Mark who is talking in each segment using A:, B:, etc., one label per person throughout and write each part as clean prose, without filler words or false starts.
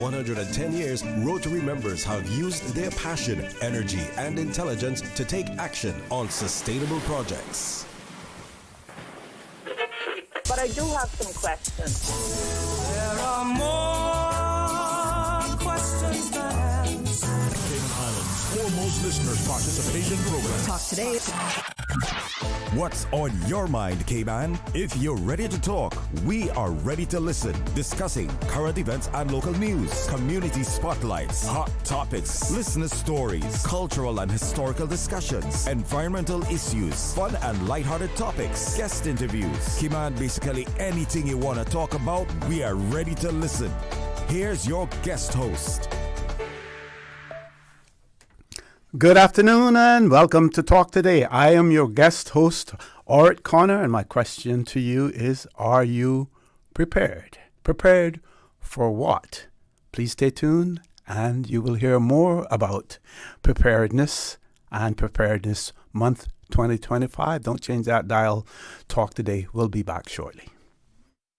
A: 110 years, Rotary members have used their passion, energy, and intelligence to take action on sustainable projects.
B: But I do have some questions.
C: There are more questions than answers.
D: Cayman Islands' foremost listeners participation program.
E: Talk today.
A: What's on your mind, Cayman? If you're ready to talk, we are ready to listen. Discussing current events and local news, community spotlights, hot topics, listener stories, cultural and historical discussions, environmental issues, fun and lighthearted topics, guest interviews. Cayman, basically anything you want to talk about, we are ready to listen. Here's your guest host.
F: Good afternoon and welcome to Talk Today. I am your guest host, Orrett Connor, and my question to you is, are you prepared? Prepared for what? Please stay tuned and you will hear more about preparedness and Preparedness Month 2025. Don't change that dial. Talk Today. We'll be back shortly.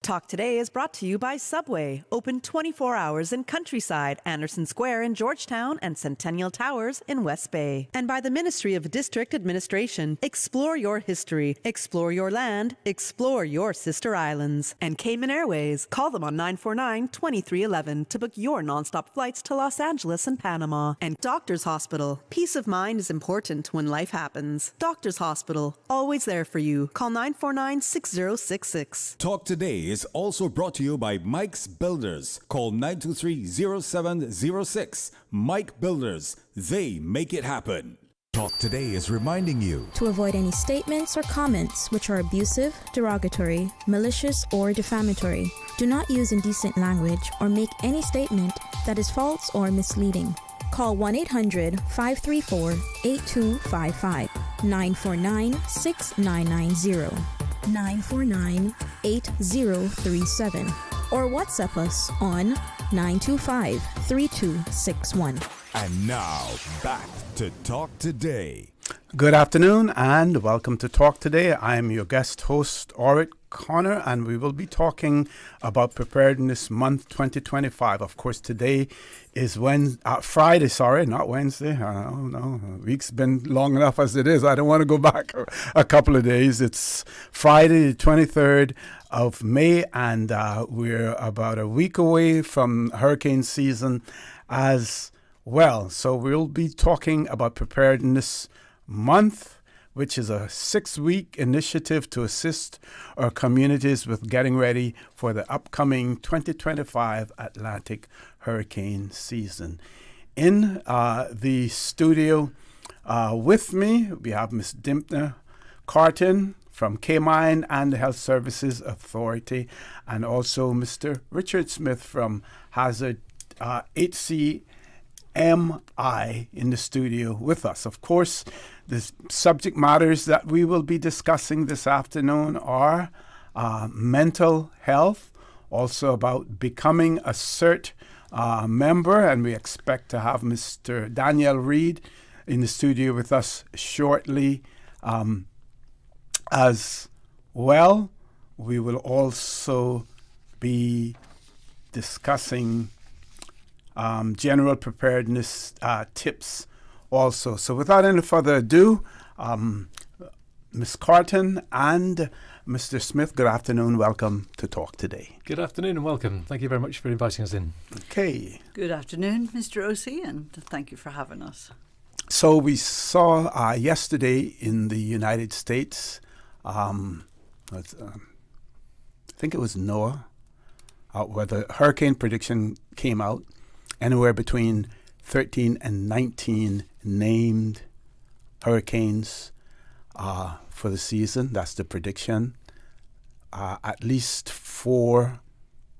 E: Talk Today is brought to you by Subway, open 24 hours in Countryside, Anderson Square in Georgetown, and Centennial Towers in West Bay. And by the Ministry of District Administration. Explore your history, explore your land, explore your sister islands. And Cayman Airways. Call them on 949-2311 to book your nonstop flights to Los Angeles and Panama. And Doctors Hospital. Peace of mind is important when life happens. Doctors Hospital, always there for you. Call 949-6066.
A: Talk Today is also brought to you by Mike's Builders. Call 923-0706. Mike Builders. They make it happen. Talk Today is reminding you
G: to avoid any statements or comments which are abusive, derogatory, malicious, or defamatory. Do not use indecent language or make any statement that is false or misleading. Call 1-800-534-8255, 949-6990. 949-8037 or WhatsApp us on 925-3261.
A: And now, back to Talk Today.
F: Good afternoon and welcome to Talk Today. I am your guest host, Orrett Connor, and we will be talking about Preparedness Month 2025. Of course, today is Friday, not Wednesday. No, the week's been long enough as it is. I don't want to go back a couple of days. It's Friday, the 23rd of May, and we're about a week away from hurricane season as well. So we'll be talking about Preparedness Month, which is a 6-week initiative to assist our communities with getting ready for the upcoming 2025 Atlantic hurricane season. In the studio with me, we have Ms. Dympna Carton from Caymind and the Health Services Authority, and also Mr. Richard Smith from Hazard HMCI in the studio with us. Of course, the subject matters that we will be discussing this afternoon are mental health, also about becoming a CERT member, and we expect to have Mr. Reid in the studio with us shortly as well. We will also be discussing general preparedness tips also. So without any further ado, Ms. Carton and Mr. Smith, good afternoon. Welcome to Talk Today.
H: Good afternoon and welcome. Thank you very much for inviting us in.
F: Okay.
I: Good afternoon, Mr. O.C., and thank you for having us.
F: So we saw yesterday in the United States, I think it was NOAA, where the hurricane prediction came out, anywhere between 13 and 19 named hurricanes for the season. That's the prediction. At least 4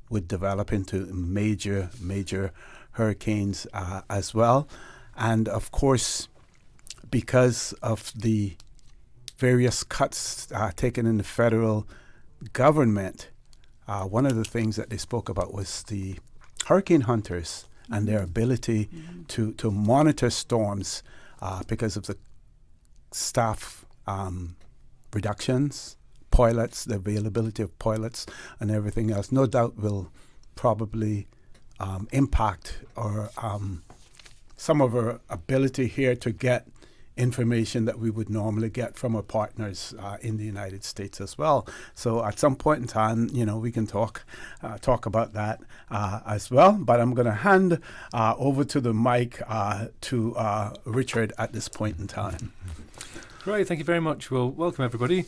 F: would develop into major hurricanes as well. And of course, because of the various cuts taken in the federal government, one of the things that they spoke about was the hurricane hunters and their ability to monitor storms because of the staff reductions, pilots, the availability of pilots and everything else. No doubt will probably impact or some of our ability here to get information that we would normally get from our partners in the United States as well. So at some point in time, we can talk about that as well. But I'm going to hand over to the mic to Richard at this point in time.
H: Great, thank you very much. Well, welcome everybody.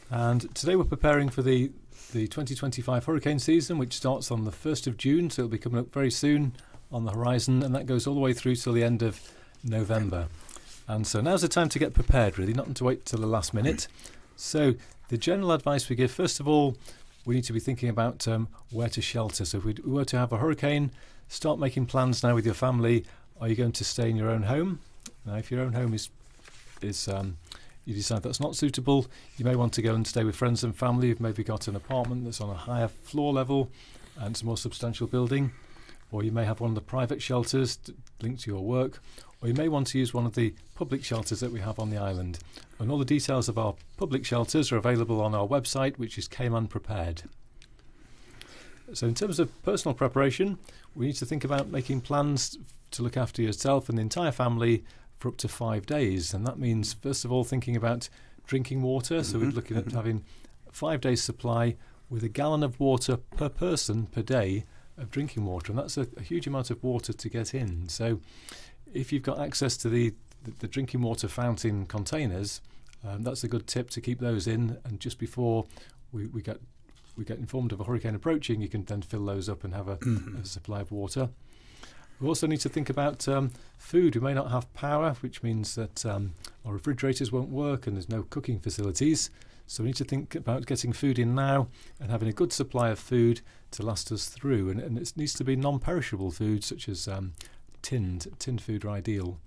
H: And today we're preparing for the 2025 hurricane season, which starts on the 1st of June. So it'll be coming up very soon on the horizon, and that goes all the way through till the end of November. And so now's the time to get prepared, really, not to wait till the last minute. So the general advice we give, first of all, we need to be thinking about where to shelter. So if we were to have a hurricane, start making plans now with your family. Are you going to stay in your own home? Now, if your own home is you decide that's not suitable, you may want to go and stay with friends and family. You've maybe got an apartment that's on a higher floor level and it's a more substantial building. Or you may have one of the private shelters linked to your work. Or you may want to use one of the public shelters that we have on the island. And all the details of our public shelters are available on our website, which is Cayman Prepared. So in terms of personal preparation, we need to think about making plans to look after yourself and the entire family for up to 5 days. And that means, first of all, thinking about drinking water. So we're looking at having 5 days supply with a gallon of water per person per day of drinking water. And that's a huge amount of water to get in. So if you've got access to the drinking water fountain containers, that's a good tip to keep those in. And just before we get informed of a hurricane approaching, you can then fill those up and have a supply of water. We also need to think about food. We may not have power, which means that our refrigerators won't work and there's no cooking facilities. So we need to think about getting food in now and having a good supply of food to last us through. And it needs to be non-perishable food, such as tinned food are ideal.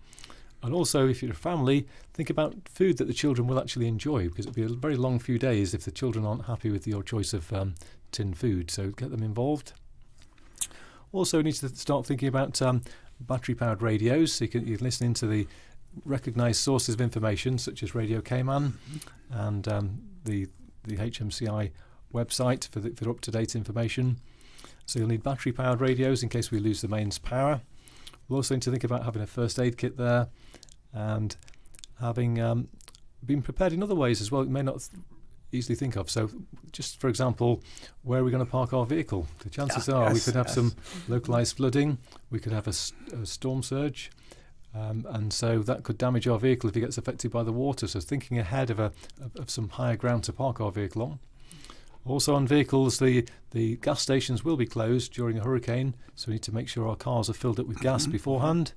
H: And also, if you're a family, think about food that the children will actually enjoy, because it'll be a very long few days if the children aren't happy with your choice of tinned food. So get them involved. Also, you need to start thinking about battery-powered radios. So you can listen into the recognised sources of information, such as Radio Cayman and the HMCI website for up-to-date information. So you'll need battery-powered radios in case we lose the mains power. We'll also need to think about having a first aid kit there and having been prepared in other ways as well. You may not easily think of. So just for example, where are we going to park our vehicle? The chances are we could have some localised flooding, we could have a storm surge, and so that could damage our vehicle if it gets affected by the water. So thinking ahead of some higher ground to park our vehicle on. Also on vehicles, the gas stations will be closed during a hurricane, so we need to make sure our cars are filled up with gas beforehand.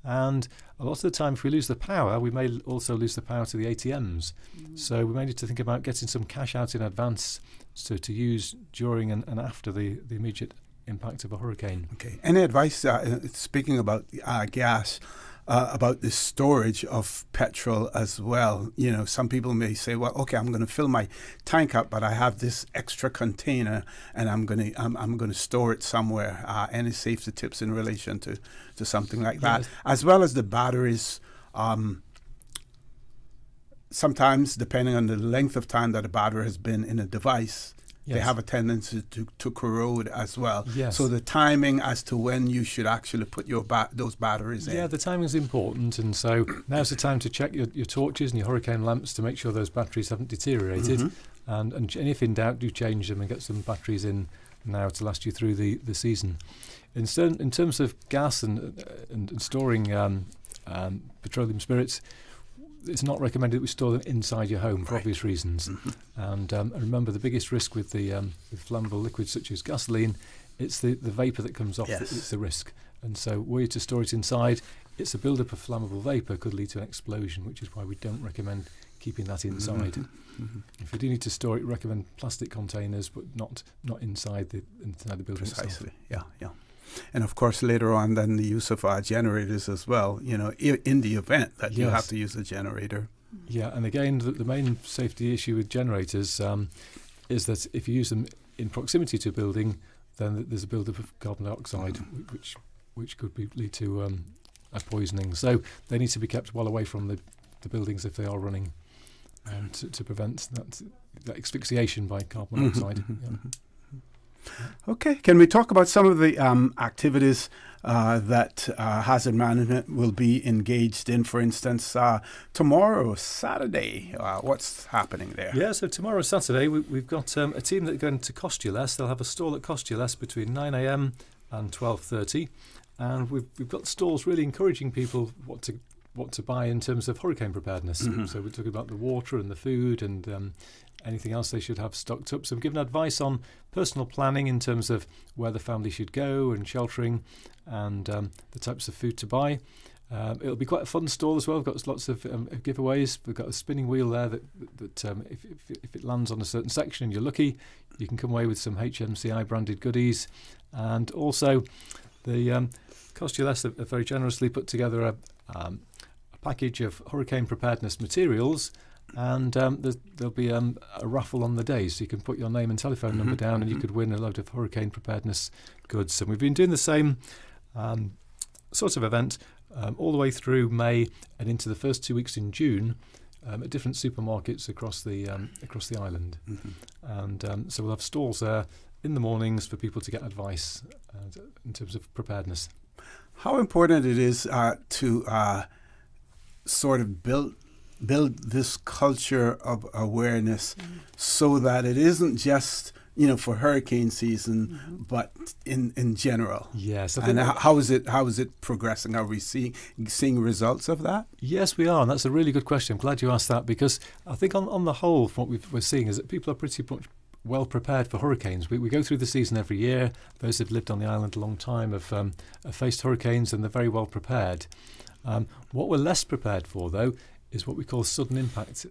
H: And a lot of the time, if we lose the power, we may also lose the power to the ATMs. So we may need to think about getting some cash out in advance to use during and after the immediate impact of a hurricane.
F: Okay. Any advice, speaking about gas, about the storage of petrol as well? Some people may say, well, okay, I'm going to fill my tank up, but I have this extra container and I'm going to store it somewhere. Any safety tips in relation to something like that? Yes. As well as the batteries. Sometimes, depending on the length of time that a battery has been in a device, they have a tendency to corrode as well.
H: Yes.
F: So the timing as to when you should actually put your those batteries in.
H: Yeah, the timing is important, and so now's the time to check your torches and your hurricane lamps to make sure those batteries haven't deteriorated. And if in doubt, do change them and get some batteries in now to last you through the season. In terms of gas and storing petroleum spirits, it's not recommended that we store them inside your home for obvious reasons. And remember, the biggest risk with with flammable liquids such as gasoline, it's the vapour that comes off. It's the risk. And so were you to store it inside, it's a build-up of flammable vapour could lead to an explosion, which is why we don't recommend keeping that inside. If you do need to store it, recommend plastic containers, but not inside the building
F: Precisely.
H: itself.
F: Yeah. And of course, later on, then the use of generators as well, in the event that you have to use a generator.
H: Yeah, and again, the main safety issue with generators is that if you use them in proximity to a building, then there's a build-up of carbon dioxide, which could lead to a poisoning. So they need to be kept well away from the buildings if they are running, to prevent that asphyxiation by carbon dioxide.
F: Okay, can we talk about some of the activities that hazard management will be engaged in? For instance, tomorrow, Saturday, what's happening there?
H: Yeah, so tomorrow, Saturday, we've got a team that are going to Cost You Less. They'll have a stall at Cost You Less between 9 a.m. and 12:30, and we've got stalls really encouraging people what to buy in terms of hurricane preparedness. So we're talking about the water and the food and anything else they should have stocked up. So we're giving advice on personal planning in terms of where the family should go and sheltering and the types of food to buy. It'll be quite a fun stall as well. We've got lots of giveaways. We've got a spinning wheel there that if it lands on a certain section and you're lucky, you can come away with some HMCI branded goodies. And also the Cost You Less have very generously put together a package of hurricane preparedness materials, and there'll be a raffle on the day, so you can put your name and telephone number down and you could win a load of hurricane preparedness goods. And we've been doing the same sort of event all the way through May and into the first 2 weeks in June at different supermarkets across the island. And so we'll have stalls there in the mornings for people to get advice in terms of preparedness.
F: How important it is to sort of build this culture of awareness so that it isn't just for hurricane season, but in general.
H: Yes.
F: And how is it progressing? Are we seeing results of that?
H: Yes, we are, and that's a really good question. I'm glad you asked that, because I think on the whole, from what we're seeing is that people are pretty much well prepared for hurricanes. We go through the season every year. Those who've lived on the island a long time have faced hurricanes, and they're very well prepared. What we're less prepared for, though, is what we call sudden impact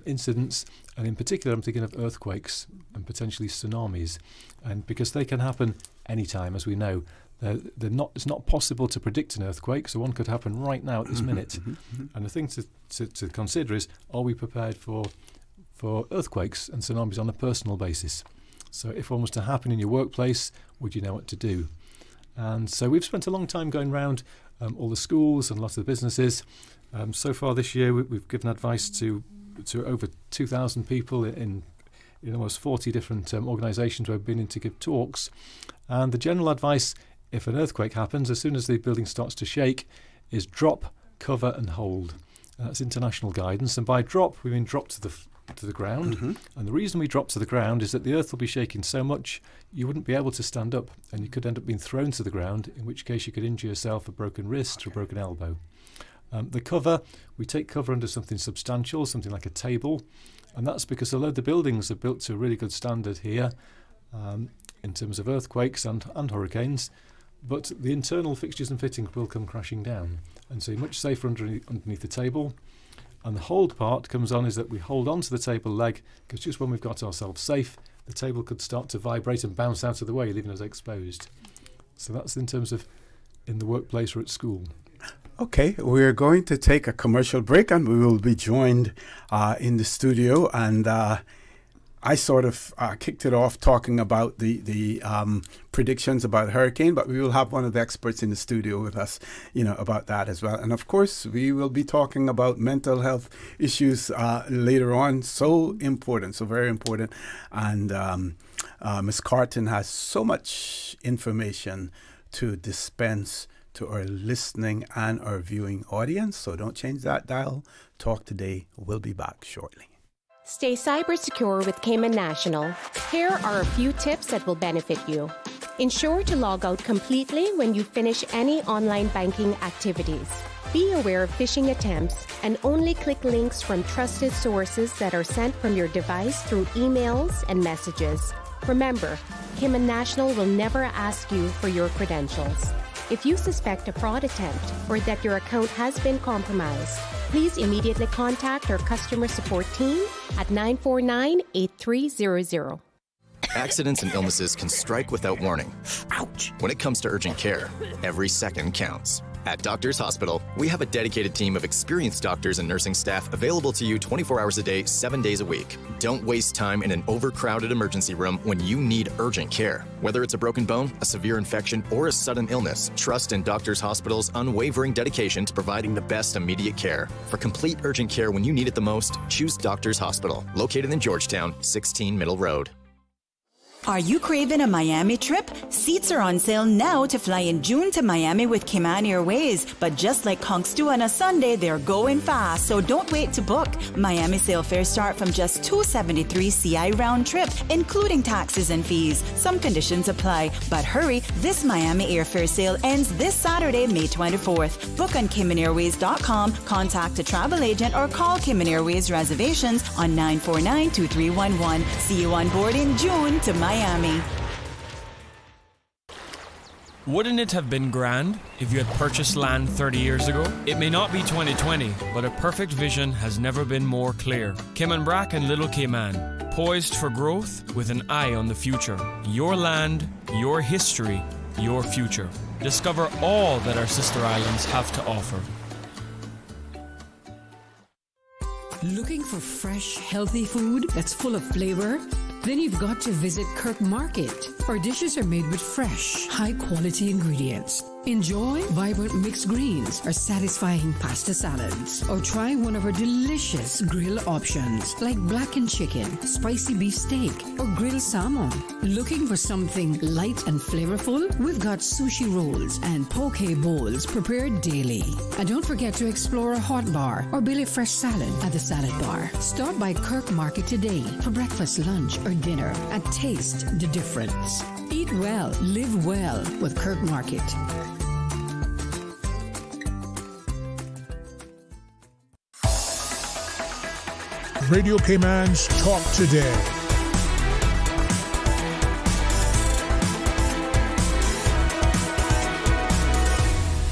H: incidents, and in particular I'm thinking of earthquakes and potentially tsunamis, and because they can happen anytime, as we know. It's not possible to predict an earthquake, so one could happen right now at this minute. And the thing to consider is, are we prepared for earthquakes and tsunamis on a personal basis? So if one was to happen in your workplace, would you know what to do? And so we've spent a long time going around all the schools and lots of the businesses. So far this year, we've given advice to over 2,000 people in almost 40 different organisations where we've been in to give talks. And the general advice, if an earthquake happens, as soon as the building starts to shake, is drop, cover and hold. And that's international guidance. And by drop, we mean drop to the ground. And the reason we drop to the ground is that the earth will be shaking so much you wouldn't be able to stand up, and you could end up being thrown to the ground, in which case you could injure yourself, a broken wrist or a broken elbow. The cover, we take cover under something substantial, something like a table, and that's because although the buildings are built to a really good standard here in terms of earthquakes and hurricanes, but the internal fixtures and fittings will come crashing down, and so you're much safer underneath the table. And the hold part comes on is that we hold onto the table leg, because just when we've got ourselves safe, the table could start to vibrate and bounce out of the way, leaving us exposed. So that's in terms of in the workplace or at school.
F: Okay, we're going to take a commercial break, and we will be joined in the studio. And I sort of kicked it off talking about the predictions about hurricane, but we will have one of the experts in the studio with us, about that as well. And of course, we will be talking about mental health issues later on. So important, so very important. And Ms. Carton has so much information to dispense to our listening and our viewing audience. So don't change that dial. Talk Today. We'll be back shortly.
J: Stay cyber secure with Cayman National. Here are a few tips that will benefit you. Ensure to log out completely when you finish any online banking activities. Be aware of phishing attempts and only click links from trusted sources that are sent from your device through emails and messages. Remember, Cayman National will never ask you for your credentials. If you suspect a fraud attempt or that your account has been compromised, please immediately contact our customer support team at 949-8300.
K: Accidents and illnesses can strike without warning. Ouch! When it comes to urgent care, every second counts. At Doctors Hospital, we have a dedicated team of experienced doctors and nursing staff available to you 24 hours a day, 7 days a week. Don't waste time in an overcrowded emergency room when you need urgent care. Whether it's a broken bone, a severe infection, or a sudden illness, trust in Doctors Hospital's unwavering dedication to providing the best immediate care. For complete urgent care when you need it the most, choose Doctors Hospital, located in Georgetown, 16 Middle Road.
L: Are you craving a Miami trip? Seats are on sale now to fly in June to Miami with Cayman Airways. But just like Conks do on a Sunday, they're going fast, so don't wait to book. Miami sale fares start from just $273 CI round trip, including taxes and fees. Some conditions apply, but hurry, this Miami airfare sale ends this Saturday, May 24th. Book on CaymanAirways.com, contact a travel agent, or call Cayman Airways reservations on 949-2311. See you on board in June to Miami.
M: Wouldn't it have been grand if you had purchased land 30 years ago? It may not be 2020, but a perfect vision has never been more clear. Cayman Brac and Little Cayman, poised for growth with an eye on the future. Your land, your history, your future. Discover all that our sister islands have to offer.
N: Looking for fresh, healthy food that's full of flavor? Then you've got to visit Kirk Market. Our dishes are made with fresh, high-quality ingredients. Enjoy vibrant mixed greens or satisfying pasta salads. Or try one of our delicious grill options like blackened chicken, spicy beef steak, or grilled salmon. Looking for something light and flavorful? We've got sushi rolls and poke bowls prepared daily. And don't forget to explore a hot bar or Billy Fresh salad at the salad bar. Stop by Kirk Market today for breakfast, lunch, or dinner and taste the difference. Eat well, live well with Kirk Market.
D: Radio Cayman's Talk Today.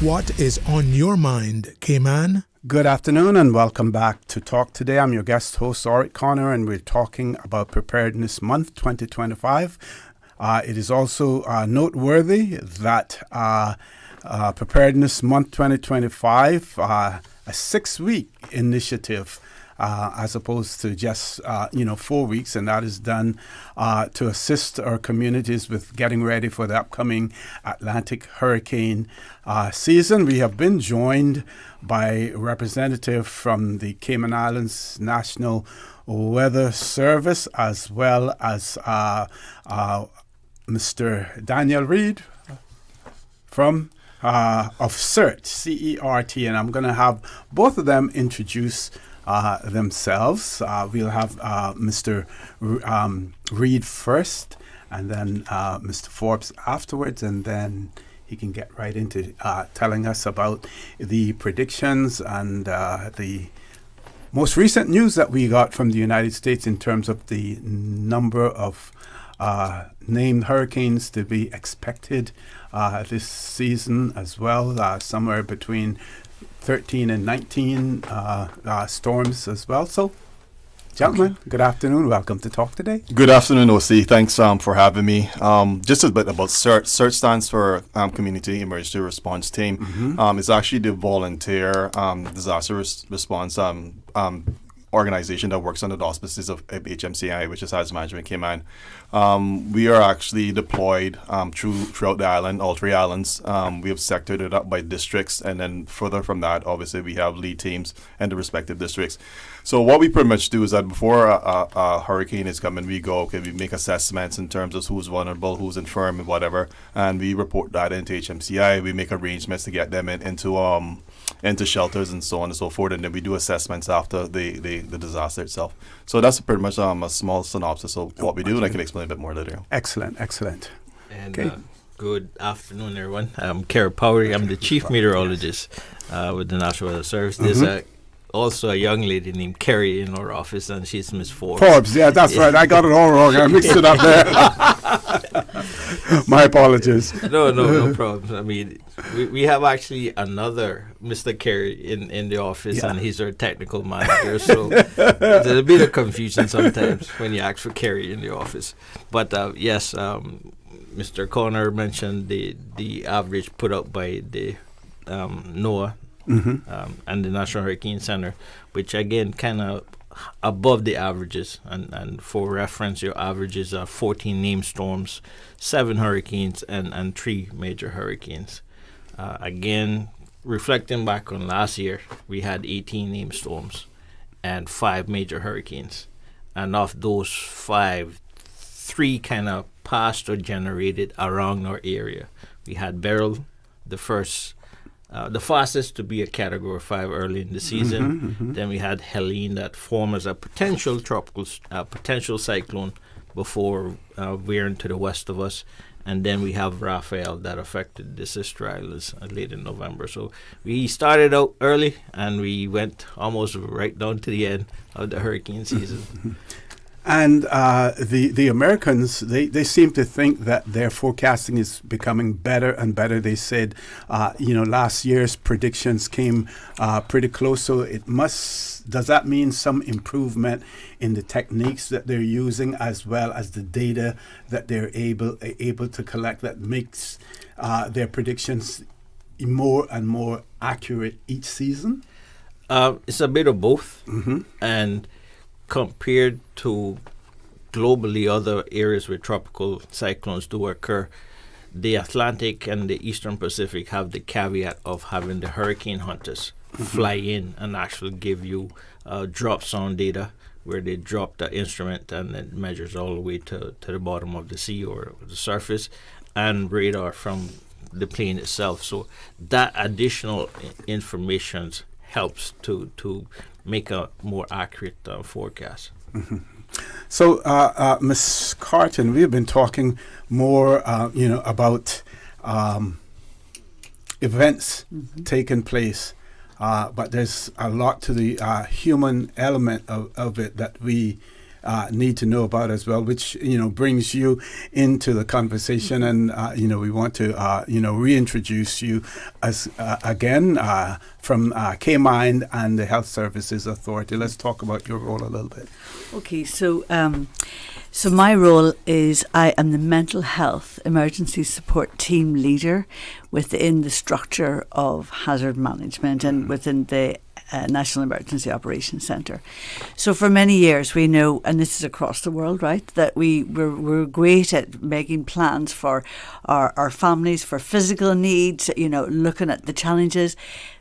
D: What is on your mind, Cayman?
F: Good afternoon and welcome back to Talk Today. I'm your guest host, Orrett Connor, and we're talking about Preparedness Month 2025. It is also noteworthy that Preparedness Month 2025, a 6-week initiative, as opposed to just 4 weeks, and that is done to assist our communities with getting ready for the upcoming Atlantic hurricane season. We have been joined by a representative from the Cayman Islands National Weather Service, as well as Mr. Daniel Reid from of CERT, CERT, and I'm going to have both of them introduce themselves. We'll have Mr. Reid first, and then Mr. Forbes afterwards, and then he can get right into telling us about the predictions and the most recent news that we got from the United States in terms of the number of named hurricanes to be expected this season as well, somewhere between 13 and 19 storms as well. So, gentlemen, good afternoon. Welcome to Talk Today.
O: Good afternoon, OC. Thanks for having me. Just a bit about CERT. CERT stands for Community Emergency Response Team. Mm-hmm. It's actually the volunteer disaster response organization that works under the auspices of HMCI, which is Hazard Management Cayman. We are actually deployed throughout the island, all 3 islands. We have sectored it up by districts, and then further from that, obviously, we have lead teams in the respective districts. So what we pretty much do is that before a hurricane is coming, we go, we make assessments in terms of who's vulnerable, who's infirm, and whatever, and we report that into HMCI. We make arrangements to get them into shelters and so on and so forth, and then we do assessments after the disaster itself. So that's pretty much a small synopsis of what we do, and I can explain a bit more later.
F: Excellent.
P: And good afternoon, everyone. I'm Kerry Powery. I'm the Chief Meteorologist with the National Weather Service. There's also a young lady named Kerry in our office, and she's Miss Forbes.
F: Forbes, yeah, that's right. I got it all wrong. I mixed it up there. My apologies.
P: No problem. I mean, we have actually another Mr. Kerry in the office, and he's our technical manager. So there's a bit of confusion sometimes when you ask for Kerry in the office. But yes, Mr. Connor mentioned the average put out by the NOAA. Mm-hmm. And the National Hurricane Center, which again kind of above the averages. And for reference, your averages are 14 named storms, 7 hurricanes, and 3 major hurricanes. Again, reflecting back on last year, we had 18 named storms and 5 major hurricanes. And of those 5, three kind of passed or generated around our area. We had Beryl, the fastest to be a Category 5 early in the season. Then we had Helene that formed as a potential potential cyclone before veering to the west of us. And then we have Raphael that affected the sister islands late in November. So we started out early and we went almost right down to the end of the hurricane season.
F: And the Americans, they seem to think that their forecasting is becoming better and better. They said, last year's predictions came pretty close. So does that mean some improvement in the techniques that they're using as well as the data that they're able to collect that makes their predictions more and more accurate each season?
P: It's a bit of both. And compared to globally other areas where tropical cyclones do occur, the Atlantic and the Eastern Pacific have the caveat of having the hurricane hunters fly in and actually give you drop sound data where they drop the instrument and it measures all the way to the bottom of the sea or the surface, and radar from the plane itself. So that additional information helps to make a more accurate forecast.
F: So, Ms. Carton, we've been talking more, about events taking place, but there's a lot to the human element of it that we need to know about as well, which brings you into the conversation, and we want to reintroduce you as again from Caymind and the Health Services Authority. Let's talk about your role a little bit.
I: Okay, so my role is I am the mental health emergency support team leader within the structure of hazard management and within the National Emergency Operations Centre. So for many years we know, and this is across the world, right, that we're great at making plans for our families, for physical needs, looking at the challenges,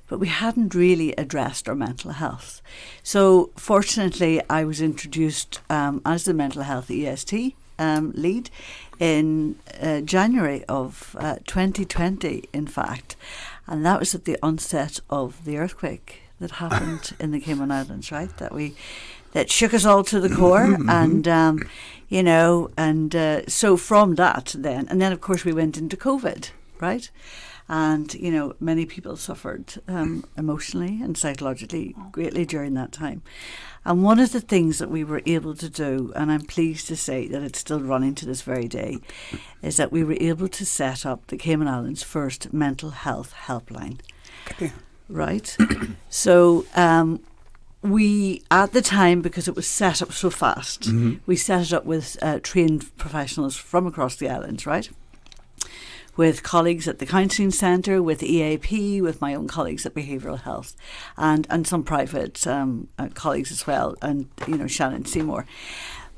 I: but we hadn't really addressed our mental health. So fortunately I was introduced as the mental health EST lead in January of 2020, in fact, and that was at the onset of the earthquake that happened in the Cayman Islands, right? That shook us all to the core, and so from that, then of course we went into COVID, right? And many people suffered emotionally and psychologically greatly during that time. And one of the things that we were able to do, and I'm pleased to say that it's still running to this very day, is that we were able to set up the Cayman Islands' first mental health helpline.
F: Okay.
I: Right? So we, at the time, because it was set up so fast, we set it up with trained professionals from across the islands, right? With colleagues at the counselling centre, with EAP, with my own colleagues at behavioural health, and some private colleagues as well, and Shannon Seymour.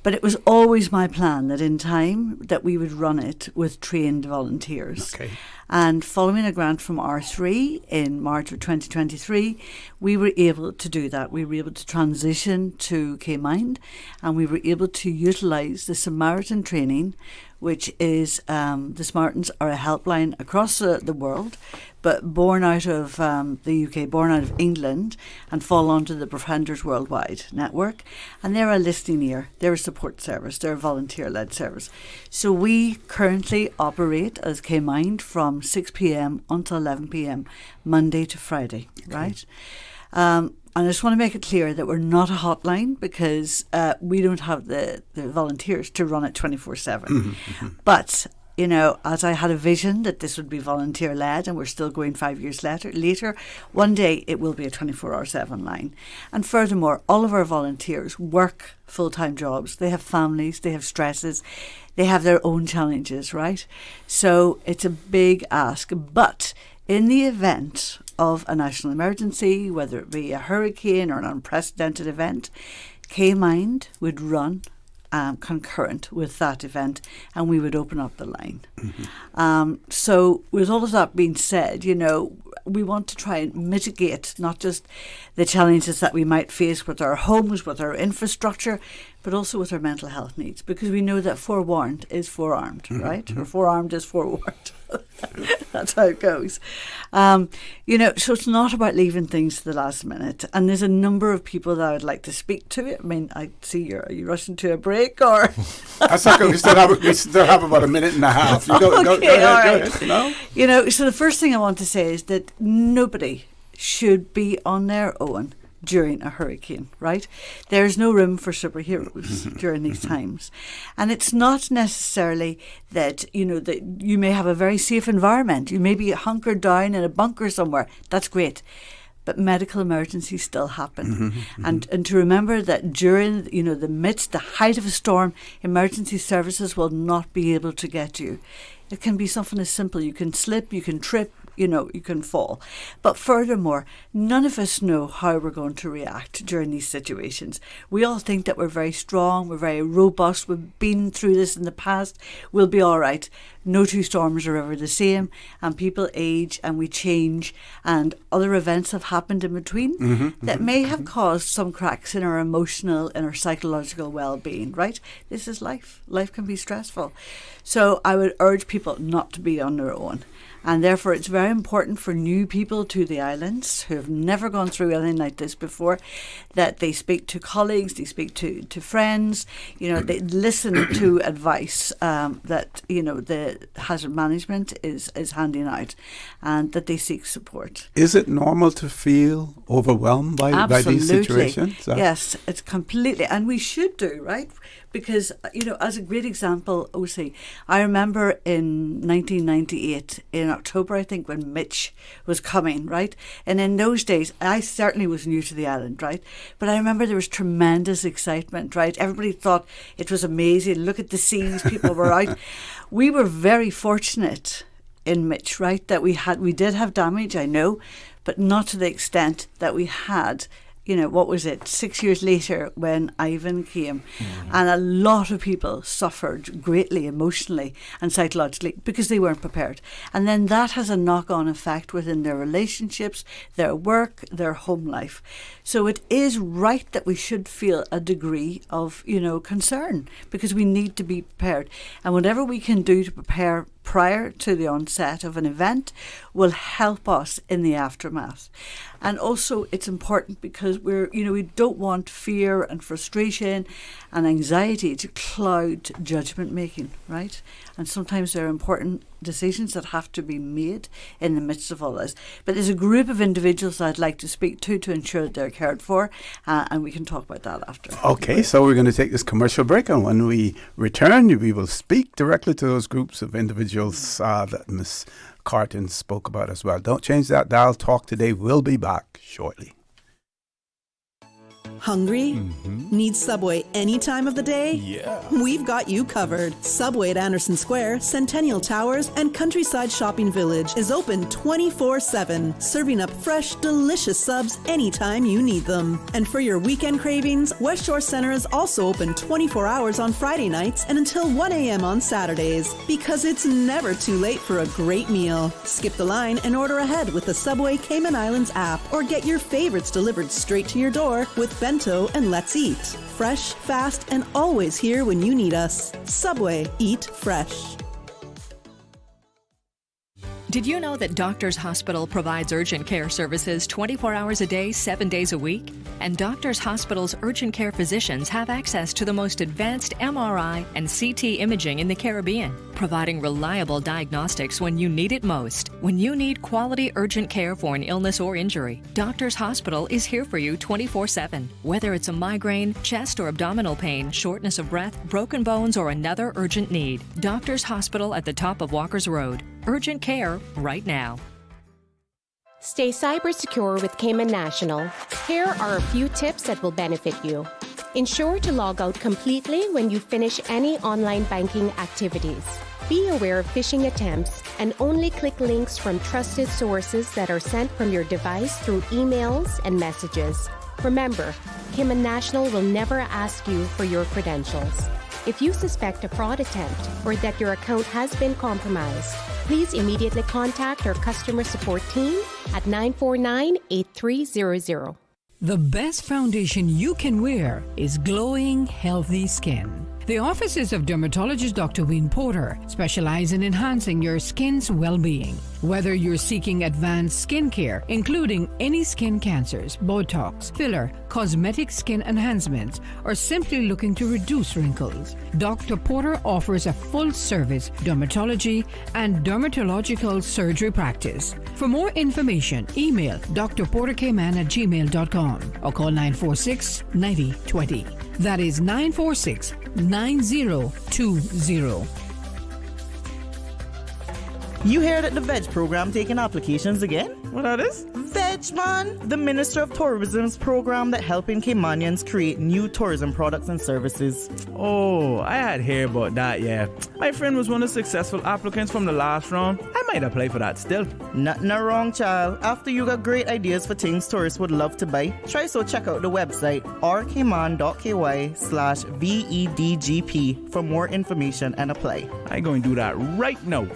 I: But it was always my plan that in time that we would run it with trained volunteers.
F: Okay.
I: And following a grant from R3 in March of 2023, we were able to do that. We were able to transition to Caymind, and we were able to utilise the Samaritan training, which is the Samaritans are a helpline across the world, but born out of the UK, born out of England, and fall onto the Befrienders Worldwide network. And they're a listening ear, they're a support service, they're a volunteer-led service. So we currently operate as Caymind from 6 p.m. until 11 p.m. Monday to Friday, right? And I just want to make it clear that we're not a hotline because we don't have the volunteers to run it 24/7. But, as I had a vision that this would be volunteer-led, and we're still going 5 years later, one day it will be a 24/7 line. And furthermore, all of our volunteers work full-time jobs. They have families, they have stresses, they have their own challenges, right? So it's a big ask. But in the event of a national emergency, whether it be a hurricane or an unprecedented event, Caymind would run concurrent with that event, and we would open up the line. So with all of that being said, we want to try and mitigate not just the challenges that we might face with our homes, with our infrastructure, but also with our mental health needs, because we know that forewarned is forearmed, right? Or forearmed is forewarned. That's how it goes. So it's not about leaving things to the last minute. And there's a number of people that I would like to speak to. I mean, I see are you rushing to a break or?
F: That's okay. We still have about a minute and a half. Go ahead. No?
I: So the first thing I want to say is that nobody should be on their own during a hurricane, right? There's no room for superheroes during these times. And it's not necessarily that, that you may have a very safe environment. You may be hunkered down in a bunker somewhere. That's great. But medical emergencies still happen. And to remember that during, the height of a storm, emergency services will not be able to get you. It can be something as simple. You can slip, you can trip, you can fall. But furthermore, none of us know how we're going to react during these situations. We all think that we're very strong, we're very robust, we've been through this in the past, we'll be all right. No two storms are ever the same, and people age and we change, and other events have happened in between that may have caused some cracks in our emotional and our psychological well-being, right? This is life. Life can be stressful. So I would urge people not to be on their own. And therefore, it's very important for new people to the islands who have never gone through anything like this before, that they speak to colleagues, they speak to friends, they listen to advice that, the hazard management is handing out, and that they seek support.
F: Is it normal to feel overwhelmed by these situations?
I: Yes, it's completely. And we should do, right? Because, as a great example, OC, I remember in 1998, in October, I think, when Mitch was coming, right? And in those days, I certainly was new to the island, right? But I remember there was tremendous excitement, right? Everybody thought it was amazing. Look at the scenes, people were out. We were very fortunate in Mitch, right? That we did have damage, I know, but not to the extent that we had 6 years later when Ivan came. And a lot of people suffered greatly emotionally and psychologically because they weren't prepared. And then that has a knock-on effect within their relationships, their work, their home life. So it is right that we should feel a degree of, concern, because we need to be prepared. And whatever we can do to prepare prior to the onset of an event will help us in the aftermath. And also it's important because we don't want fear and frustration and anxiety to cloud judgment making, right? And sometimes there are important decisions that have to be made in the midst of all this. But there's a group of individuals I'd like to speak to ensure that they're cared for, and we can talk about that after.
F: Okay, so we're going to take this commercial break, and when we return, we will speak directly to those groups of individuals that Ms. Carton spoke about as well. Don't change that dial. Talk Today. We'll be back shortly.
E: Hungry? Need Subway any time of the day?
A: Yeah.
E: We've got you covered. Subway at Anderson Square, Centennial Towers, and Countryside Shopping Village is open 24/7, serving up fresh, delicious subs anytime you need them. And for your weekend cravings, West Shore Center is also open 24 hours on Friday nights and until 1 a.m. on Saturdays, because it's never too late for a great meal. Skip the line and order ahead with the Subway Cayman Islands app, or get your favorites delivered straight to your door with Bento and Let's Eat. Fresh, fast, and always here when you need us. Subway. Eat fresh.
Q: Did you know that Doctors Hospital provides urgent care services 24 hours a day, 7 days a week? And Doctors Hospital's urgent care physicians have access to the most advanced MRI and CT imaging in the Caribbean, providing reliable diagnostics when you need it most. When you need quality urgent care for an illness or injury, Doctors Hospital is here for you 24/7. Whether it's a migraine, chest or abdominal pain, shortness of breath, broken bones, or another urgent need, Doctors Hospital at the top of Walker's Road. Urgent care right now.
J: Stay cyber secure with Cayman National. Here are a few tips that will benefit you. Ensure to log out completely when you finish any online banking activities. Be aware of phishing attempts and only click links from trusted sources that are sent from your device through emails and messages. Remember, Cayman National will never ask you for your credentials. If you suspect a fraud attempt or that your account has been compromised, please immediately contact our customer support team at 949-8300.
N: The best foundation you can wear is glowing, healthy skin. The offices of dermatologist Dr. Wayne Porter specialize in enhancing your skin's well-being. Whether you're seeking advanced skincare, including any skin cancers, Botox, filler, cosmetic skin enhancements, or simply looking to reduce wrinkles, Dr. Porter offers a full-service dermatology and dermatological surgery practice. For more information, email drportercayman@gmail.com or call 946-9020. That is 946-9020.
R: You heard that the VEG program taking applications again? What that is? VEG, man! The Minister of Tourism's program that helping Caymanians create new tourism products and services.
S: Oh, I had heard about that, yeah. My friend was one of the successful applicants from the last round. I might apply for that still.
R: Nothing wrong, child. After you got great ideas for things tourists would love to buy, try so check out the website rcayman.ky/VEDGP for more information and apply.
S: I going to do that right now.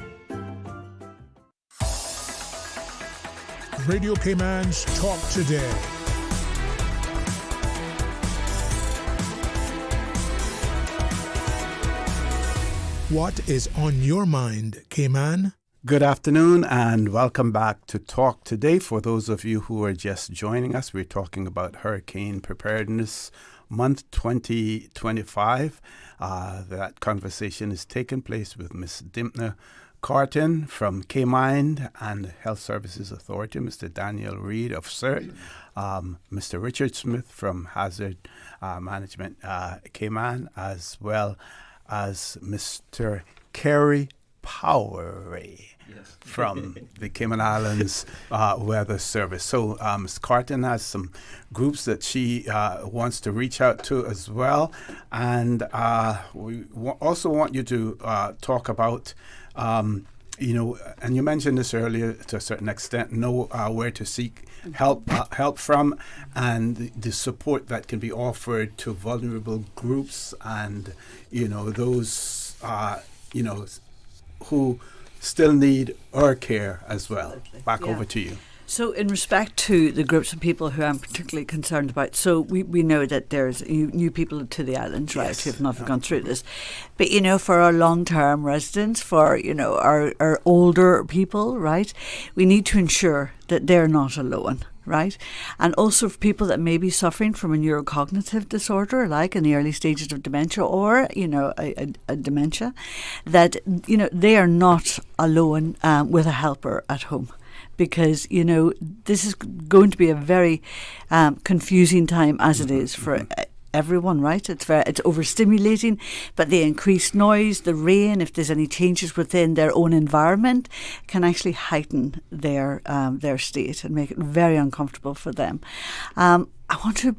D: Radio Cayman's Talk Today. What is on your mind, Cayman?
F: Good afternoon and welcome back to Talk Today. For those of you who are just joining us, we're talking about Hurricane Preparedness Month 2025. That conversation is taking place with Ms. Dympna Carton from Caymind and Health Services Authority, Mr. Daniel Reid of CERT, Mr. Richard Smith from Hazard Management Cayman, as well as Mr. Kerry Powery from the Cayman Islands Weather Service. So Ms. Carton has some groups that she wants to reach out to as well. And we also want you to talk about and you mentioned this earlier to a certain extent, know where to seek help from, and the support that can be offered to vulnerable groups and, those, who still need our care as well. Back over to you.
I: So in respect to the groups of people who I'm particularly concerned about, so we know that there's new people to the islands, right, who have not gone through this. But, for our long-term residents, for, our older people, right, we need to ensure that they're not alone, right? And also for people that may be suffering from a neurocognitive disorder, like in the early stages of dementia or, a dementia, that, they are not alone with a helper at home. Because, this is going to be a very confusing time as it is for everyone, right? It's overstimulating, but the increased noise, the rain, if there's any changes within their own environment, can actually heighten their state and make it very uncomfortable for them. I want to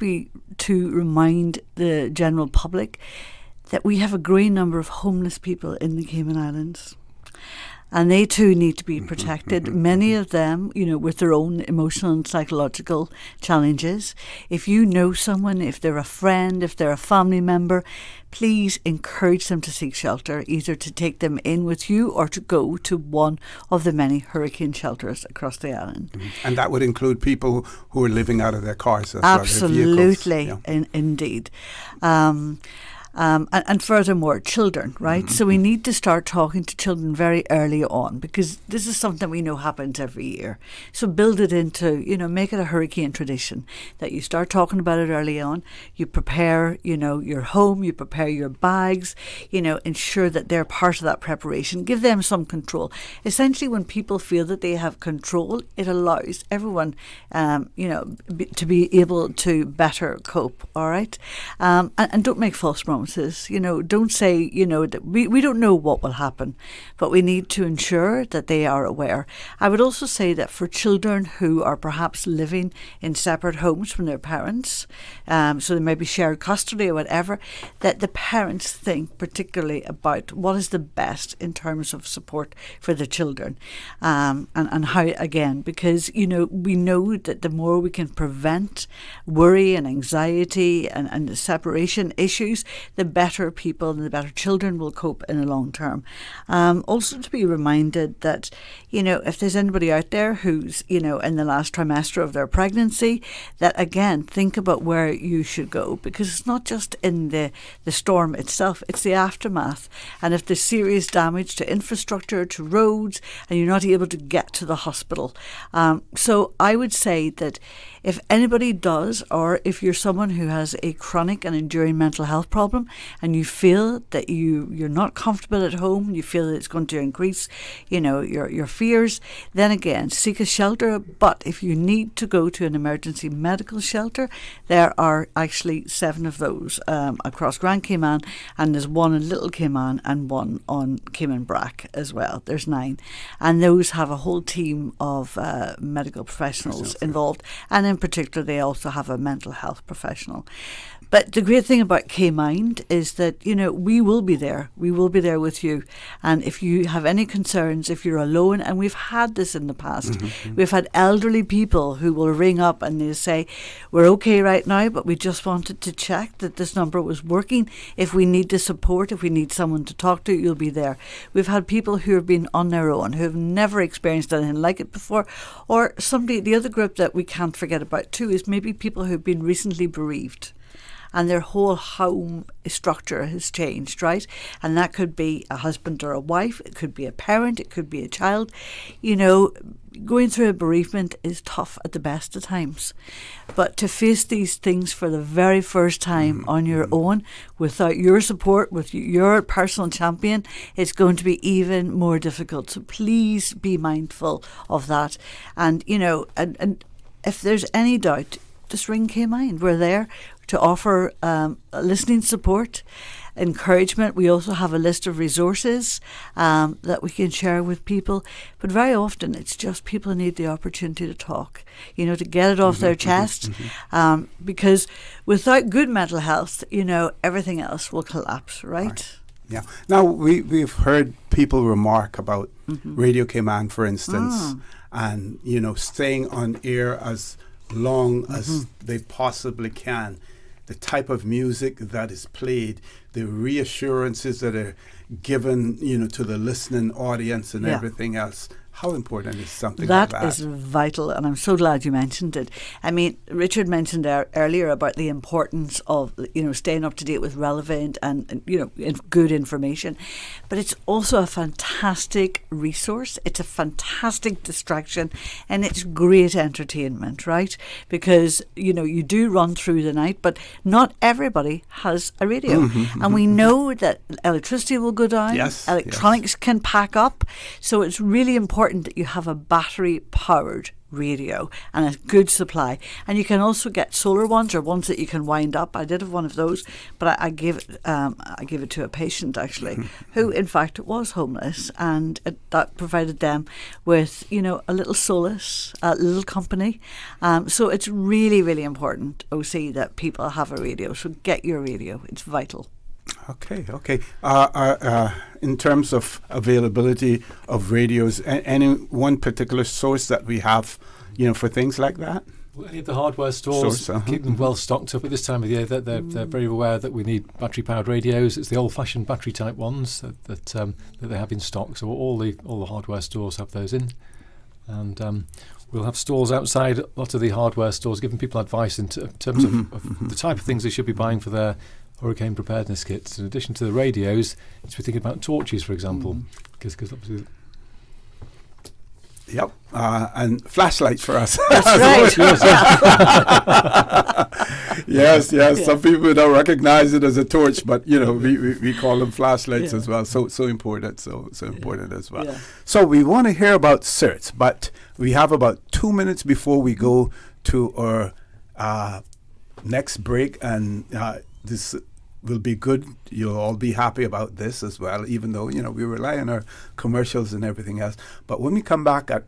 I: remind the general public that we have a growing number of homeless people in the Cayman Islands. And they too need to be protected. Many of them, with their own emotional and psychological challenges. If you know someone, if they're a friend, if they're a family member, please encourage them to seek shelter, either to take them in with you or to go to one of the many hurricane shelters across the island.
F: And that would include people who are living out of their cars as
I: Absolutely,
F: well, their vehicles.
I: Indeed. And furthermore, children, right? So we need to start talking to children very early on, because this is something we know happens every year. So build it into, make it a hurricane tradition, that you start talking about it early on. You prepare, your home, you prepare your bags, ensure that they're part of that preparation. Give them some control. Essentially, when people feel that they have control, it allows everyone, to be able to better cope, all right? And don't make false promises. Don't say, that we don't know what will happen, but we need to ensure that they are aware. I would also say that for children who are perhaps living in separate homes from their parents, so there may be shared custody or whatever, that the parents think particularly about what is the best in terms of support for the children, and how, again, because, we know that the more we can prevent worry and anxiety and the separation issues, the better people and the better children will cope in the long term. Also to be reminded that, if there's anybody out there who's, in the last trimester of their pregnancy, that again, think about where you should go, because it's not just in the storm itself, it's the aftermath. And if there's serious damage to infrastructure, to roads, and you're not able to get to the hospital. So I would say that if anybody does, or if you're someone who has a chronic and enduring mental health problem and you feel that you're not comfortable at home, you feel that it's going to increase, your fears, then again, seek a shelter. But if you need to go to an emergency medical shelter, there are actually 7 of those across Grand Cayman, and there's one in Little Cayman and one on Cayman Brac as well. There's 9. And those have a whole team of medical professionals involved. And in particular, they also have a mental health professional. But the great thing about Caymind is that, we will be there. We will be there with you. And if you have any concerns, if you're alone, and we've had this in the past, we've had elderly people who will ring up and they'll say, we're okay right now, but we just wanted to check that this number was working. If we need the support, if we need someone to talk to, you'll be there. We've had people who have been on their own, who have never experienced anything like it before, or the other group that we can't forget about too is maybe people who've been recently bereaved. And their whole home structure has changed, right? And that could be a husband or a wife, it could be a parent, it could be a child. Going through a bereavement is tough at the best of times. But to face these things for the very first time on your own, without your support, with your personal champion, it's going to be even more difficult. So please be mindful of that. And, and if there's any doubt, just ring Caymind. We're there to offer listening support, encouragement. We also have a list of resources that we can share with people. But very often it's just people need the opportunity to talk, to get it off their chest. Because without good mental health, everything else will collapse, right?
F: Yeah. Now, we've heard people remark about Radio Cayman, for instance, and, staying on air as long as they possibly can. The type of music that is played, the reassurances that are given, to the listening audience and everything else. How important is something like that?
I: That is vital, and I'm so glad you mentioned it. I mean, Richard mentioned earlier about the importance of, staying up to date with relevant and good information. But it's also a fantastic resource. It's a fantastic distraction, and it's great entertainment, right? Because, you do run through the night, but not everybody has a radio. And we know that electricity will go down.
F: Yes,
I: electronics can pack up. So it's really important that you have a battery-powered radio and a good supply. And you can also get solar ones, or ones that you can wind up. I did have one of those, but I gave it to a patient actually, who in fact was homeless, and that provided them with a little solace, a little company. So it's really, really important, OC, that people have a radio. So get your radio; it's vital.
F: Okay. In terms of availability of radios, any one particular source that we have, for things like that?
H: Well, any of the hardware stores keep them well stocked up at this time of year. They're very aware that we need battery-powered radios. It's the old-fashioned battery-type ones that they have in stock. So all the hardware stores have those in, and we'll have stalls outside a lot of the hardware stores giving people advice in terms of the type of things they should be buying for their hurricane preparedness kits. In addition to the radios, we're thinking about torches, for example, because obviously.
F: Yep, and flashlights for us.
I: That's right.
F: Yes. Some people don't recognize it as a torch, but we call them flashlights as well. So important, so important as well. Yeah. So we want to hear about CERT, but we have about 2 minutes before we go to our next break, and this will be good. You'll all be happy about this as well, even though, we rely on our commercials and everything else. But when we come back at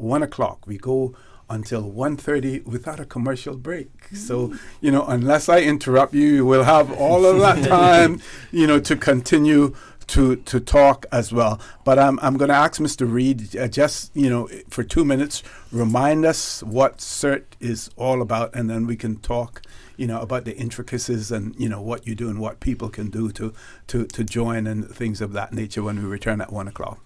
F: 1 o'clock, we go until 1:30 without a commercial break. So, unless I interrupt you, you will have all of that time, to continue to talk as well. But I'm going to ask Mr. Reid, just, for 2 minutes, remind us what CERT is all about, and then we can talk, about the intricacies and, what you do and what people can do to join and things of that nature when we return at 1 o'clock.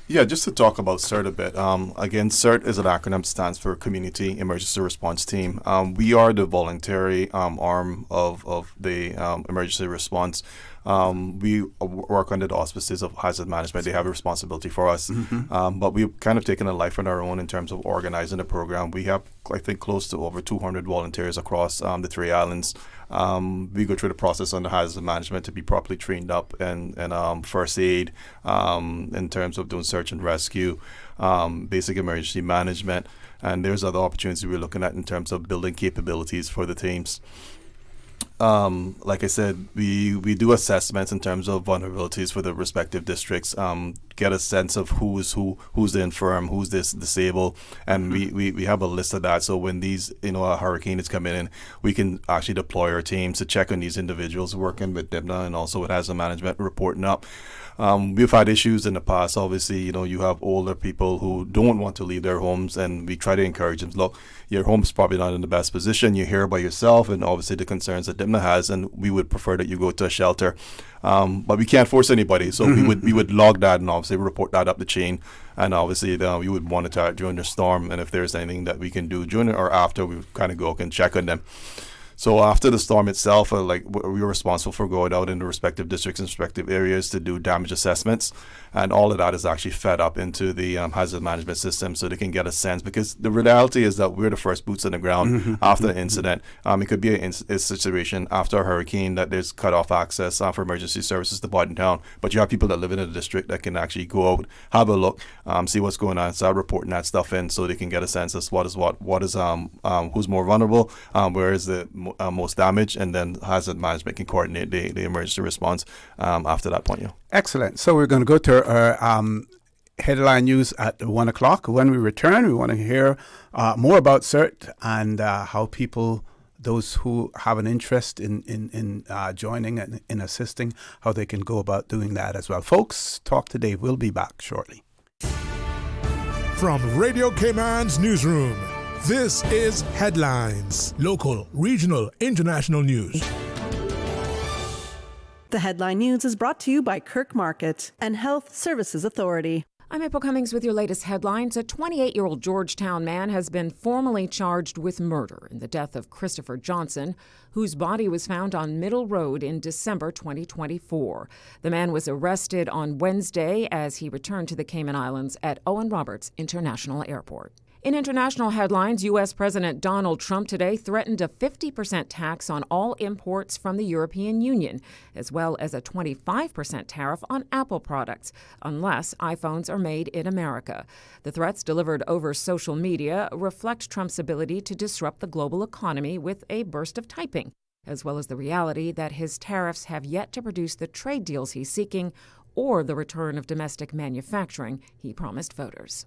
O: Yeah, just to talk about CERT a bit. Again, CERT is an acronym, stands for Community Emergency Response Team. We are the voluntary arm of the emergency response. We work under the auspices of hazard management. They have a responsibility for us. But we've kind of taken a life on our own in terms of organizing the program. We have, I think, close to over 200 volunteers across the 3 islands. We go through the process under hazard management to be properly trained up and first aid in terms of doing search and rescue, basic emergency management. And there's other opportunities we're looking at in terms of building capabilities for the teams. Like I said, we do assessments in terms of vulnerabilities for the respective districts, get a sense of who's the infirm, who's disabled, and we have a list of that. So when these, a hurricane is coming in, we can actually deploy our teams to check on these individuals, working with Dympna and also with hazard management, reporting up. We've had issues in the past. Obviously, you have older people who don't want to leave their homes, and we try to encourage them. Look, your home's probably not in the best position. You're here by yourself, and obviously the concerns that Dympna has, and we would prefer that you go to a shelter. But we can't force anybody, so we would log that and obviously report that up the chain. And obviously, we would monitor it during the storm, and if there's anything that we can do during it or after, we would kind of go and check on them. So after the storm itself, we were responsible for going out in the respective districts and respective areas to do damage assessments. And all of that is actually fed up into the hazard management system so they can get a sense. Because the reality is that we're the first boots on the ground after an incident. It could be a situation after a hurricane that there's cut off access for emergency services to Bordentown. But you have people that live in the district that can actually go out, have a look, see what's going on, start reporting that stuff in so they can get a sense of what is who's more vulnerable, where is the most damage, and then hazard management can coordinate the emergency response after that point.
F: Excellent. So we're going to go to our headline news at 1 o'clock. When we return, we want to hear more about CERT and how people, those who have an interest in joining and in assisting, how they can go about doing that as well. Folks, Talk Today. We'll be back shortly.
D: From Radio Cayman's newsroom, this is Headlines. Local, regional, international news.
E: The headline news is brought to you by Kirk Market and Health Services Authority.
T: I'm April Cummings with your latest headlines. A 28-year-old Georgetown man has been formally charged with murder in the death of Christopher Johnson, whose body was found on Middle Road in December 2024. The man was arrested on Wednesday as he returned to the Cayman Islands at Owen Roberts International Airport. In international headlines, U.S. President Donald Trump today threatened a 50% tax on all imports from the European Union, as well as a 25% tariff on Apple products, unless iPhones are made in America. The threats delivered over social media reflect Trump's ability to disrupt the global economy with a burst of typing, as well as the reality that his tariffs have yet to produce the trade deals he's seeking or the return of domestic manufacturing he promised voters.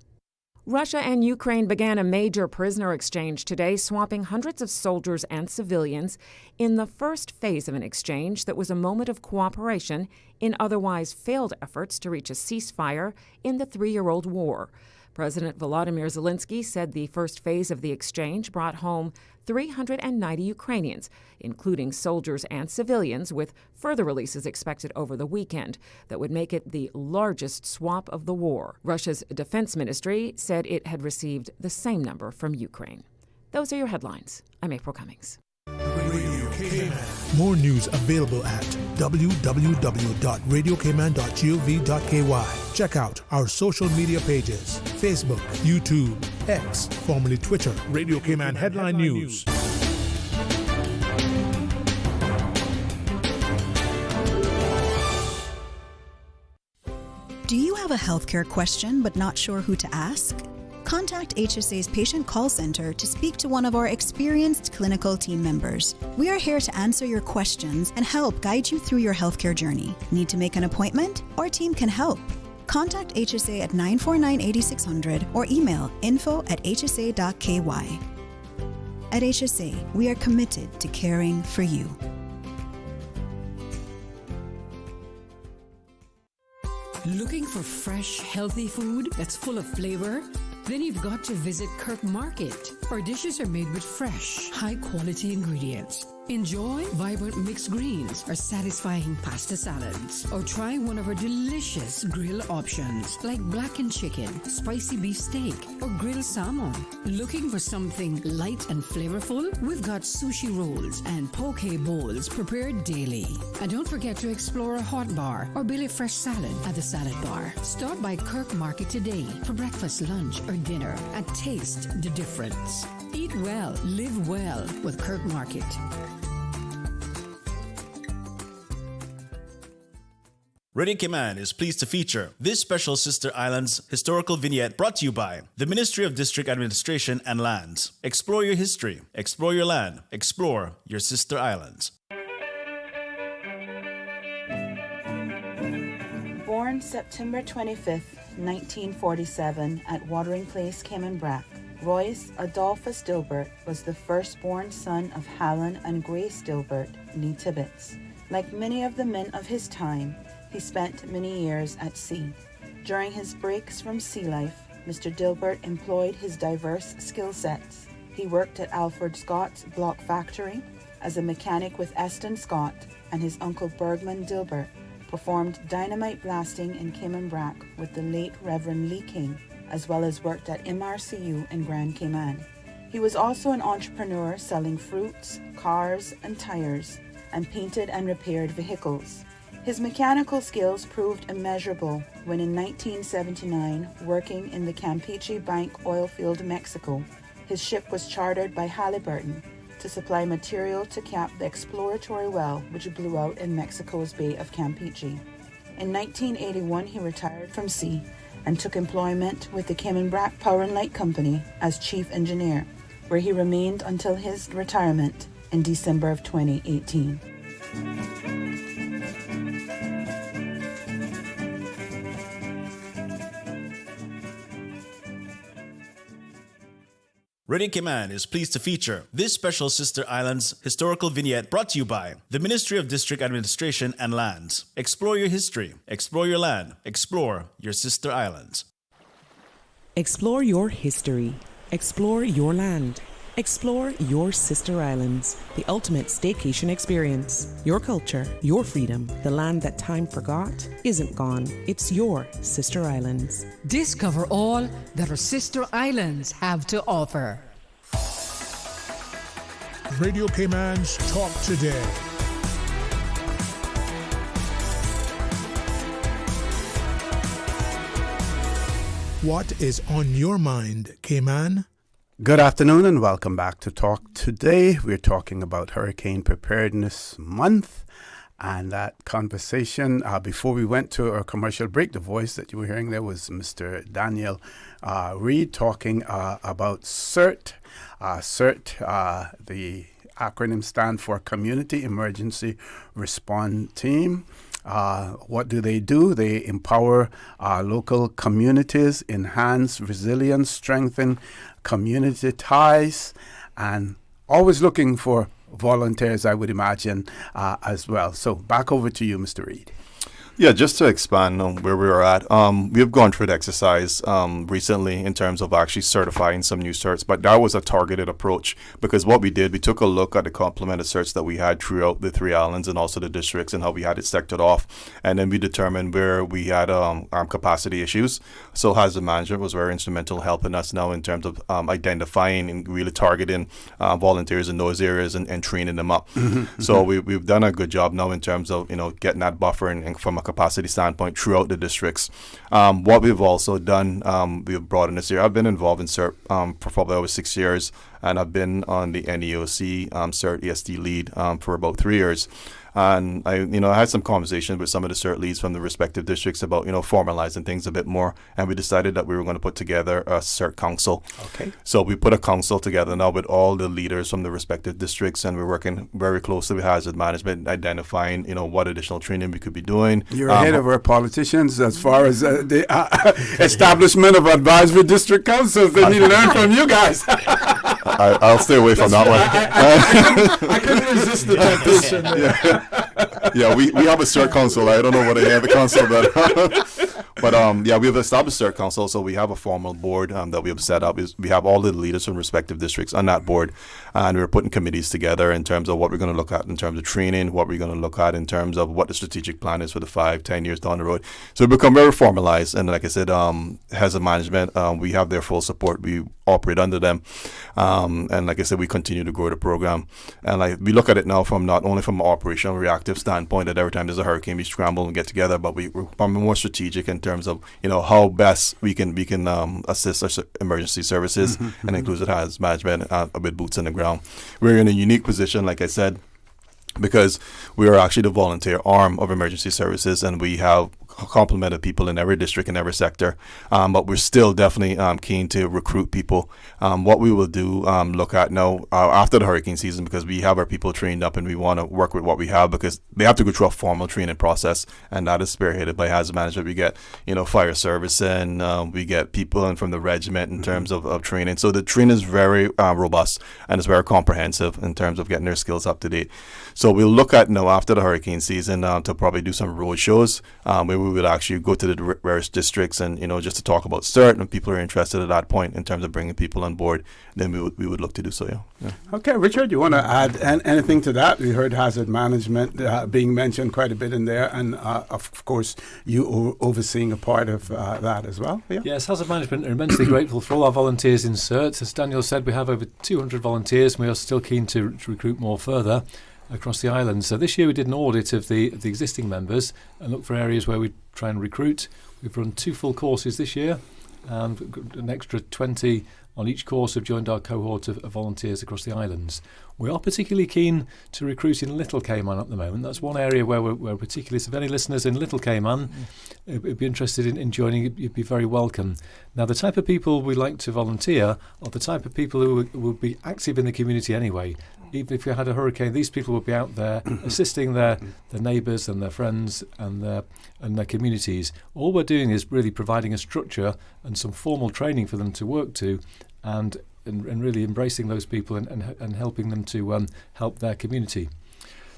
T: Russia and Ukraine began a major prisoner exchange today, swapping hundreds of soldiers and civilians in the first phase of an exchange that was a moment of cooperation in otherwise failed efforts to reach a ceasefire in the 3-year-old war. President Volodymyr Zelensky said the first phase of the exchange brought home 390 Ukrainians, including soldiers and civilians, with further releases expected over the weekend that would make it the largest swap of the war. Russia's defense ministry said it had received the same number from Ukraine. Those are your headlines. I'm April Cummings.
D: More news available at www.radiocayman.gov.ky. Check out our social media pages: Facebook, YouTube, X, formerly Twitter, Radio Cayman Headline News.
U: Do you have a healthcare question but not sure who to ask? Contact HSA's Patient Call Center to speak to one of our experienced clinical team members. We are here to answer your questions and help guide you through your healthcare journey. Need to make an appointment? Our team can help. Contact HSA at 949-8600 or email info@hsa.ky. At HSA, we are committed to caring for you.
N: Looking for fresh, healthy food that's full of flavor? Then you've got to visit Kirk Market. Our dishes are made with fresh, high-quality ingredients. Enjoy vibrant mixed greens or satisfying pasta salads. Or try one of our delicious grill options like blackened chicken, spicy beef steak, or grilled salmon. Looking for something light and flavorful? We've got sushi rolls and poke bowls prepared daily. And don't forget to explore a hot bar or Billy Fresh salad at the salad bar. Stop by Kirk Market today for breakfast, lunch, or dinner and taste the difference. Eat well, live well with Kirk Market.
B: Reid Cayman is pleased to feature this special Sister Islands historical vignette brought to you by the Ministry of District Administration and Lands. Explore your history, explore your land, explore your Sister Islands.
V: Born September 25th, 1947 at Watering Place, Cayman, Royce Adolphus Dilbert was the firstborn son of Helen and Grace Dilbert, née Tibbets. Like many of the men of his time, he spent many years at sea. During his breaks from sea life, Mr. Dilbert employed his diverse skill sets. He worked at Alfred Scott's block factory as a mechanic with Eston Scott, and his uncle Bergman Dilbert performed dynamite blasting in Cayman Brac with the late Reverend Lee King, as well as worked at MRCU in Grand Cayman. He was also an entrepreneur selling fruits, cars, and tires, and painted and repaired vehicles. His mechanical skills proved immeasurable when in 1979, working in the Campeche Bank oil field, Mexico, his ship was chartered by Halliburton to supply material to cap the exploratory well which blew out in Mexico's Bay of Campeche. In 1981, he retired from sea and took employment with the Cayman Brac Power and Light Company as chief engineer, where he remained until his retirement in December of 2018.
B: Reid Cayman is pleased to feature this special Sister Islands historical vignette brought to you by the Ministry of District Administration and Lands. Explore your history, explore your land, explore your Sister Islands.
W: Explore your history, explore your land, explore your Sister Islands, the ultimate staycation experience. Your culture, your freedom, the land that time forgot isn't gone. It's your Sister Islands.
N: Discover all that our Sister Islands have to offer.
D: Radio Cayman's Talk Today. What is on your mind, Cayman?
F: Good afternoon and welcome back to Talk Today. We're talking about Hurricane Preparedness Month, and that conversation, before we went to our commercial break, the voice that you were hearing there was Mr. Daniel Reid talking about CERT. CERT, the acronym stands for Community Emergency Response Team. What do? They empower local communities, enhance resilience, strengthen community ties, and always looking for volunteers, I would imagine, as well. So back over to you, Mr. Reid.
O: Yeah, just to expand on where we were at, we've gone through the exercise recently in terms of actually certifying some new certs, but that was a targeted approach because what we did, we took a look at the complement of certs that we had throughout the 3 islands and also the districts and how we had it sectored off, and then we determined where we had capacity issues. So Hazard Management was very instrumental helping us now in terms of identifying and really targeting volunteers in those areas and training them up. So we've done a good job now in terms of getting that buffer and from a capacity standpoint throughout the districts. What we've also done, we've brought in this year, I've been involved in CERT for probably over 6 years, and I've been on the NEOC CERT ESD lead for about 3 years. And I had some conversations with some of the CERT leads from the respective districts about, formalizing things a bit more. And we decided that we were going to put together a CERT council.
F: Okay.
O: So we put a council together now with all the leaders from the respective districts, and we're working very closely with Hazard Management, identifying, what additional training we could be doing.
F: You're ahead of our politicians as far as the establishment of advisory district councils. They need to learn from you guys.
O: I'll stay away from that one.
F: I couldn't resist the temptation.
O: Yeah, we have a CERT council. I don't know what any other council, but But yeah, we have established CERT Council, so we have a formal board that we have set up. We have all the leaders from respective districts on that board, and we're putting committees together in terms of what we're going to look at in terms of training, what we're going to look at in terms of what the strategic plan is for the 5-10 years down the road. So we become very formalized, and like I said, as a management, we have their full support. We operate under them, and like I said, we continue to grow the program. And like we look at it now from not only from an operational reactive standpoint that every time there's a hurricane we scramble and get together, but we're more strategic in terms of how best we can assist our emergency services and includes it as management with boots on the ground. We're in a unique position, like I said, because we are actually the volunteer arm of emergency services, and we have complemented people in every district and every sector, but we're still definitely keen to recruit people. What we will do, look at now after the hurricane season, because we have our people trained up and we want to work with what we have, because they have to go through a formal training process, and that is spearheaded by hazard management. We get fire service, and we get people in from the regiment in terms of training. So the training is very robust, and it's very comprehensive in terms of getting their skills up to date. So we'll look at now after the hurricane season to probably do some road shows where we would actually go to the various districts and just to talk about CERT, and people are interested at that point in terms of bringing people on board, then we would look to do so. Yeah.
F: Okay, Richard, you want to add anything to that? We heard hazard management being mentioned quite a bit in there, and of course you overseeing a part of that as well. Yeah.
H: Yes, hazard management are immensely grateful for all our volunteers in CERT. As Daniel said, we have over 200 volunteers, and we are still keen to recruit more further across the island. So this year we did an audit of the existing members and looked for areas where we try and recruit. We've run 2 full courses this year, and an extra 20 on each course have joined our cohort of volunteers across the islands. We are particularly keen to recruit in Little Cayman at the moment. That's one area where we're particularly, so if any listeners in Little Cayman would be interested in joining, you'd be very welcome. Now, the type of people we like to volunteer are the type of people who would be active in the community anyway. Even if we had a hurricane, these people would be out there assisting their neighbours and their friends and their communities. All we're doing is really providing a structure and some formal training for them to work to, and really embracing those people and helping them to help their community.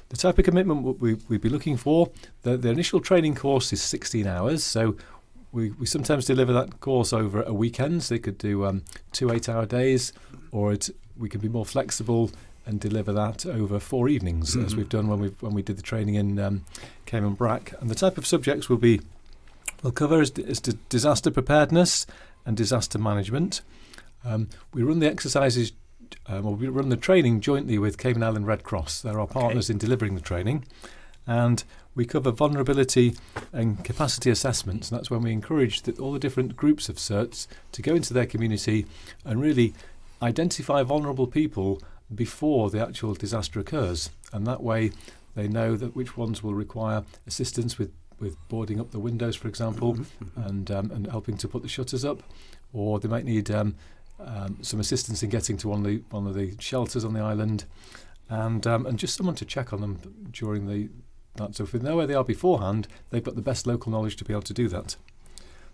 H: The type of commitment we'd be looking for, the initial training course is 16 hours, so we sometimes deliver that course over a weekend. So they could do 2 8-hour days, or we can be more flexible and deliver that over 4 evenings, as we've done when we did the training in Cayman Brack. And the type of subjects we'll cover is disaster preparedness and disaster management. We run the exercises, we run the training jointly with Cayman Island Red Cross. They're our partners in delivering the training. And we cover vulnerability and capacity assessments, and that's when we encourage all the different groups of CERTs to go into their community and really identify vulnerable people before the actual disaster occurs, and that way they know that which ones will require assistance with boarding up the windows, for example, and helping to put the shutters up, or they might need some assistance in getting to one of the shelters on the island, and just someone to check on them during that. So if they know where they are beforehand, they've got the best local knowledge to be able to do that.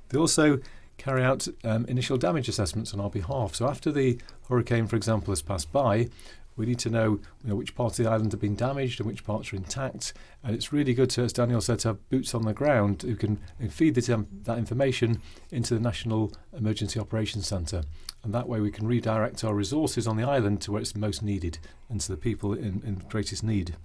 H: They also carry out initial damage assessments on our behalf. So after the hurricane, for example, has passed by, we need to know which parts of the island have been damaged and which parts are intact. And it's really good to, as Daniel said, to have boots on the ground who can feed that information into the National Emergency Operations Centre. And that way we can redirect our resources on the island to where it's most needed and to the people in greatest need.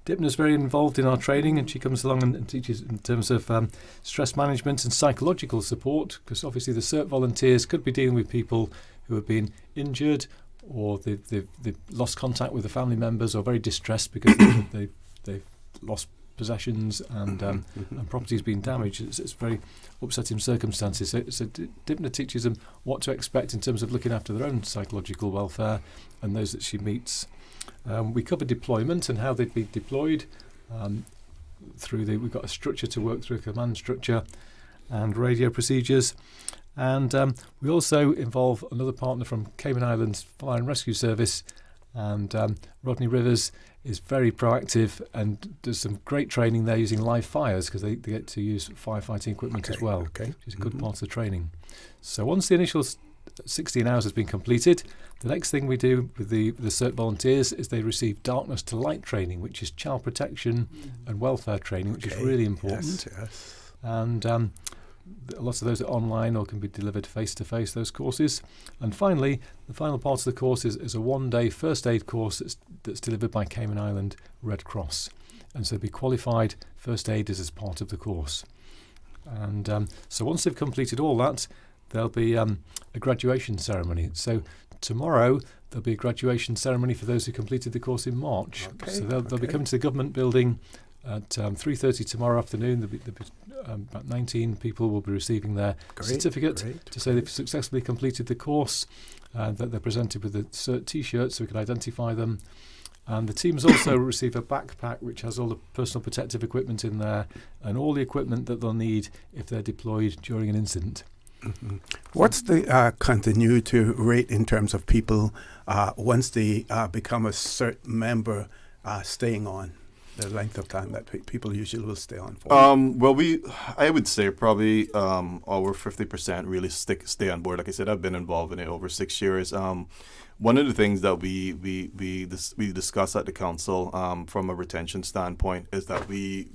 H: Dympna's very involved in our training, and she comes along and teaches in terms of stress management and psychological support, because obviously the CERT volunteers could be dealing with people who have been injured, or they've lost contact with the family members, or very distressed because they've lost possessions and property's been damaged. It's very upsetting circumstances. So Dympna teaches them what to expect in terms of looking after their own psychological welfare and those that she meets. We cover deployment and how they'd be deployed. We've got a structure to work through, a command structure and radio procedures. And we also involve another partner from Cayman Islands Fire and Rescue Service, and Rodney Rivers is very proactive and does some great training there using live fires, because they get to use firefighting equipment as well, which is a good part of the training. So once the initial 16 hours has been completed, the next thing we do with the CERT volunteers is they receive darkness to light training, which is child protection and welfare training, which is really important.
F: Yes.
H: and lots of those are online or can be delivered face-to-face, those courses. And finally, the final part of the course is a one-day first aid course that's delivered by Cayman Island Red Cross. And so be qualified first aiders as part of the course. And so once they've completed all that, there'll be a graduation ceremony. So tomorrow, there'll be a graduation ceremony for those who completed the course in March.
F: Okay,
H: So they'll be coming to the government building at 3:30 tomorrow afternoon. There'll be about 19 people will be receiving their certificate to say they've successfully completed the course, that they're presented with a CERT T-shirt so we can identify them. And the teams also receive a backpack which has all the personal protective equipment in there and all the equipment that they'll need if they're deployed during an incident.
F: Mm-hmm. What's the continuity rate in terms of people once they become a CERT member staying on? The length of time that people usually will stay on for?
O: I would say probably over 50% really stay on board. Like I said, I've been involved in it over 6 years. One of the things that we discuss at the council from a retention standpoint is that we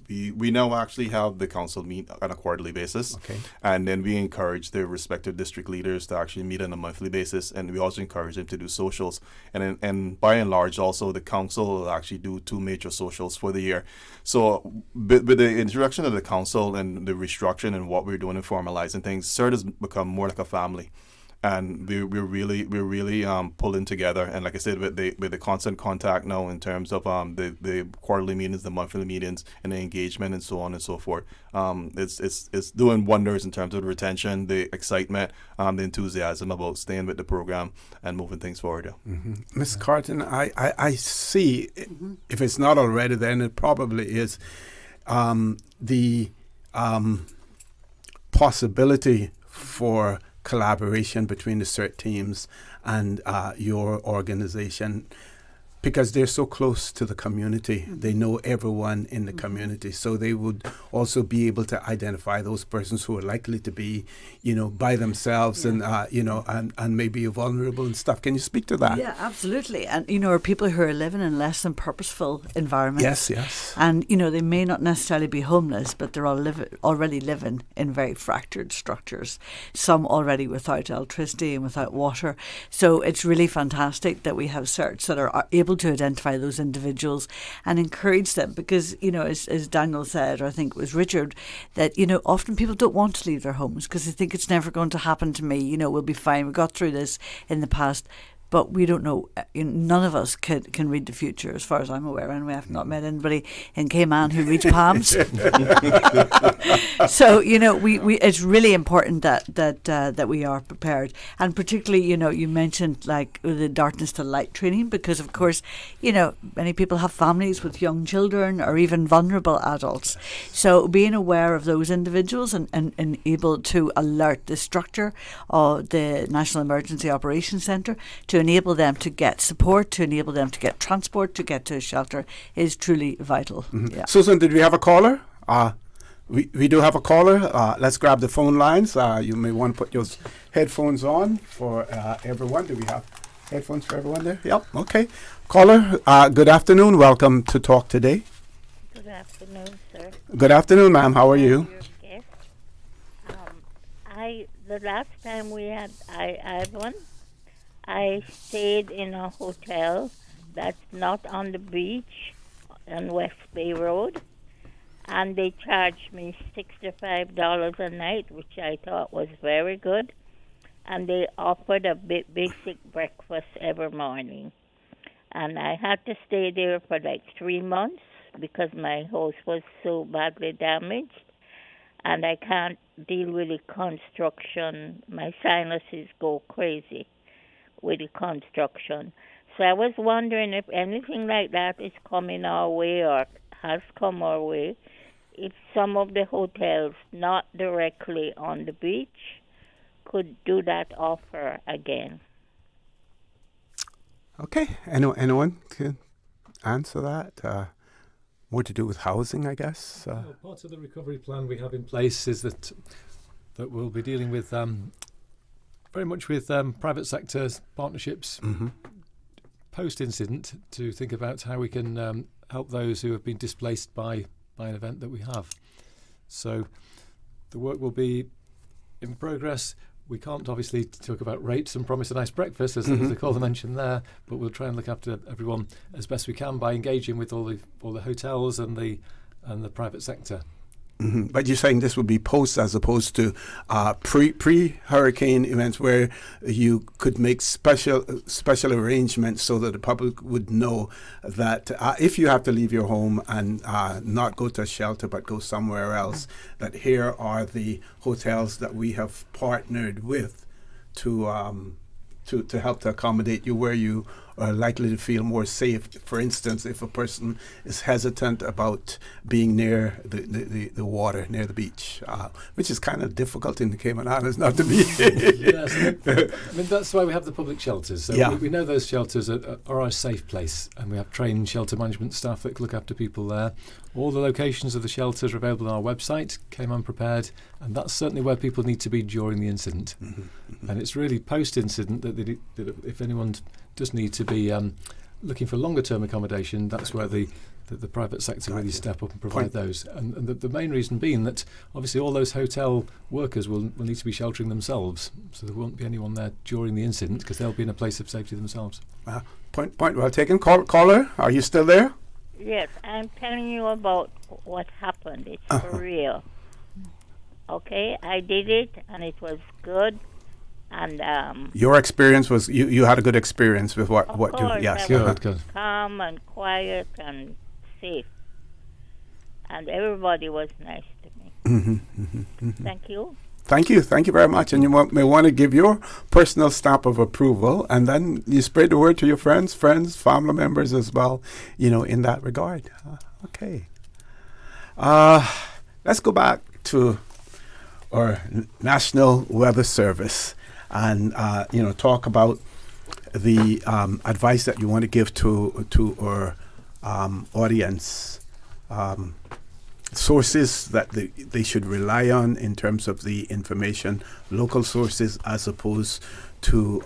O: now actually have the council meet on a quarterly basis, and then we encourage the respective district leaders to actually meet on a monthly basis, and we also encourage them to do socials. And by and large, also the council will actually do 2 major socials for the year. So with the introduction of the council and the restructuring and what we're doing and formalizing things, CERT has become more like a family. And we're really pulling together, and like I said, with the constant contact now in terms of the quarterly meetings, the monthly meetings, and the engagement, and so on and so forth. It's doing wonders in terms of the retention, the excitement, the enthusiasm about staying with the program and moving things forward.
F: Ms. Carton, I see, if it's not already, then it probably is, the possibility for collaboration between the CERT teams and your organization, because they're so close to the community. They know everyone in the community, so they would also be able to identify those persons who are likely to be, by themselves and maybe vulnerable and stuff. Can you speak to that?
I: Yeah, absolutely. And are people who are living in less than purposeful environments.
F: Yes.
I: And they may not necessarily be homeless, but they're already living in very fractured structures. Some already without electricity and without water. So it's really fantastic that we have CERTs that are able to identify those individuals and encourage them, because as Daniel said, or I think it was Richard, that often people don't want to leave their homes because they think it's never going to happen to me. We'll be fine. We got through this in the past. But we don't know. None of us can read the future, as far as I'm aware, and we have not met anybody in Cayman who reads palms. So we it's really important that we are prepared, and particularly you mentioned like the darkness to light training, because of course many people have families with young children or even vulnerable adults. So being aware of those individuals and able to alert the structure of the National Emergency Operations Centre to enable them to get support, to enable them to get transport, to get to a shelter is truly vital. Yeah.
F: Susan, did we have a caller? We do have a caller. Let's grab the phone lines. You may want to put your headphones on for everyone. Do we have headphones for everyone there? Yep. Okay. Caller, good afternoon. Welcome to Talk Today.
C: Good afternoon, sir.
F: Good afternoon, ma'am. How are you?
C: The last time I had one, I stayed in a hotel that's not on the beach on West Bay Road, and they charged me $65 a night, which I thought was very good, and they offered a basic breakfast every morning. And I had to stay there for like 3 months because my house was so badly damaged, and I can't deal with the construction. My sinuses go crazy with the construction. So I was wondering if anything like that is coming our way or has come our way, if some of the hotels not directly on the beach could do that offer again.
F: Okay. Anyone can answer that? More to do with housing, I guess.
H: Part of the recovery plan we have in place is that we'll be dealing with very much with private sector partnerships post-incident to think about how we can help those who have been displaced by an event that we have. So the work will be in progress. We can't obviously talk about rates and promise a nice breakfast, as the caller mentioned there, but we'll try and look after everyone as best we can by engaging with all the hotels and the private sector.
F: But you're saying this would be post as opposed to pre-hurricane events where you could make special arrangements so that the public would know that if you have to leave your home and not go to a shelter but go somewhere else, that here are the hotels that we have partnered with to help to accommodate you where you are likely to feel more safe. For instance, if a person is hesitant about being near the water, near the beach, which is kind of difficult in the Cayman Islands not to be.
H: Yes, I mean that's why we have the public shelters. So we know those shelters are our safe place, and we have trained shelter management staff that look after people there. All the locations of the shelters are available on our website, Caymind Prepared, and that's certainly where people need to be during the incident. And it's really post-incident that if anyone does need to be looking for longer-term accommodation, that's where the private sector really step up and provide those. And the main reason being that obviously all those hotel workers will need to be sheltering themselves, so there won't be anyone there during the incident because they'll be in a place of safety themselves.
F: Point well taken. Caller, are you still there?
C: Yes, I'm telling you about what happened. It's for real. Okay, I did it, and it was good. And
F: your experience was you had a good experience with what you
C: yes, good. Calm and quiet and safe, and everybody was nice to me. Thank you.
F: Thank you very much. And you may want to give your personal stamp of approval, and then you spread the word to your friends, family members as well, in that regard. Okay. Let's go back to our National Weather Service and, talk about the advice that you want to give to our audience. Sources that they should rely on in terms of the information, local sources as opposed to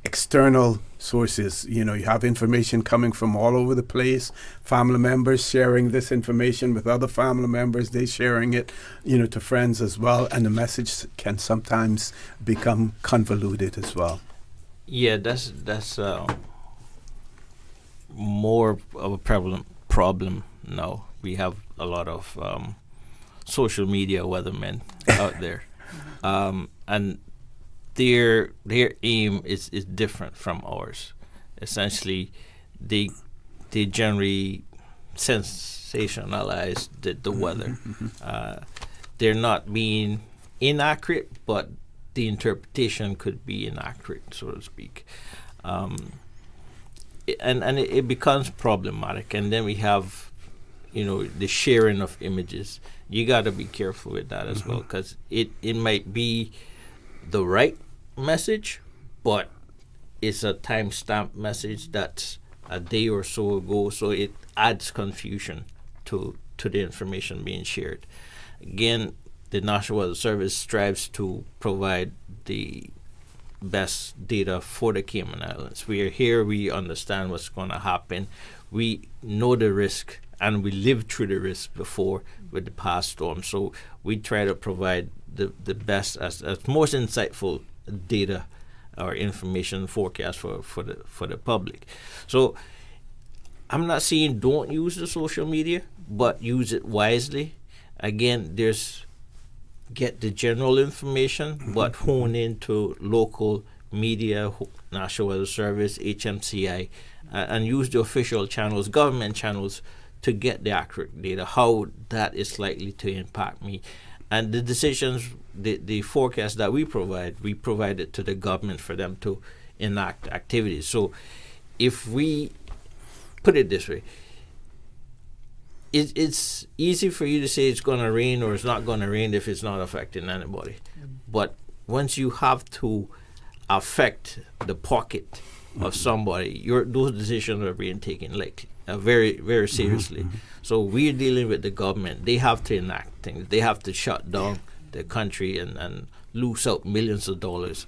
F: external sources. You have information coming from all over the place, family members sharing this information with other family members, they sharing it, to friends as well, and the message can sometimes become convoluted as well.
P: Yeah, that's more of a problem now. We have a lot of social media weathermen out there, and their aim is different from ours. Essentially, they generally sensationalize the weather. They're not being inaccurate, but the interpretation could be inaccurate, so to speak. And it becomes problematic. And then we have, the sharing of images. You got to be careful with that as well, because it might be the right message, but it's a timestamp message that's a day or so ago, so it adds confusion to the information being shared. Again, the National Weather Service strives to provide the best data for the Cayman Islands. We are here, we understand what's going to happen, we know the risk, and we lived through the risk before with the past storm. So we try to provide the best, as most insightful data or information forecast for the public. So I'm not saying don't use the social media, but use it wisely. Again, get the general information, but hone into local media, National Weather Service, HMCI, and use the official channels, government channels, to get the accurate data, how that is likely to impact me. And the decisions, the forecast that we provide it to the government for them to enact activities. So if we put it this way, it's easy for you to say it's going to rain or it's not going to rain if it's not affecting anybody. But once you have to affect the pocket of somebody, those decisions are being taken very, very seriously. So we're dealing with the government. They have to enact things. They have to shut down the country and lose out millions of dollars,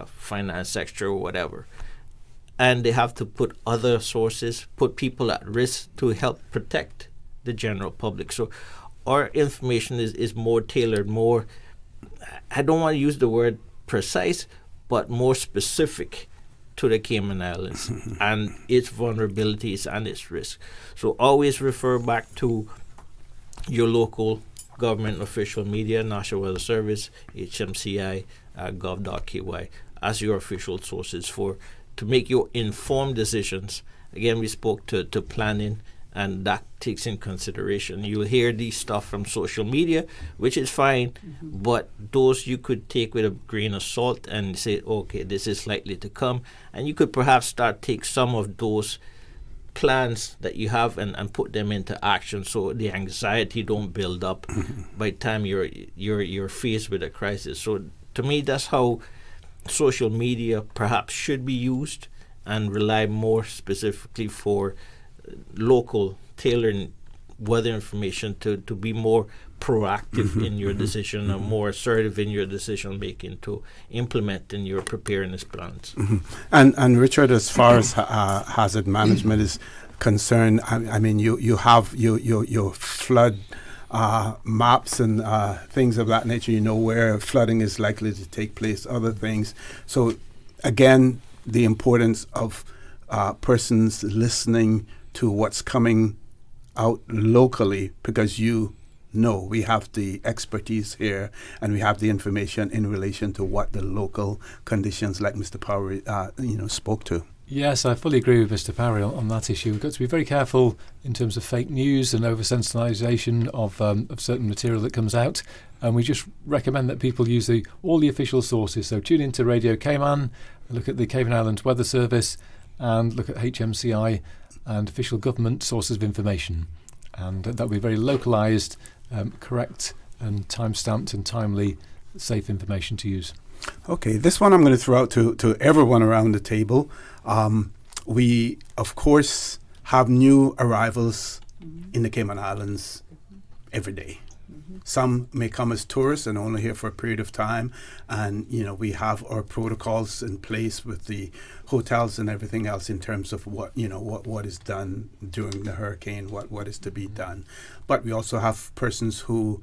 P: finance sector or whatever. And they have to put other sources, put people at risk to help protect the general public. So our information is more tailored, more, I don't want to use the word precise, but more specific to the Cayman Islands and its vulnerabilities and its risks. So always refer back to your local government official media, National Weather Service, HMCI, gov.ky as your official sources to make your informed decisions. Again, we spoke to planning, and that takes in consideration. You'll hear these stuff from social media, which is fine, but those you could take with a grain of salt and say, okay, this is likely to come, and you could perhaps take some of those plans that you have and put them into action, so the anxiety don't build up by the time you're faced with a crisis. So to me, that's how social media perhaps should be used, and rely more specifically for local tailoring weather information to be more proactive in your decision, and more assertive in your decision making to implement in your preparedness plans.
F: And Richard, as far as hazard management is concerned, I mean, you have your flood maps and things of that nature. You know where flooding is likely to take place, other things. So again, the importance of persons listening to what's coming out locally, because we have the expertise here and we have the information in relation to what the local conditions, like Mr. Powery, spoke to.
H: Yes, I fully agree with Mr. Powery on that issue. We've got to be very careful in terms of fake news and over-sensationalisation of certain material that comes out. And we just recommend that people use all the official sources. So tune into Radio Cayman, look at the Cayman Islands Weather Service, and look at HMCI and official government sources of information. And that will be very localised, correct and time-stamped and timely, safe information to use.
F: Okay, this one I'm going to throw out to everyone around the table. We, of course, have new arrivals in the Cayman Islands every day. Some may come as tourists and only here for a period of time, and we have our protocols in place with the hotels and everything else in terms of what is done during the hurricane, what is to be done. But we also have persons who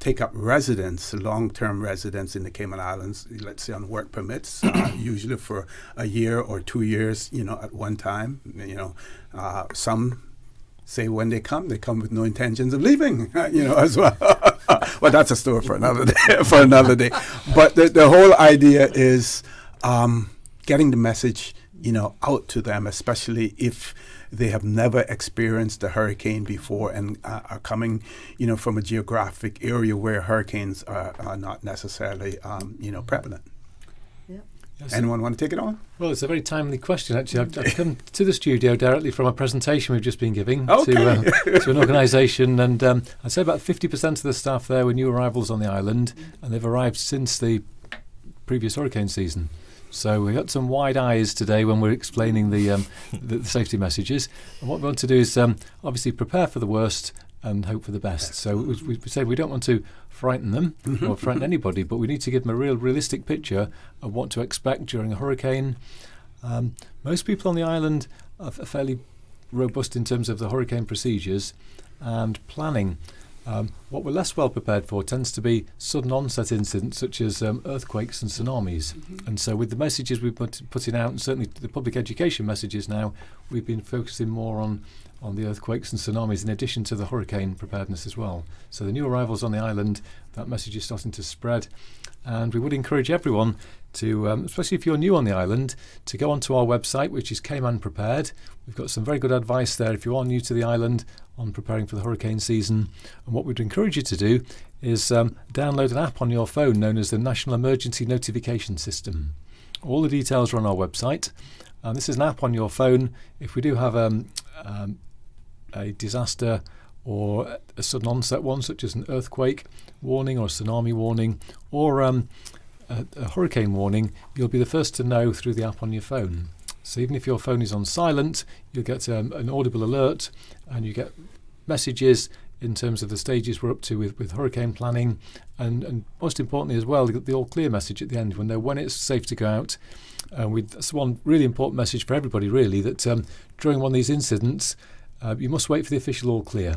F: take up long-term residence in the Cayman Islands, let's say on work permits, usually for a year or 2 years, at one time. Some say when they come with no intentions of leaving, as well. Well, that's a story for another day. But the whole idea is getting the message, out to them, especially if they have never experienced a hurricane before and are coming, from a geographic area where hurricanes are not necessarily, prevalent. Yes. Anyone want to take it on?
H: Well, it's a very timely question, actually. I've come to the studio directly from a presentation we've just been giving to an organisation, and I'd say about 50% of the staff there were new arrivals on the island, and they've arrived since the previous hurricane season. So we got some wide eyes today when we're explaining the safety messages. And what we want to do is obviously prepare for the worst and hope for the best. So we say we don't want to frighten them or frighten anybody, but we need to give them a realistic picture of what to expect during a hurricane. Most people on the island are fairly robust in terms of the hurricane procedures and planning. What we're less well prepared for tends to be sudden onset incidents such as earthquakes and tsunamis. And so with the messages we've putting out, and certainly the public education messages now, we've been focusing more on the earthquakes and tsunamis in addition to the hurricane preparedness as well. So the new arrivals on the island, that message is starting to spread. And we would encourage everyone to, especially if you're new on the island, to go onto our website, which is Cayman Prepared. We've got some very good advice there if you are new to the island on preparing for the hurricane season. And what we'd encourage you to do is download an app on your phone known as the National Emergency Notification System. All the details are on our website. And this is an app on your phone. If we do have a disaster or a sudden onset one, such as an earthquake warning or a tsunami warning or a hurricane warning, you'll be the first to know through the app on your phone. So even if your phone is on silent, you'll get an audible alert, and you get messages in terms of the stages we're up to with hurricane planning, and most importantly as well, the all clear message at the end. We'll know when it's safe to go out. That's one really important message for everybody, really, that during one of these incidents, you must wait for the official all clear,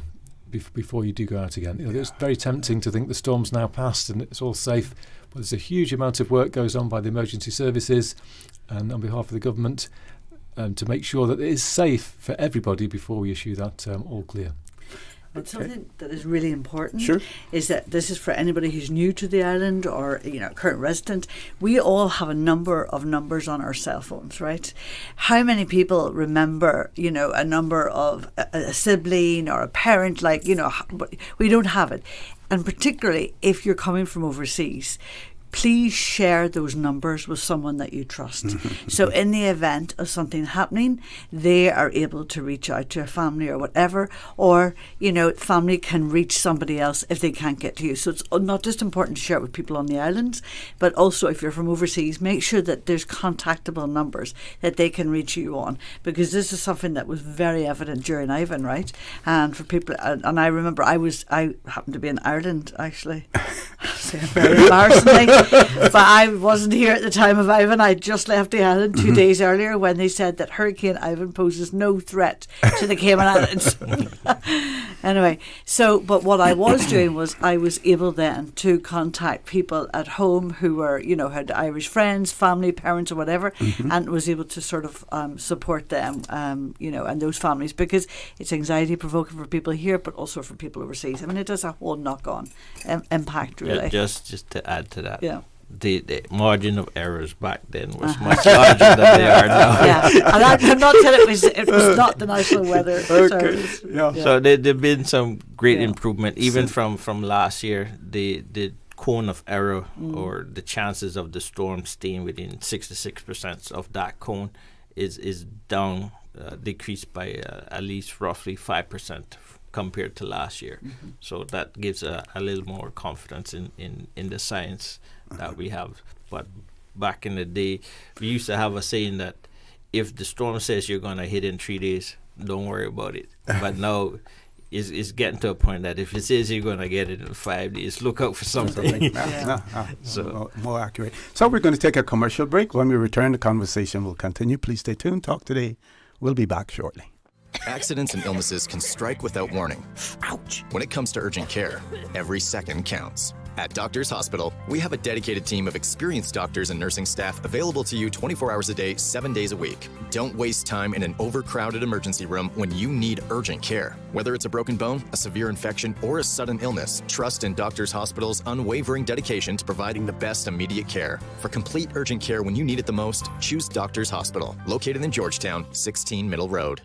H: before you do go out again. It's very tempting to think the storm's now passed and it's all safe, but there's a huge amount of work goes on by the emergency services and on behalf of the government to make sure that it is safe for everybody before we issue that all clear.
I: But something that is really important
F: Sure.
I: is that this is for anybody who's new to the island or current resident. We all have a number of numbers on our cell phones, right? How many people remember, a number of a sibling or a parent? We don't have it, and particularly if you're coming from overseas. Please share those numbers with someone that you trust. So in the event of something happening, they are able to reach out to a family or whatever, or, family can reach somebody else if they can't get to you. So it's not just important to share it with people on the islands, but also if you're from overseas, make sure that there's contactable numbers that they can reach you on, because this is something that was very evident during Ivan, right? And for people, and I remember I happened to be in Ireland, actually. Very embarrassingly. But I wasn't here at the time of Ivan. I just left the island 2 days earlier when they said that Hurricane Ivan poses no threat to the Cayman Islands. Anyway, but what I was doing was I was able then to contact people at home who were, had Irish friends, family, parents or whatever, and was able to sort of support them, and those families, because it's anxiety provoking for people here, but also for people overseas. I mean, it does a whole knock-on impact, really.
P: Just to add to that.
I: Yeah.
P: The margin of errors back then was much larger than they are now.
I: Yeah, and I'm not saying it was not the National Weather Service.
F: Yeah.
P: So there've been some great improvement, even from last year. The cone of error, or the chances of the storm staying within 66% of that cone, is down, decreased by at least roughly 5% compared to last year. So that gives a little more confidence in the science that we have. But back in the day, we used to have a saying that if the storm says you're going to hit in 3 days, don't worry about it. But now it's getting to a point that if it says you're going to get it in 5 days, look out for something.
F: So more accurate. So we're going to take a commercial break. When we return, the conversation will continue. Please stay tuned. Talk Today. We'll be back shortly.
G: Accidents and illnesses can strike without warning. Ouch! When it comes to urgent care, every second counts. At Doctors Hospital, we have a dedicated team of experienced doctors and nursing staff available to you 24 hours a day, 7 days a week. Don't waste time in an overcrowded emergency room when you need urgent care. Whether it's a broken bone, a severe infection, or a sudden illness, trust in Doctors Hospital's unwavering dedication to providing the best immediate care. For complete urgent care when you need it the most, choose Doctors Hospital, located in Georgetown, 16 Middle Road.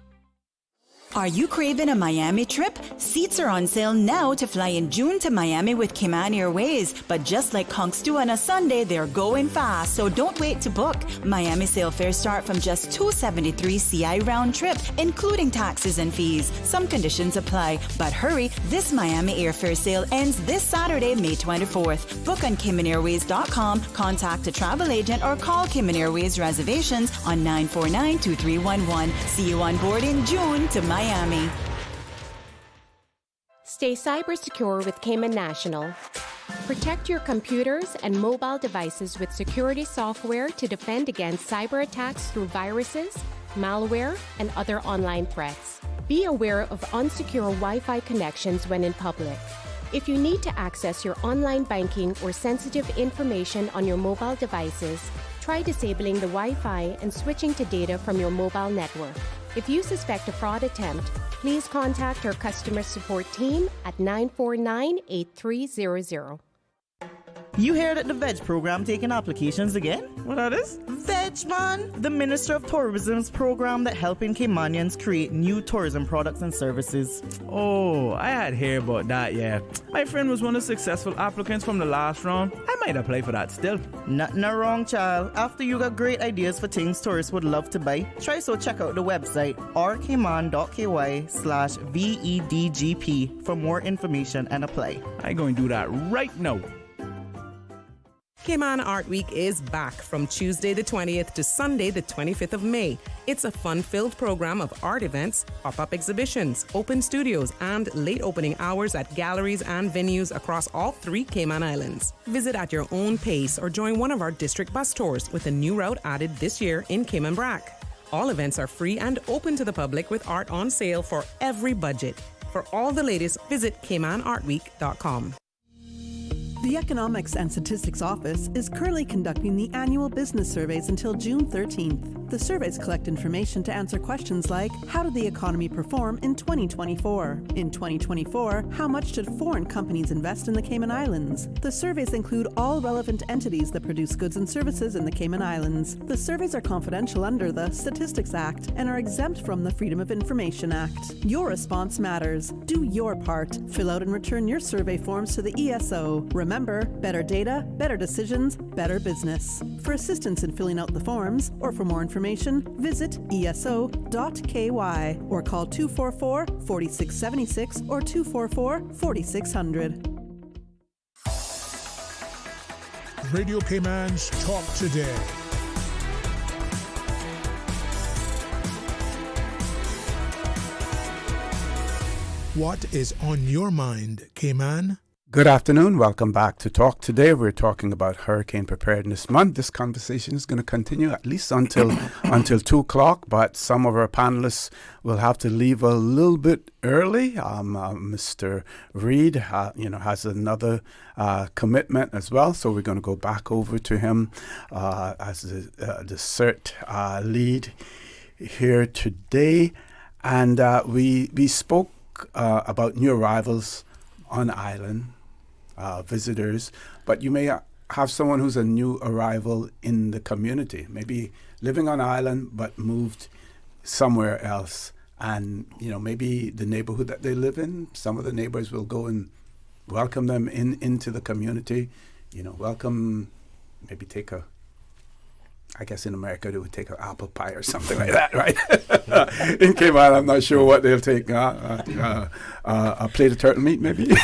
K: Are you craving a Miami trip? Seats are on sale now to fly in June to Miami with Cayman Airways. But just like Conks do on a Sunday, they're going fast, so don't wait to book. Miami sale fares start from just $273 CI round trip, including taxes and fees. Some conditions apply, but hurry, this Miami airfare sale ends this Saturday, May 24th. Book on CaymanAirways.com, contact a travel agent, or call Cayman Airways reservations on 949-2311. See you on board in June to Miami.
J: Stay cyber secure with Cayman National. Protect your computers and mobile devices with security software to defend against cyber attacks through viruses, malware, and other online threats. Be aware of unsecure Wi-Fi connections when in public. If you need to access your online banking or sensitive information on your mobile devices, try disabling the Wi-Fi and switching to data from your mobile network. If you suspect a fraud attempt, please contact our customer support team at 949-8300.
R: You heard that the VEG program taking applications again? What that is? VEG, man! The Minister of Tourism's program that helping Caymanians create new tourism products and services.
S: Oh, I had heard about that, yeah. My friend was one of the successful applicants from the last round. I might apply for that still.
R: Nothing wrong, child. After you got great ideas for things tourists would love to buy, check out the website rcayman.ky/VEDGP for more information and apply.
S: I'm going to do that right now.
W: Cayman Art Week is back from Tuesday the 20th to Sunday the 25th of May. It's a fun-filled program of art events, pop-up exhibitions, open studios, and late opening hours at galleries and venues across all 3 Cayman Islands. Visit at your own pace or join one of our district bus tours with a new route added this year in Cayman Brac. All events are free and open to the public with art on sale for every budget. For all the latest, visit CaymanArtWeek.com.
E: The Economics and Statistics Office is currently conducting the annual business surveys until June 13th. The surveys collect information to answer questions like, how did the economy perform in 2024? In 2024, how much did foreign companies invest in the Cayman Islands? The surveys include all relevant entities that produce goods and services in the Cayman Islands. The surveys are confidential under the Statistics Act and are exempt from the Freedom of Information Act. Your response matters. Do your part. Fill out and return your survey forms to the ESO. Remember, better data, better decisions, better business. For assistance in filling out the forms, or for more information, visit eso.ky or call 244-4676 or 244-4600.
D: Radio Cayman's Talk Today. What is on your mind, Cayman?
F: Good afternoon. Welcome back to Talk Today. We're talking about Hurricane Preparedness Month. This conversation is going to continue at least until 2 o'clock, but some of our panelists will have to leave a little bit early. Mr. Reid, has another commitment as well, so we're going to go back over to him as the CERT lead here today. And we spoke about new arrivals on island. Visitors, but you may have someone who's a new arrival in the community, maybe living on island but moved somewhere else, and maybe the neighborhood that they live in, some of the neighbors will go and welcome them into the community, welcome, maybe take I guess in America they would take an apple pie or something like that, right? In Cayman, I'm not sure what they'll take. A plate of turtle meat, maybe. But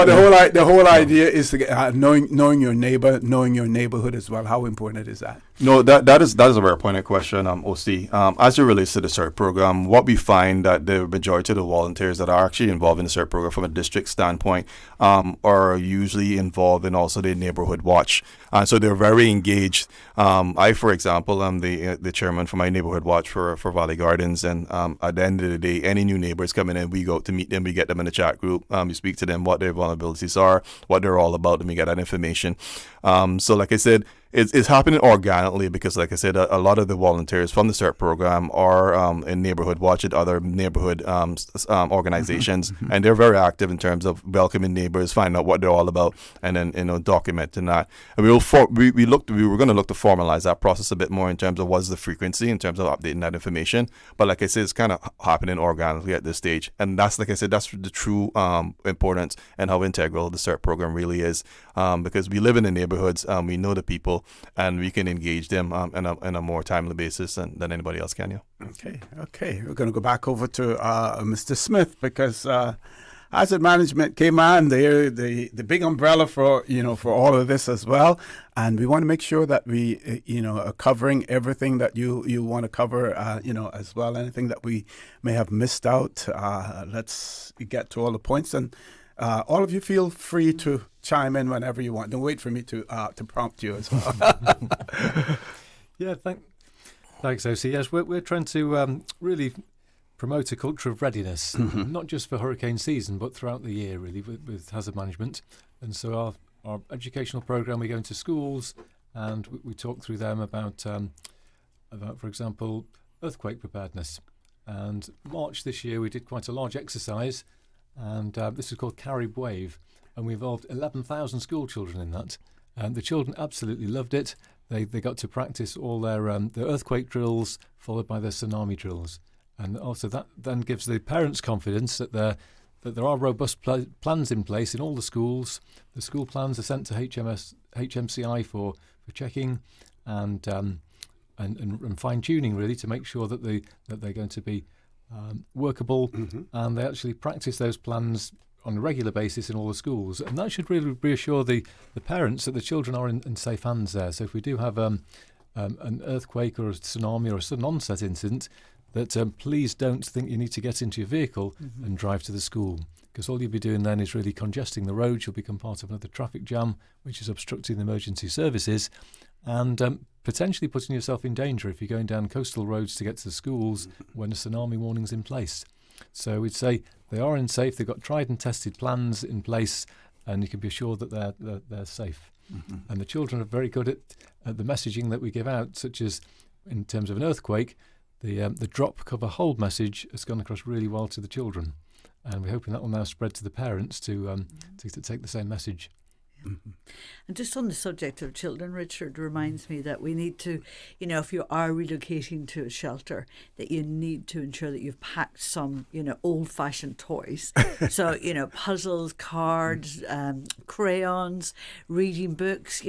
F: the whole idea is to get, knowing your neighbor, knowing your neighborhood as well. How important is that?
O: No, that is a very pointed question, OC. As it relates to the CERT program, what we find that the majority of the volunteers that are actually involved in the CERT program from a district standpoint are usually involved in also the neighborhood watch. So they're very engaged. I, for example, am the chairman for my neighborhood watch for Valley Gardens, and at the end of the day, any new neighbors coming in, we go out to meet them, we get them in the chat group, we speak to them, what their vulnerabilities are, what they're all about, and we get that information. So like I said, it's happening organically because, like I said, a lot of the volunteers from the CERT program are in neighborhood watch at other neighborhood organizations, and they're very active in terms of welcoming neighbors, finding out what they're all about, and then documenting that. And we were going to look to formalize that process a bit more in terms of what's the frequency in terms of updating that information. But like I said, it's kind of happening organically at this stage, and that's, like I said, that's the true importance and how integral the CERT program really is, because we live in the neighborhoods, we know the people, and we can engage them in a more timely basis than anybody else can.
F: Okay. We're going to go back over to Mr. Smith, because asset management came on. They're the big umbrella for all of this as well, and we want to make sure that we are covering everything that you want to cover as well. Anything that we may have missed out, let's get to all the points, and all of you feel free to chime in whenever you want. Don't wait for me to prompt you as well.
H: Yeah, thanks, OC. Yes, we're trying to really promote a culture of readiness, not just for hurricane season, but throughout the year, really, with hazard management. And so our educational program, we go into schools and we talk through them about, for example, earthquake preparedness. And March this year, we did quite a large exercise, and this is called Carib Wave, and we involved 11,000 school children in that. The children absolutely loved it. They got to practice all their earthquake drills, followed by their tsunami drills. And also that then gives the parents confidence that there are robust plans in place in all the schools. The school plans are sent to HMCI for checking and fine-tuning, really, to make sure that they're going to be workable, and they actually practice those plans on a regular basis in all the schools. And that should really reassure the parents that the children are in safe hands there. So if we do have an earthquake or a tsunami or a sudden onset incident, that please don't think you need to get into your vehicle and drive to the school, because all you'll be doing then is really congesting the roads. You'll become part of another traffic jam, which is obstructing the emergency services, and potentially putting yourself in danger if you're going down coastal roads to get to the schools when a tsunami warning's in place. So we'd say they are in safe. They've got tried and tested plans in place, and you can be assured that they're safe.
F: Mm-hmm.
H: And the children are very good at the messaging that we give out, such as in terms of an earthquake, the drop, cover, hold message has gone across really well to the children, and we're hoping that will now spread to the parents to take the same message.
F: Mm-hmm.
I: And just on the subject of children, Richard, reminds me that we need to, if you are relocating to a shelter, that you need to ensure that you've packed some, old-fashioned toys. So, puzzles, cards, crayons, reading books,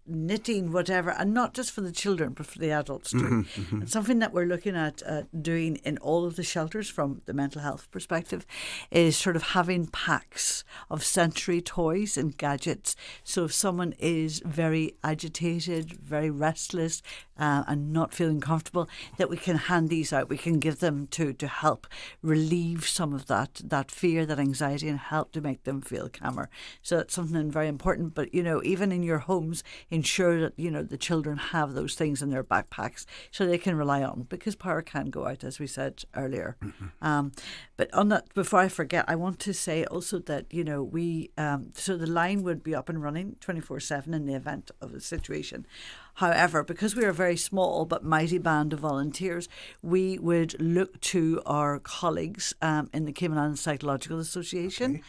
I: knitting, whatever, and not just for the children but for the adults too.
F: Mm-hmm, mm-hmm.
I: And something that we're looking at doing in all of the shelters from the mental health perspective is sort of having packs of sensory toys and gadgets. So if someone is very agitated, very restless, and not feeling comfortable, that we can hand these out. We can give them to help relieve some of that fear, that anxiety, and help to make them feel calmer. So that's something very important. But, even in your homes, ensure that, the children have those things in their backpacks so they can rely on, because power can go out, as we said earlier. Mm-hmm. But on that, before I forget, I want to say also that, so the line would be up and running 24/7 in the event of a situation. However, because we are a very small but mighty band of volunteers, we would look to our colleagues in the Cayman Islands Psychological Association,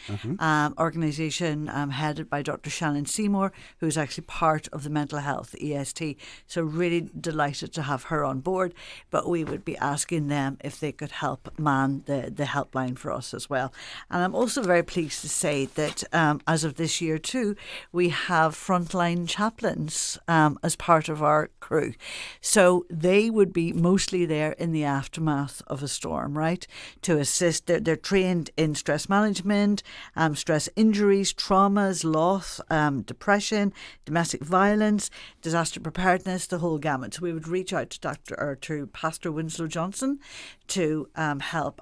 I: organisation headed by Dr. Shannon Seymour, who is actually part of the mental health EST. So really delighted to have her on board. But we would be asking them if they could help man the helpline for us as well. And I'm also very pleased to say that as of this year too, we have frontline chaplains as part of our crew. So they would be mostly there in the aftermath of a storm, right? To assist. They're trained in stress management, stress injuries, traumas, loss, depression, domestic violence, disaster preparedness, the whole gamut. So we would reach out to Pastor Winslow Johnson to help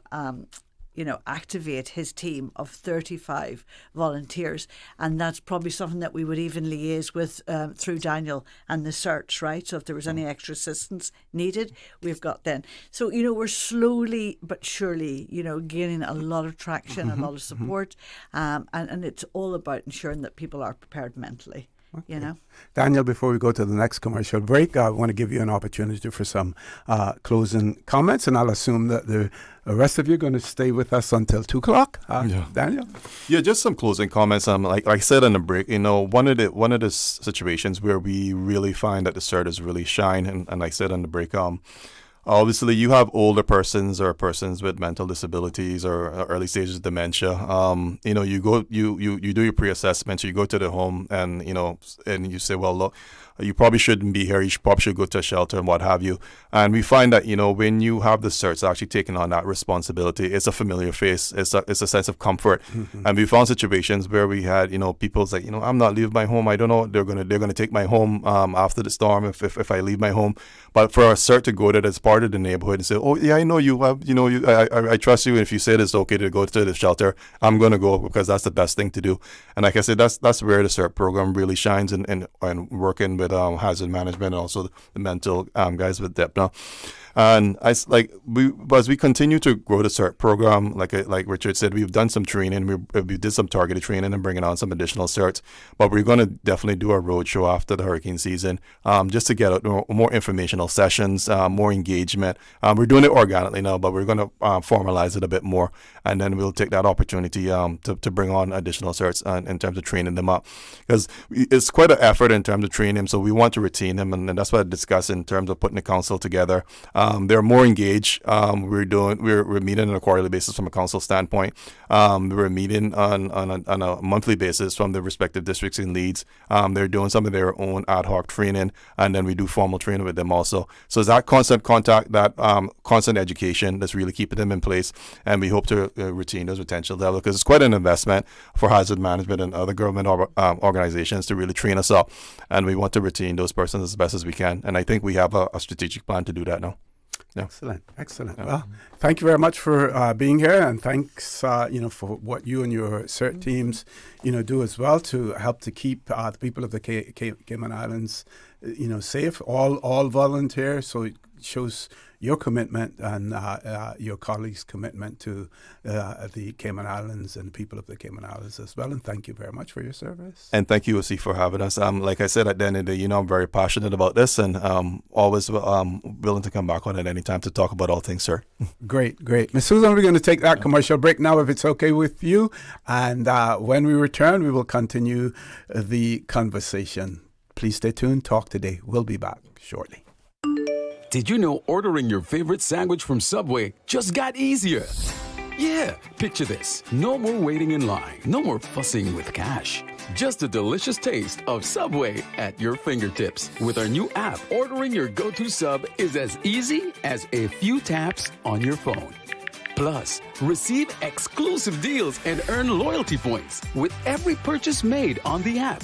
I: activate his team of 35 volunteers. And that's probably something that we would even liaise with through Daniel and the CERT, right? So if there was any extra assistance needed, we've got then. So, we're slowly but surely, gaining a lot of traction, a lot of support. And it's all about ensuring that people are prepared mentally. Okay.
F: Daniel, before we go to the next commercial break, I want to give you an opportunity for some closing comments, and I'll assume that the rest of you are going to stay with us until 2 o'clock. Daniel?
O: Yeah, just some closing comments. Like I said in the break, one of the situations where we really find that the CERT is really shine, and I said in the break, obviously, you have older persons or persons with mental disabilities or early stages of dementia. You go, you do your pre-assessment. So you go to the home, and and you say, well, look, you probably shouldn't be here. You probably should go to a shelter and what have you. And we find that when you have the CERTs actually taking on that responsibility, it's a familiar face. It's a sense of comfort. Mm-hmm. And we found situations where we had people say, I'm not leaving my home. I don't know. They're gonna take my home after the storm if I leave my home. But for a CERT to go there, that's part of the neighborhood and say, oh yeah, I know you have, I trust you. And if you said it's okay to go to the shelter, I'm going to go because that's the best thing to do. And like I said, that's where the CERT program really shines and working with hazard management and also the mental guys with Dympna. And as we continue to grow the CERT program, like Richard said, we've done some training. We did some targeted training and bringing on some additional CERTs. But we're going to definitely do a roadshow after the hurricane season, just to get out more informational sessions, more engagement. We're doing it organically now, but we're going to formalize it a bit more, and then we'll take that opportunity to bring on additional CERTs in terms of training them up, because it's quite an effort in terms of training them. So we want to retain them, and that's what I discussed in terms of putting the council together. They're more engaged. We're meeting on a quarterly basis from a council standpoint. We're meeting on a monthly basis from the respective districts and leads. They're doing some of their own ad hoc training, and then we do formal training with them also. So it's that constant contact, that constant education that's really keeping them in place, and we hope to retain those retention levels, because it's quite an investment for hazard management and other government organizations to really train us up, and we want to retain those persons as best as we can. And I think we have a strategic plan to do that now. Yeah.
F: Excellent. Well, thank you very much for being here, and thanks, for what you and your CERT teams, do as well to help to keep the people of the Cayman Islands safe. All volunteer, so it shows your commitment and your colleagues' commitment to the Cayman Islands and the people of the Cayman Islands as well. And thank you very much for your service.
O: And thank you, Osi, for having us. Like I said, at the end of the day, I'm very passionate about this and always willing to come back on at any time to talk about all things, sir.
F: Great. Ms. Susan, we're going to take that commercial break now, if it's okay with you. And when we return, we will continue the conversation. Please stay tuned. Talk Today. We'll be back shortly.
A: Did you know ordering your favorite sandwich from Subway just got easier? Yeah, picture this. No more waiting in line. No more fussing with cash. Just the delicious taste of Subway at your fingertips. With our new app, ordering your go-to sub is as easy as a few taps on your phone. Plus, receive exclusive deals and earn loyalty points with every purchase made on the app.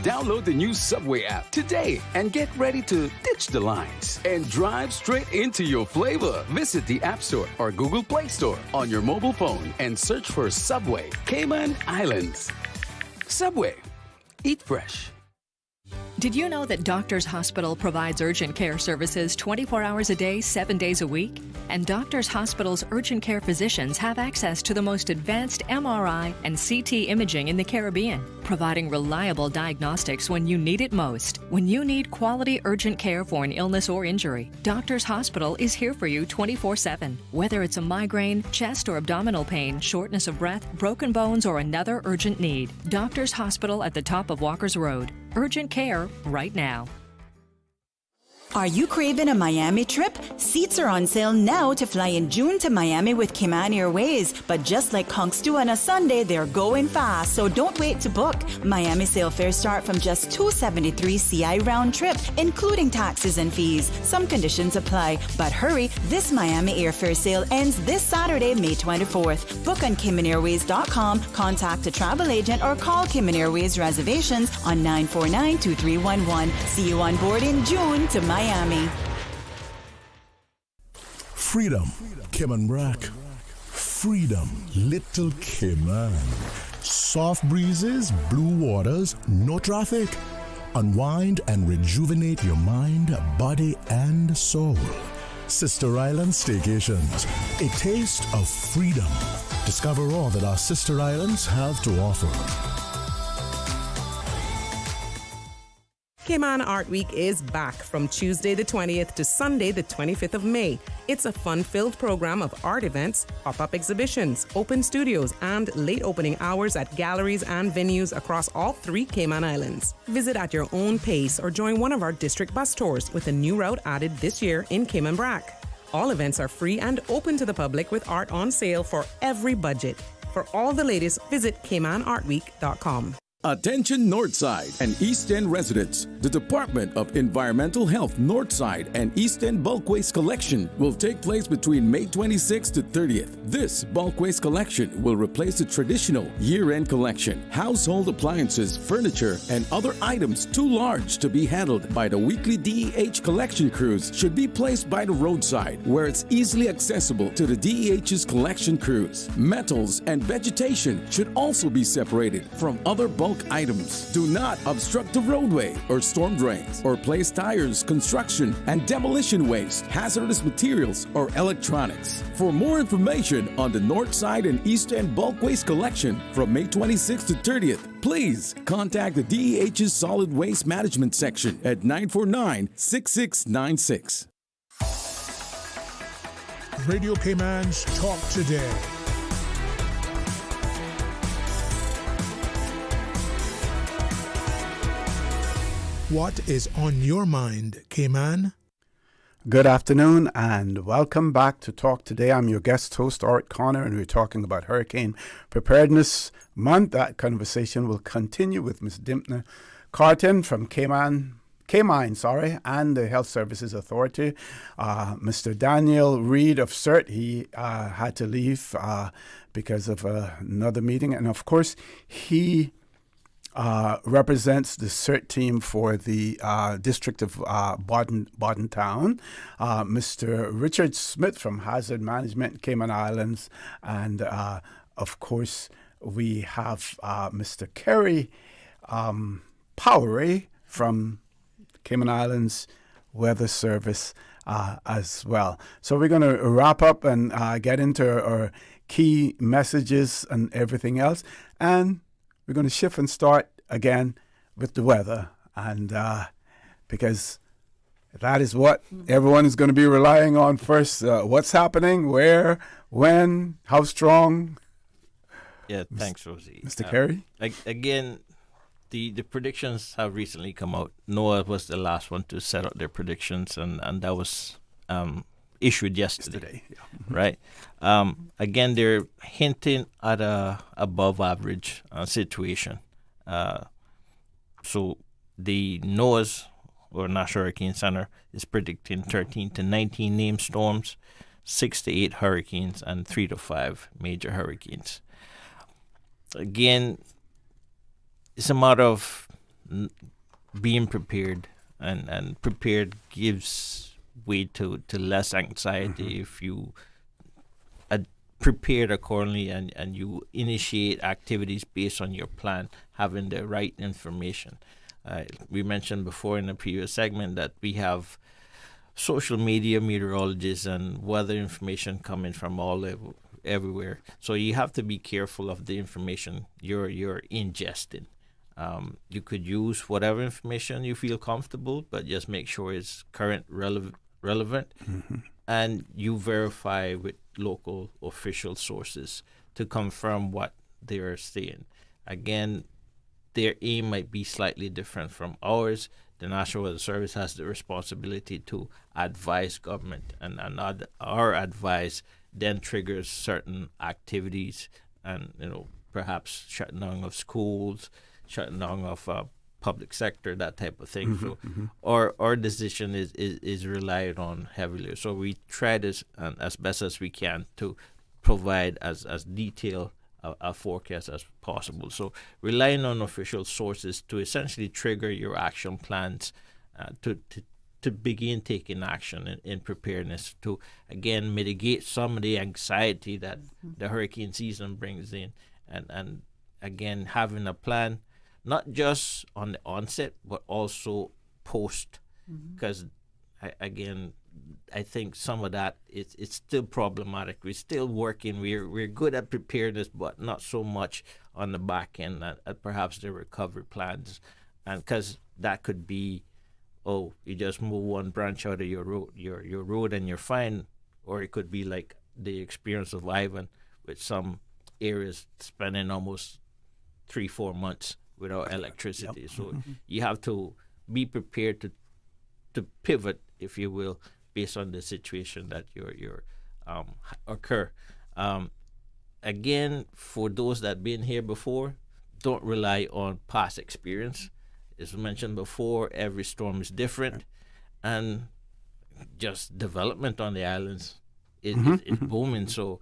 A: Download the new Subway app today and get ready to ditch the lines and drive straight into your flavor. Visit the App Store or Google Play Store on your mobile phone and search for Subway Cayman Islands. Subway. Eat fresh.
Q: Did you know that Doctors Hospital provides urgent care services 24 hours a day, 7 days a week? And Doctors Hospital's urgent care physicians have access to the most advanced MRI and CT imaging in the Caribbean, providing reliable diagnostics when you need it most. When you need quality urgent care for an illness or injury, Doctors Hospital is here for you 24/7. Whether it's a migraine, chest or abdominal pain, shortness of breath, broken bones, or another urgent need, Doctors Hospital at the top of Walker's Road. Urgent care right now.
K: Are you craving a Miami trip? Seats are on sale now to fly in June to Miami with Cayman Airways. But just like Conks do on a Sunday, they're going fast, so don't wait to book. Miami sale fares start from just $273 CI round trip, including taxes and fees. Some conditions apply. But hurry, this Miami airfare sale ends this Saturday, May 24th. Book on CaymanAirways.com, contact a travel agent, or call Cayman Airways reservations on 949-2311. See you on board in June to Miami.
L: Freedom, Cayman Brack. Freedom, Little Cayman. Soft breezes, blue waters, no traffic. Unwind and rejuvenate your mind, body, and soul. Sister Island Staycations, a taste of freedom. Discover all that our sister islands have to offer.
W: Cayman Art Week is back from Tuesday the 20th to Sunday the 25th of May. It's a fun-filled program of art events, pop-up exhibitions, open studios, and late opening hours at galleries and venues across all 3 Cayman Islands. Visit at your own pace or join one of our district bus tours with a new route added this year in Cayman Brack. All events are free and open to the public with art on sale for every budget. For all the latest, visit CaymanArtWeek.com.
A: Attention Northside and East End residents. The Department of Environmental Health Northside and East End Bulk Waste Collection will take place between May 26th to 30th. This bulk waste collection will replace the traditional year-end collection. Household appliances, furniture, and other items too large to be handled by the weekly DEH collection crews should be placed by the roadside, where it's easily accessible to the DEH's collection crews. Metals and vegetation should also be separated from other bulk items. Do not obstruct the roadway or storm drains, or place tires, construction, and demolition waste, hazardous materials, or electronics. For more information on the North Side and East End bulk waste collection from May 26th to 30th, please contact the DEH's Solid Waste Management Section at 949-6696.
D: Radio Cayman's Talk Today. What is on your mind, Cayman?
F: Good afternoon and welcome back to Talk Today. I'm your guest host, Orrett Connor, and we're talking about Hurricane Preparedness Month. That conversation will continue with Ms. Dympna Carton from Caymind, and the Health Services Authority. Mr. Daniel Reid of CERT, he had to leave because of another meeting. And of course, he represents the CERT team for the District of Bodden Town. Mr. Richard Smith from Hazard Management, Cayman Islands. And of course, we have Mr. Kerry Powery from Cayman Islands Weather Service as well. So we're going to wrap up and get into our key messages and everything else. And we're going to shift and start again with the weather. And because that is what everyone is going to be relying on first. What's happening, where, when, how strong?
P: Yeah, thanks, Rosie.
F: Mr. Kerry?
P: Again, the predictions have recently come out. NOAA was the last one to set out their predictions, and that was issued yesterday. Right? Again, they're hinting at a above average situation. So the NOAA's, or National Hurricane Center, is predicting 13 to 19 named storms, 6 to 8 hurricanes, and 3 to 5 major hurricanes. Again, it's a matter of being prepared, and prepared gives way to less anxiety if you prepared accordingly and you initiate activities based on your plan, having the right information. We mentioned before in the previous segment that we have social media meteorologists and weather information coming from everywhere. So you have to be careful of the information you're ingesting. You could use whatever information you feel comfortable, but just make sure it's current, relevant, and you verify with local official sources to confirm what they're saying. Again, their aim might be slightly different from ours. The National Weather Service has the responsibility to advise government, and our advice then triggers certain activities, and perhaps shutting down of schools, shutting down of public sector, that type of thing. So our decision is relied on heavily. So we try this as best as we can to provide as detailed a forecast as possible. So relying on official sources to essentially trigger your action plans to begin taking action in preparedness to, again, mitigate some of the anxiety that the hurricane season brings in. And again, having a plan, not just on the onset, but also post. Because, again, I think some of that it's still problematic. We're still working. We're good at preparedness, but not so much on the back end at perhaps the recovery plans, and because that could be, you just move one branch out of your road and you're fine, or it could be like the experience of Ivan, with some areas spending almost 3-4 months without electricity. So you have to be prepared to pivot, if you will, based on the situation that you're occur. Again, for those that been here before, don't rely on past experience. As mentioned before, every storm is different, and just development on the islands is booming. So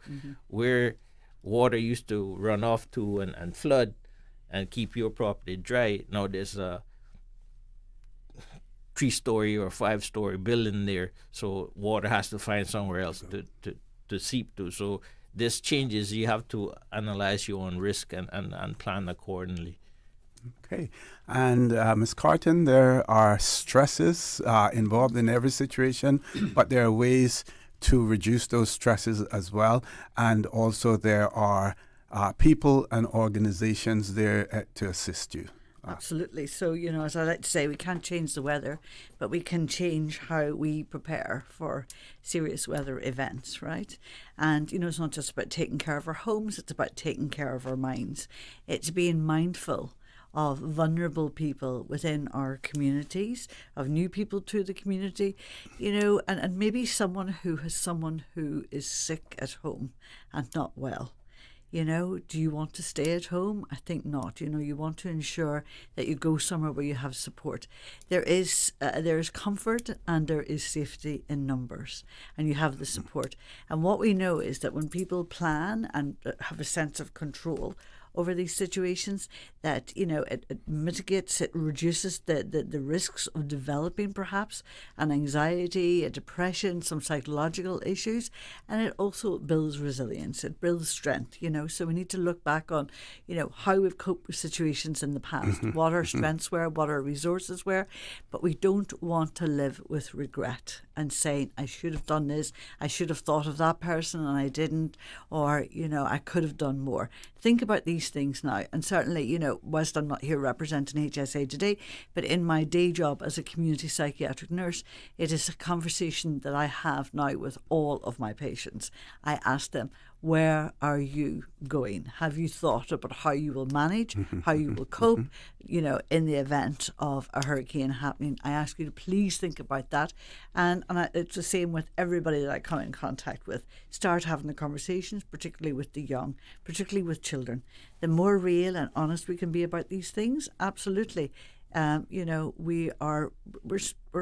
P: where water used to run off to and flood and keep your property dry, now there's a 3-story or 5-story building there, so water has to find somewhere else to seep to. So this changes. You have to analyze your own risk and plan accordingly.
F: Okay. And Ms. Carton, there are stresses involved in every situation, but there are ways to reduce those stresses as well. And also there are people and organizations there to assist you.
I: Absolutely. So, as I like to say, we can't change the weather, but we can change how we prepare for serious weather events, right? And, it's not just about taking care of our homes, it's about taking care of our minds. It's being mindful of vulnerable people within our communities, of new people to the community, and maybe someone who is sick at home and not well. Do you want to stay at home? I think not. You want to ensure that you go somewhere where you have support. There is comfort and there is safety in numbers, and you have the support. And what we know is that when people plan and have a sense of control over these situations, that, it mitigates, it reduces the risks of developing perhaps an anxiety, a depression, some psychological issues, and it also builds resilience, it builds strength, so we need to look back on, how we've coped with situations in the past, what our strengths were, what our resources were, but we don't want to live with regret and saying, I should have done this, I should have thought of that person and I didn't, or, I could have done more. Think about these things now. And certainly, whilst I'm not here representing HSA today, but in my day job as a community psychiatric nurse, it is a conversation that I have now with all of my patients. I ask them, where are you going? Have you thought about how you will manage, how you will cope, in the event of a hurricane happening? I ask you to please think about that. And it's the same with everybody that I come in contact with. Start having the conversations, particularly with the young, particularly with children. The more real and honest we can be about these things, absolutely. We're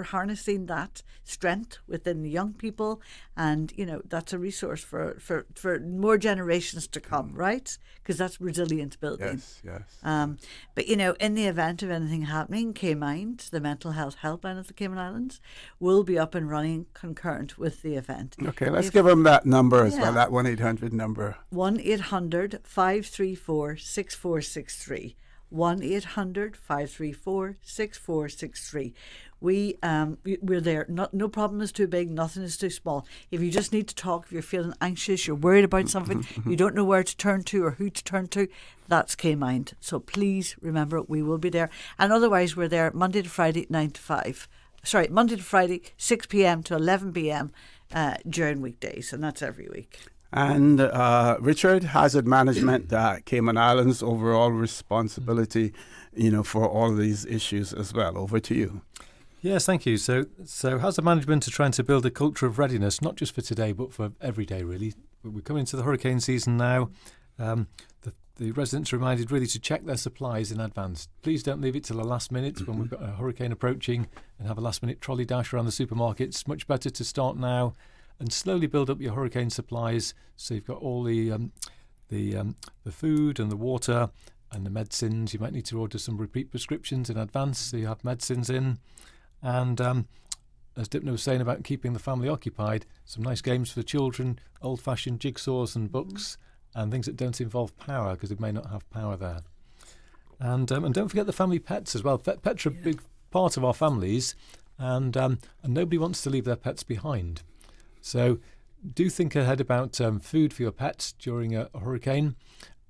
I: harnessing that strength within the young people, and that's a resource for more generations to come, right? Because that's resilience building.
F: Yes.
I: But in the event of anything happening, Caymind, the mental health helpline of the Cayman Islands, will be up and running concurrent with the event.
F: Okay, let's give them that number as well, that 1-800 number.
I: 1-800-534-6463. 1-800-534-6463. We're there. No problem is too big, nothing is too small. If you just need to talk, if you're feeling anxious, you're worried about something, you don't know where to turn to or who to turn to, that's Caymind. So please remember, we will be there. And otherwise, we're there Monday to Friday, 9 to 5. Monday to Friday, 6 p.m. to 11 p.m. During weekdays, and that's every week.
F: And Richard, hazard management, Cayman Islands, overall responsibility, for all of these issues as well. Over to you.
H: Yes, thank you. So hazard management are trying to build a culture of readiness, not just for today, but for every day, really. We're coming into the hurricane season now. The residents are reminded really to check their supplies in advance. Please don't leave it till the last minute when we've got a hurricane approaching and have a last-minute trolley dash around the supermarkets. Much better to start now and slowly build up your hurricane supplies, so you've got all the food and the water and the medicines. You might need to order some repeat prescriptions in advance, so you have medicines in. And as Dympna was saying about keeping the family occupied, some nice games for the children, old-fashioned jigsaws and books, and things that don't involve power, because they may not have power there. And don't forget the family pets as well. Pets are a big part of our families, and nobody wants to leave their pets behind. So do think ahead about food for your pets during a hurricane.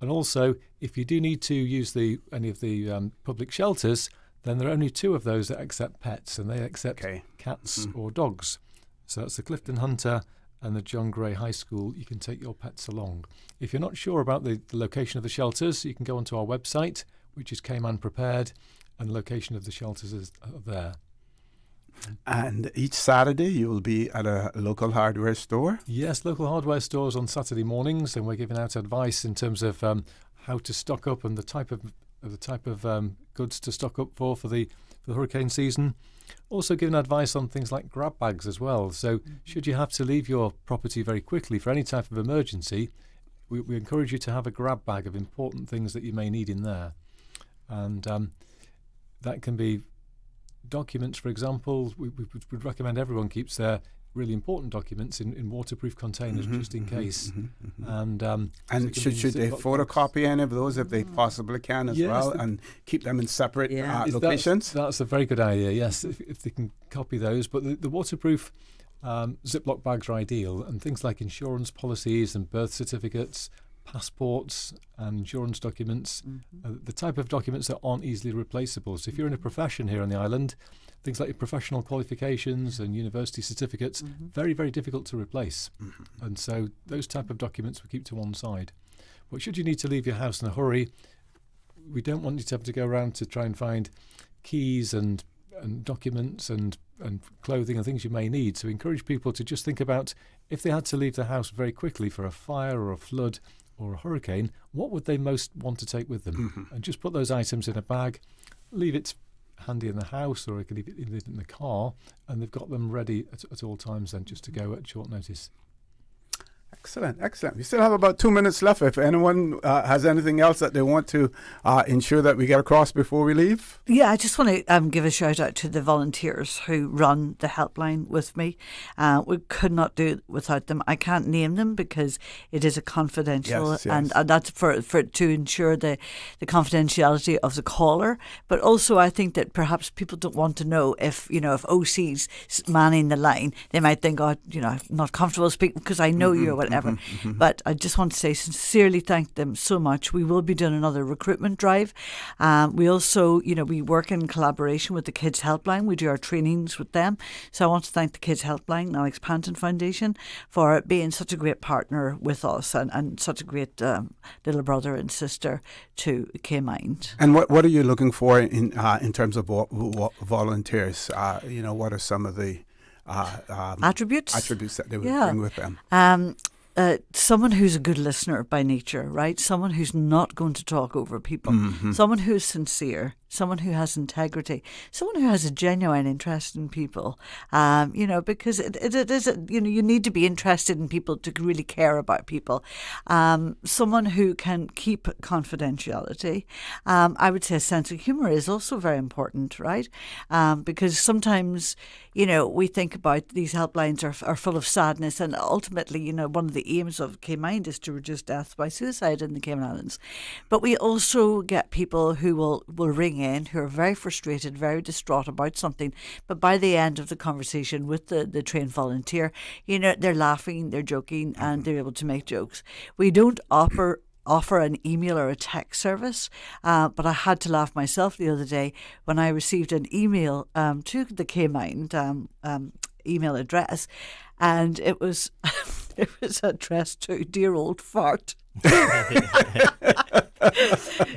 H: And also, if you do need to use any of the public shelters, then there are only 2 of those that accept pets, and they accept cats or dogs. So that's the Clifton Hunter and the John Gray High School. You can take your pets along. If you're not sure about the location of the shelters, you can go onto our website, which is Cayman Prepared, and the location of the shelters is there.
F: And each Saturday you will be at a local hardware store?
H: Yes, local hardware stores on Saturday mornings, and we're giving out advice in terms of how to stock up and the type of goods to stock up for the hurricane season. Also giving advice on things like grab bags as well. So should you have to leave your property very quickly for any type of emergency, we encourage you to have a grab bag of important things that you may need in there. And that can be documents, for example. We would recommend everyone keeps their really important documents in waterproof containers just in case. And
F: should they photocopy any of those if they possibly can as well, and keep them in separate locations?
H: That's a very good idea, yes, if they can copy those. But the waterproof Ziploc bags are ideal, and things like insurance policies and birth certificates, passports and insurance documents, the type of documents that aren't easily replaceable. So if you're in a profession here on the island, things like your professional qualifications and university certificates, very, very difficult to replace. And so those type of documents we keep to one side. But should you need to leave your house in a hurry, we don't want you to have to go around to try and find keys and documents and clothing and things you may need. So we encourage people to just think about, if they had to leave the house very quickly for a fire or a flood or a hurricane, what would they most want to take with them? And just put those items in a bag, leave it handy in the house, or you can leave it in the car, and they've got them ready at all times then, just to go at short notice.
F: Excellent, excellent. We still have about 2 minutes left. If anyone has anything else that they want to ensure that we get across before we leave.
I: Yeah, I just want to give a shout out to the volunteers who run the helpline with me. We could not do it without them. I can't name them because it is a confidential,
F: Yes.
I: and that's for to ensure the confidentiality of the caller. But also, I think that perhaps people don't want to know if OC's manning the line, they might think, I'm not comfortable speaking because I know you or whatever. But I just want to say sincerely thank them so much. We will be doing another recruitment drive. We also, we work in collaboration with the Kids Helpline. We do our trainings with them. So I want to thank the Kids Helpline, Alex Panton Foundation, for being such a great partner with us and such a great little brother and sister to Caymind.
F: And what are you looking for in terms of volunteers? What are some of the attributes that they would bring with them?
I: Someone who's a good listener by nature, right? Someone who's not going to talk over people. Someone who's sincere. Someone who has integrity. Someone who has a genuine interest in people. Because it is, you need to be interested in people to really care about people. Someone who can keep confidentiality. I would say a sense of humour is also very important, right? Because sometimes, we think about these helplines are full of sadness, and ultimately, one of the aims of Caymind is to reduce death by suicide in the Cayman Islands. But we also get people who will ring in who are very frustrated, very distraught about something, but by the end of the conversation with the trained volunteer, they're laughing, they're joking, and they're able to make jokes. We don't offer an email or a text service, but I had to laugh myself the other day when I received an email to the Caymind email address, and it was it was addressed to dear old fart.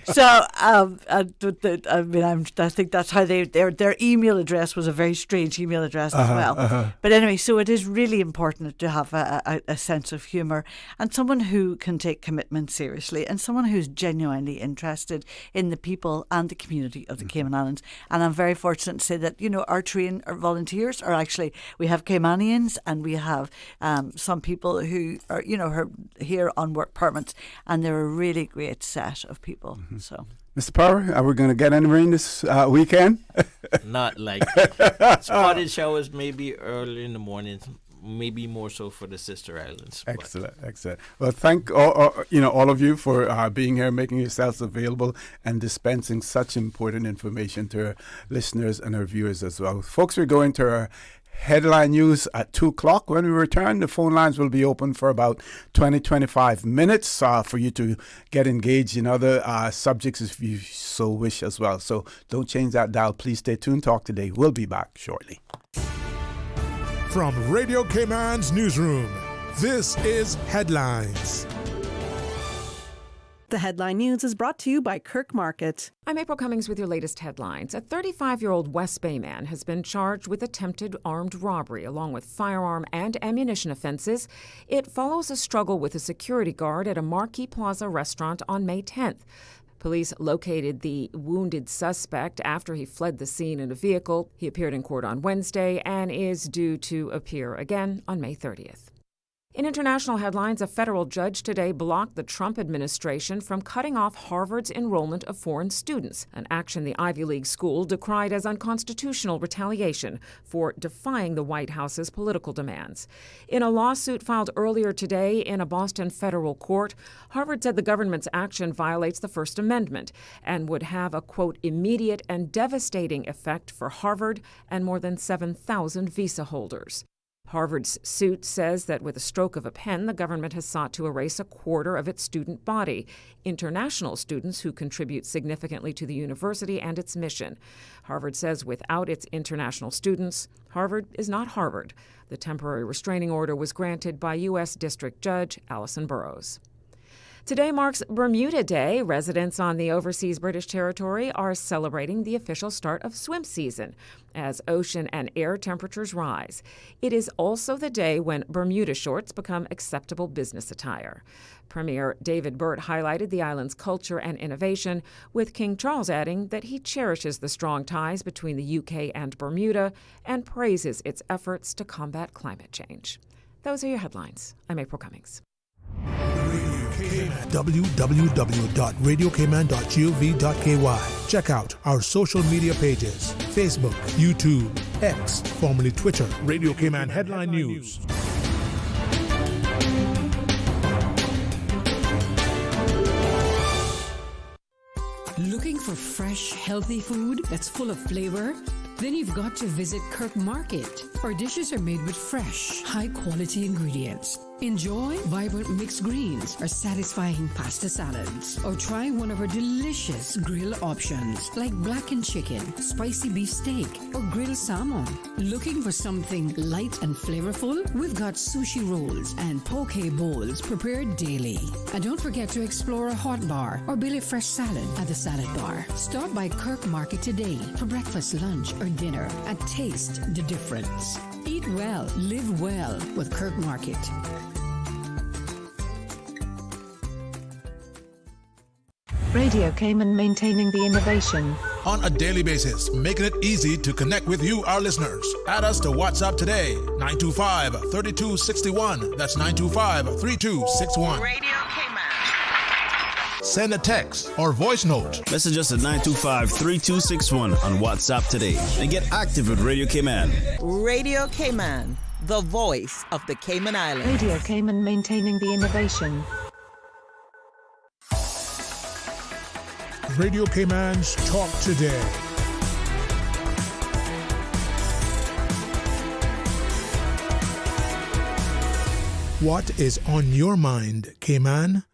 I: So I think that's how their email address was a very strange email address as well. But anyway, so it is really important to have a sense of humour and someone who can take commitment seriously and someone who's genuinely interested in the people and the community of the Cayman Islands. And I'm very fortunate to say that our volunteers are actually, we have Caymanians and we have some people who are are here on work permits, and they're a really great set of people. So,
F: Mr. Power, are we going to get any rain this weekend?
P: Not likely. Spotted showers maybe early in the morning, maybe more so for the sister islands.
F: Excellent. Well, thank all of you for being here, making yourselves available, and dispensing such important information to our listeners and our viewers as well. Folks, we're going to our headline news at 2 o'clock. When we return, the phone lines will be open for about 20-25 minutes for you to get engaged in other subjects if you so wish as well. So don't change that dial. Please stay tuned. Talk Today. We'll be back shortly.
D: From Radio Cayman's newsroom, this is Headlines.
E: The headline news is brought to you by Kirk Market.
M: I'm April Cummings with your latest headlines. A 35-year-old West Bay man has been charged with attempted armed robbery along with firearm and ammunition offenses. It follows a struggle with a security guard at a Marquee Plaza restaurant on May 10th. Police located the wounded suspect after he fled the scene in a vehicle. He appeared in court on Wednesday and is due to appear again on May 30th. In international headlines, a federal judge today blocked the Trump administration from cutting off Harvard's enrollment of foreign students, an action the Ivy League school decried as unconstitutional retaliation for defying the White House's political demands. In a lawsuit filed earlier today in a Boston federal court, Harvard said the government's action violates the First Amendment and would have a, quote, immediate and devastating effect for Harvard and more than 7,000 visa holders. Harvard's suit says that with a stroke of a pen, the government has sought to erase a quarter of its student body, international students who contribute significantly to the university and its mission. Harvard says without its international students, Harvard is not Harvard. The temporary restraining order was granted by U.S. District Judge Alison Burroughs. Today marks Bermuda Day. Residents on the overseas British territory are celebrating the official start of swim season as ocean and air temperatures rise. It is also the day when Bermuda shorts become acceptable business attire. Premier David Burt highlighted the island's culture and innovation, with King Charles adding that he cherishes the strong ties between the UK and Bermuda and praises its efforts to combat climate change. Those are your headlines. I'm April Cummings.
D: www.radiocayman.gov.ky. Check out our social media pages: Facebook, YouTube, X, formerly Twitter, Radio Cayman Headline News.
N: Looking for fresh, healthy food that's full of flavor? Then you've got to visit Kirk Market. Our dishes are made with fresh, high-quality ingredients. Enjoy vibrant mixed greens or satisfying pasta salads. Or try one of our delicious grill options like blackened chicken, spicy beef steak, or grilled salmon. Looking for something light and flavorful? We've got sushi rolls and poke bowls prepared daily. And don't forget to explore a hot bar or belly fresh salad at the salad bar. Stop by Kirk Market today for breakfast, lunch, or dinner and taste the difference. Eat well, live well with Kirk Market.
T: Radio Cayman, maintaining the innovation.
D: On a daily basis, making it easy to connect with you, our listeners. Add us to WhatsApp today, 925-3261. That's 925-3261.
U: Radio Cayman.
D: Send a text or voice note.
B: Message us at 925-3261 on WhatsApp today and get active with Radio Cayman.
U: Radio Cayman, the voice of the Cayman Islands.
T: Radio Cayman, maintaining the innovation.
D: Radio Cayman's Talk Today. What is on your mind, Cayman?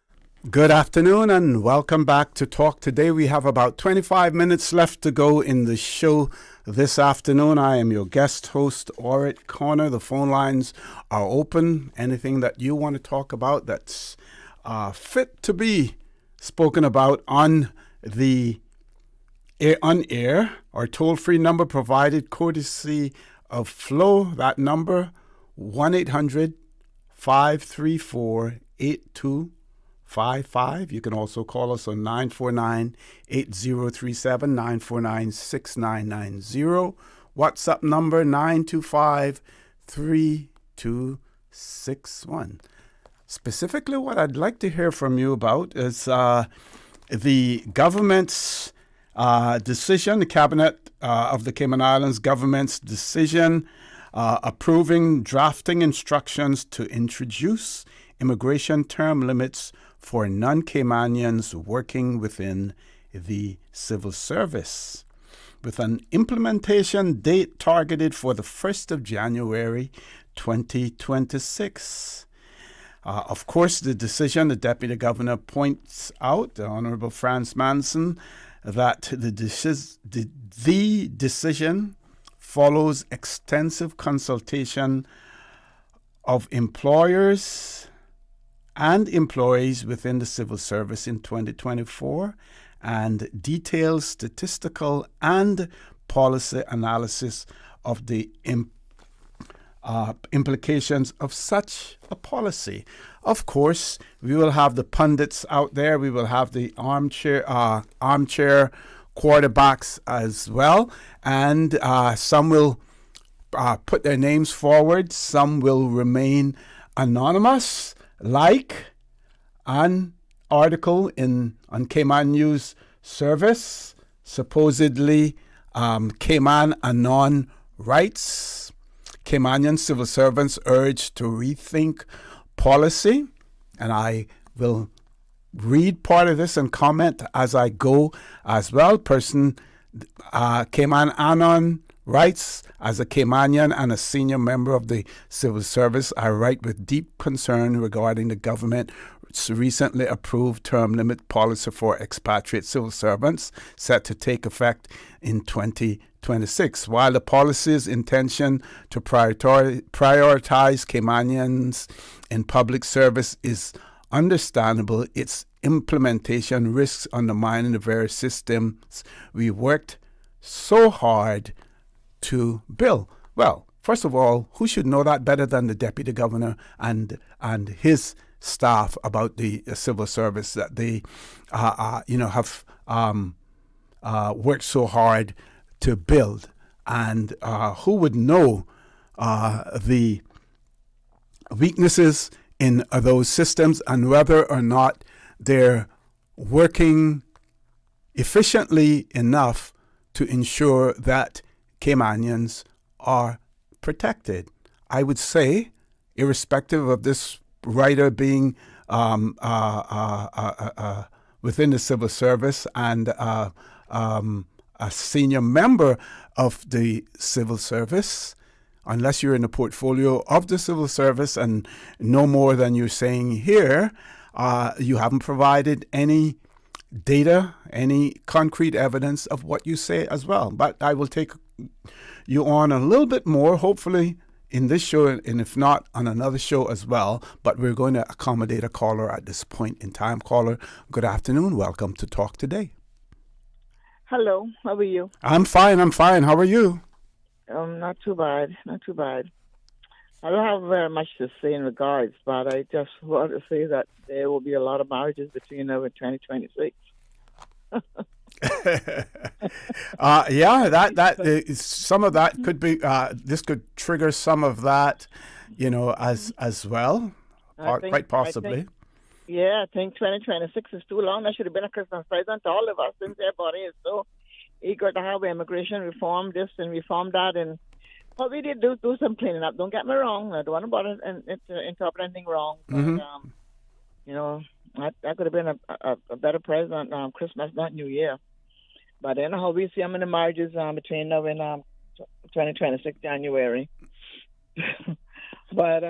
F: Good afternoon and welcome back to Talk Today. We have about 25 minutes left to go in the show this afternoon. I am your guest host, Orrett Connor. The phone lines are open. Anything that you want to talk about that's fit to be spoken about on the air, our toll-free number provided courtesy of Flow. That number, 1-800-534-8255. You can also call us on 949-8037, 949-6990. WhatsApp number, 925-3261. Specifically, what I'd like to hear from you about is the government's decision, the Cabinet of the Cayman Islands government's decision approving drafting instructions to introduce immigration term limits for non-Caymanians working within the civil service, with an implementation date targeted for the 1st of January 2026. Of course, the decision, the Deputy Governor points out, the Honourable Franz Manson, that the decision follows extensive consultation of employers and employees within the civil service in 2024 and detailed statistical and policy analysis of the implications of such a policy. Of course, we will have the pundits out there. We will have the armchair quarterbacks as well. And some will put their names forward. Some will remain anonymous, like an article on Cayman News Service, supposedly Cayman Anon rights. Caymanian civil servants urged to rethink policy, and I will read part of this and comment as I go as well. Cayman Anon writes, as a Caymanian and a senior member of the civil service, I write with deep concern regarding the government's recently approved term limit policy for expatriate civil servants set to take effect in 2026. While the policy's intention to prioritize Caymanians in public service is understandable, its implementation risks undermining the very systems we worked so hard to build. Well, first of all, who should know that better than the Deputy Governor and his staff about the civil service that they have worked so hard to build, and who would know the weaknesses in those systems and whether or not they're working efficiently enough to ensure that Caymanians are protected. I would say, irrespective of this writer being within the civil service and a senior member of the civil service, unless you're in the portfolio of the civil service and no more than you're saying here, you haven't provided any data, any concrete evidence of what you say as well. But I will take you on a little bit more, hopefully in this show, and if not, on another show as well. But we're going to accommodate a caller at this point in time. Caller, good afternoon. Welcome to Talk Today.
C: Hello, how are you?
F: I'm fine. How are you?
C: Not too bad. I don't have very much to say in regards, but I just want to say that there will be a lot of marriages between now and 2026.
F: Some of that could be. This could trigger some of that, as well, quite possibly.
C: I think 2026 is too long. That should have been a Christmas present to all of us, since everybody is so eager to have immigration reform, this and reform that, and but we did do some cleaning up. Don't get me wrong. I don't want to interpret anything wrong. But, that could have been a better present, Christmas, not New Year. But anyhow, we see them in the marriages between now and 2026 January. But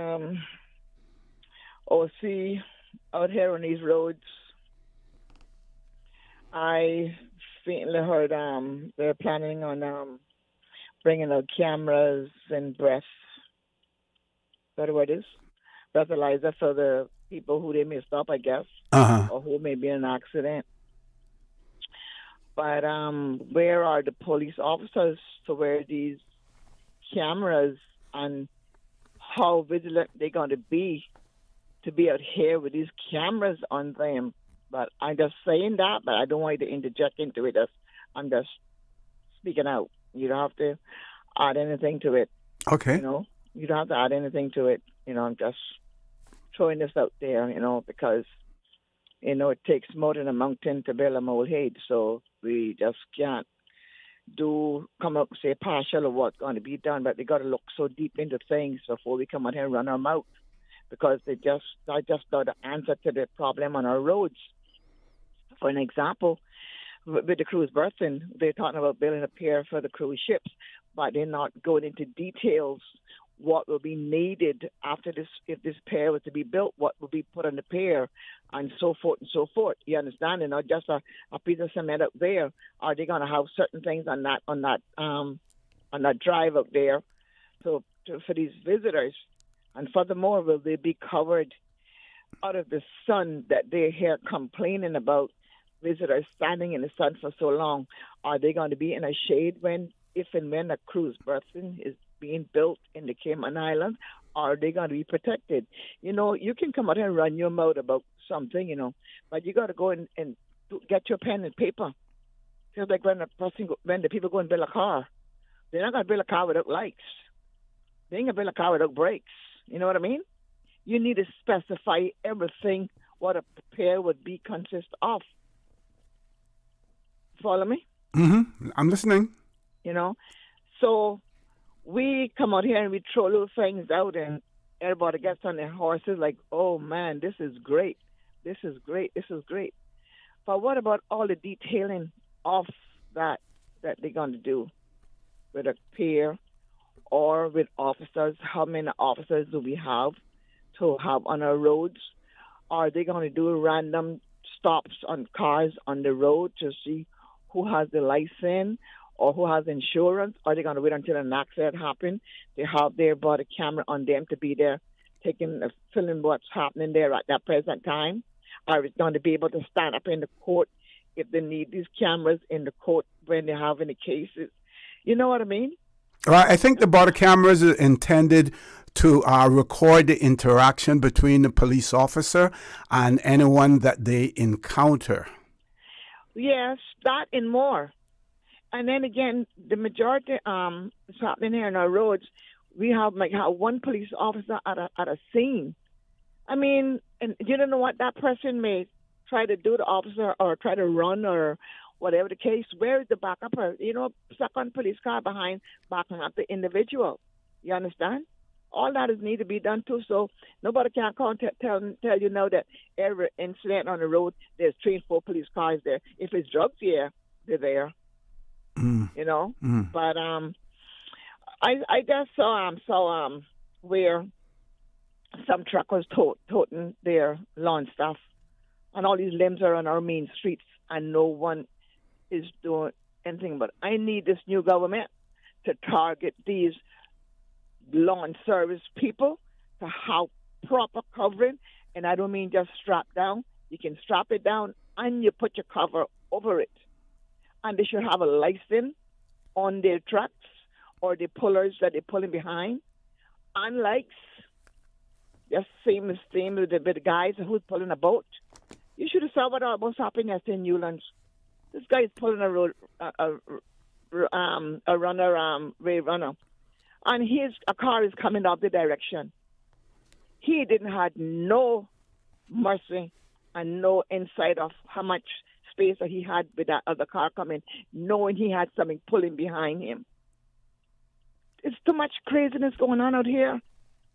C: see, out here on these roads, I faintly heard they're planning on bringing out cameras and breathalyzer for the people who they may stop, I guess, or who may be in an accident. But where are the police officers to wear these cameras, and how vigilant they're going to be out here with these cameras on them? But I'm just saying that, but I don't want you to interject into it. I'm just speaking out. You don't have to add anything to it.
F: Okay.
C: You don't have to add anything to it. I'm just throwing this out there, because, it takes more than a mountain to build a molehill. So we just can't come up and say partial of what's going to be done, but they got to look so deep into things before we come out here and run our mouth, because I just know the answer to the problem on our roads. For an example, with the cruise berthing, they're talking about building a pier for the cruise ships, but they're not going into details what will be needed after this. If this pier was to be built, what will be put on the pier, and so forth and so forth. You understand? And not just a piece of cement up there. Are they going to have certain things on that drive up there for these visitors? And furthermore, will they be covered out of the sun that they hear complaining about? Visitors standing in the sun for so long. Are they going to be in a shade if and when a cruise berthing is being built in the Cayman Islands? Are they going to be protected? You can come out here and run your mouth about something, but you got to go and get your pen and paper. Just like when the people go and build a car, they're not going to build a car without lights. They ain't going to build a car without brakes. You know what I mean? You need to specify everything what a pier would be consist of. Follow me?
F: Mm-hmm. I'm listening.
C: So we come out here and we throw little things out, and everybody gets on their horses like, oh man, this is great. This is great. But what about all the detailing of that they're going to do with a pier or with officers? How many officers do we have to have on our roads? Are they going to do random stops on cars on the road to see who has the license or who has insurance? Are they going to wait until an accident happens? They have their body camera on them to be there, filming what's happening there at that present time. Are they going to be able to stand up in the court if they need these cameras in the court when they have any cases? You know what I mean?
F: Right. I think the body cameras are intended to record the interaction between the police officer and anyone that they encounter.
C: Yes, that and more. And then again, the majority is happening here on our roads. we have one police officer at a scene. I mean, and you don't know what that person may try to do, the officer, or try to run or whatever the case. Where is the backup? Or, stuck on police car behind, backing up the individual. You understand? All that is need to be done too. So nobody can tell you now that every incident on the road, there's 3 and 4 police cars there. If it's drugs, yeah, they're there. But I just saw where some truckers toting their lawn stuff, and all these limbs are on our main streets, and no one is doing anything. But I need this new government to target these lawn service people to have proper covering, and I don't mean just strap down. You can strap it down and you put your cover over it, and they should have a license on their trucks or the pullers that they're pulling behind. Unlike just same with the guys who's pulling a boat. You should have saw what almost happened at St. Newlands. This guy is pulling a runner, and a car is coming out the direction. He didn't have no mercy and no insight of how much space that he had with that other car coming, knowing he had something pulling behind him. It's too much craziness going on out here.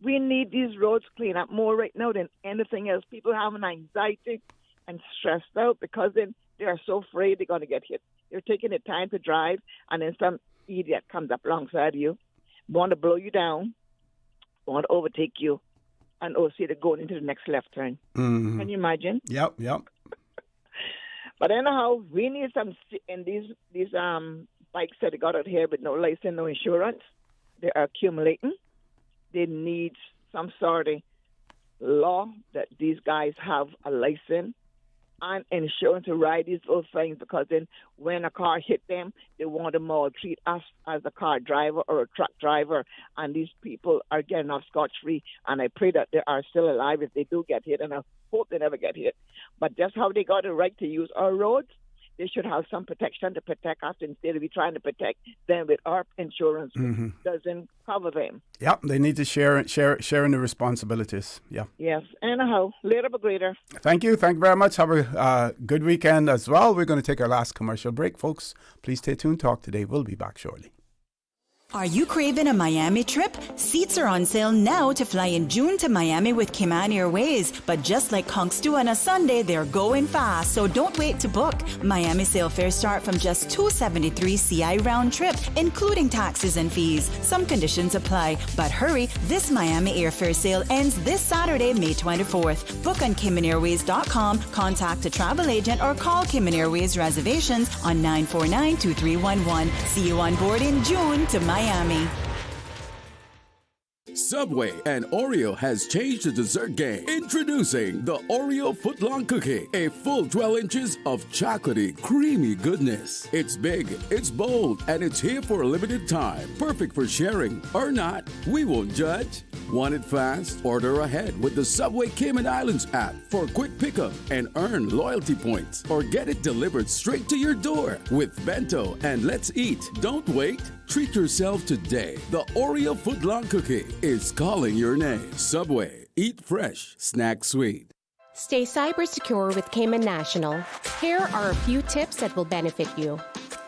C: We need these roads cleaned up more right now than anything else. People having anxiety and stressed out because then they are so afraid they're going to get hit. They're taking the time to drive, and then some idiot comes up alongside you, want to blow you down, want to overtake you, and see they're going into the next left turn.
F: Mm-hmm.
C: Can you imagine?
F: Yep.
C: But anyhow, we need some in these bikes that they got out here with no license, no insurance. They are accumulating. They need some sort of law that these guys have a license and insurance to ride these little things, because then when a car hit them, they want to maltreat us as a car driver or a truck driver, and these people are getting off scotch-free, and I pray that they are still alive if they do get hit, and I hope they never get hit. But just how they got the right to use our roads, they should have some protection to protect us instead of we trying to protect them with our insurance, which doesn't cover them.
F: Yep, they need to share in the responsibilities. Yeah.
C: Yes. Anyhow, later but greater.
F: Thank you very much. Have a good weekend as well. We're going to take our last commercial break, folks. Please stay tuned. Talk today. We'll be back shortly.
K: Are you craving a Miami trip? Seats are on sale now to fly in June to Miami with Cayman Airways. But just like Conks do on a Sunday, they're going fast, so don't wait to book. Miami sale fares start from just $273 CI round trip, including taxes and fees. Some conditions apply, but hurry, this Miami airfare sale ends this Saturday, May 24th. Book on CaymanAirways.com, contact a travel agent, or call Cayman Airways reservations on 949-2311. See you on board in June to Miami.
A: Subway and Oreo has changed the dessert game. Introducing the Oreo footlong cookie, a full 12 inches of chocolatey, creamy goodness. It's big, it's bold, and it's here for a limited time. Perfect for sharing or not. We won't judge. Want it fast? Order ahead with the Subway Cayman Islands app for quick pickup and earn loyalty points, or get it delivered straight to your door with Bento and Let's Eat. Don't wait. Treat yourself today. The Oreo footlong cookie is calling your name. Subway. Eat fresh. Snack sweet.
G: Stay cyber secure with Cayman National. Here are a few tips that will benefit you.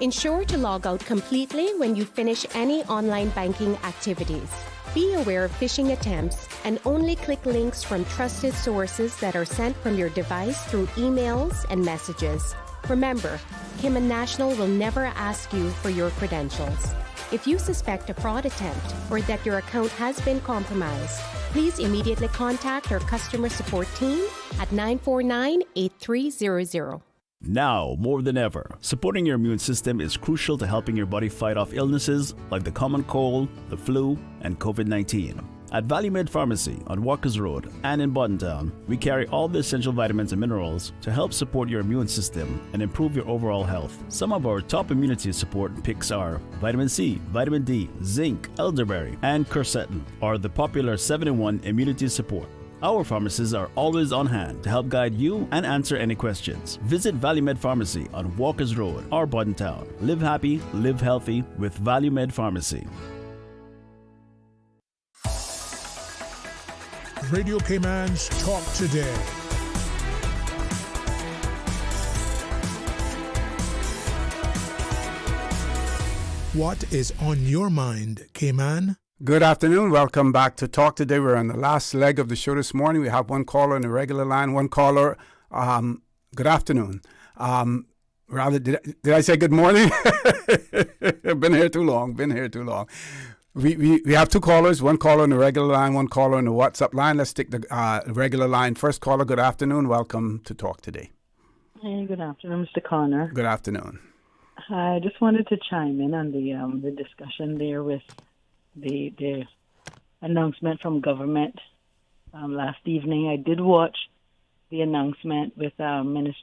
G: Ensure to log out completely when you finish any online banking activities. Be aware of phishing attempts and only click links from trusted sources that are sent from your device through emails and messages. Remember, Cayman National will never ask you for your credentials. If you suspect a fraud attempt or that your account has been compromised, please immediately contact our customer support team at 949-8300.
B: Now, more than ever, supporting your immune system is crucial to helping your body fight off illnesses like the common cold, the flu, and COVID-19. At Valley Med Pharmacy on Walkers Road and in Buttontown, we carry all the essential vitamins and minerals to help support your immune system and improve your overall health. Some of our top immunity support picks are vitamin C, vitamin D, zinc, elderberry, and quercetin, or the popular 7-in-1 immunity support. Our pharmacists are always on hand to help guide you and answer any questions. Visit Valley Med Pharmacy on Walkers Road or Buttontown. Live happy, live healthy with Valley Med Pharmacy.
D: Radio Cayman's Talk Today. What is on your mind, Cayman?
F: Good afternoon. Welcome back to Talk Today. We're on the last leg of the show this morning. We have one caller on the regular line. One caller. Good afternoon. Did I say good morning? Been here too long. We have two callers. One caller on the regular line. One caller on the WhatsApp line. Let's take the regular line. First caller. Good afternoon. Welcome to Talk Today.
J: Hey, good afternoon, Mr. Connor.
F: Good afternoon.
J: I just wanted to chime in on the discussion there with the announcement from government last evening. I did watch the announcement with Deputy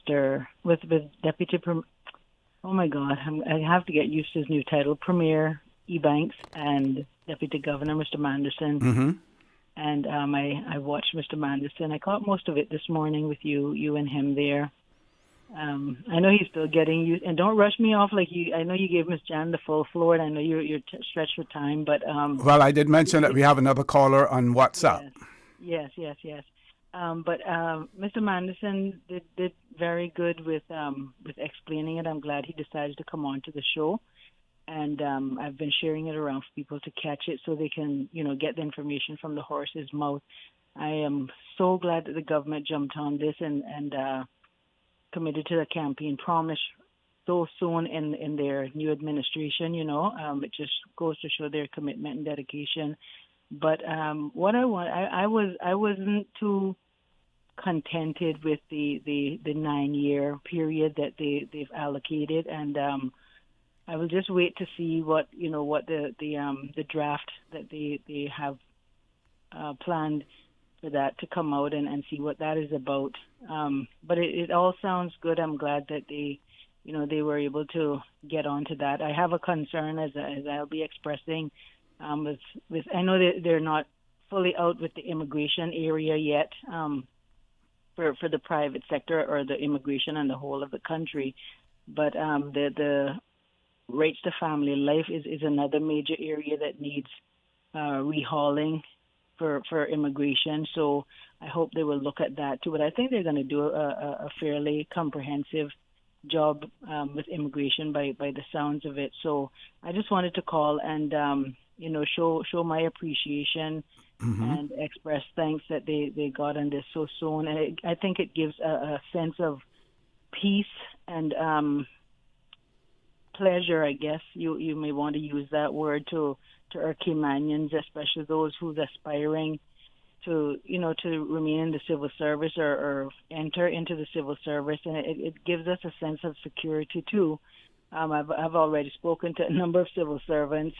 J: oh my God, I have to get used to his new title, Premier E-Banks and Deputy Governor Mr. Manderson.
F: Mm-hmm.
J: And I watched Mr. Manderson. I caught most of it this morning with you and him there. I know he's still getting used, and don't rush me off like you. I know you gave Miss Jan the full floor, and I know you're stretched for time, but
F: well, I did mention that we have another caller on WhatsApp.
J: Yes. But Mr. Manderson did very good with explaining it. I'm glad he decided to come on to the show, and I've been sharing it around for people to catch it so they can get the information from the horse's mouth. I am so glad that the government jumped on this and committed to the campaign promise so soon in their new administration. It just goes to show their commitment and dedication. But what I wasn't too contented with the 9-year period that they've allocated, and I will just wait to see what the draft that they have planned for that to come out and see what that is about. But it all sounds good. I'm glad that they were able to get onto that. I have a concern as I'll be expressing with I know that they're not fully out with the immigration area yet for the private sector or the immigration and the whole of the country, but the rates to family life is another major area that needs rehauling for immigration. So I hope they will look at that too. But I think they're going to do a fairly comprehensive job with immigration by the sounds of it. So I just wanted to call and show my appreciation and express thanks that they got on this so soon. And I think it gives a sense of peace and pleasure, I guess you may want to use that word, to our Caymanians, especially those who's aspiring to remain in the civil service or enter into the civil service, and it gives us a sense of security too. I've already spoken to a number of civil servants,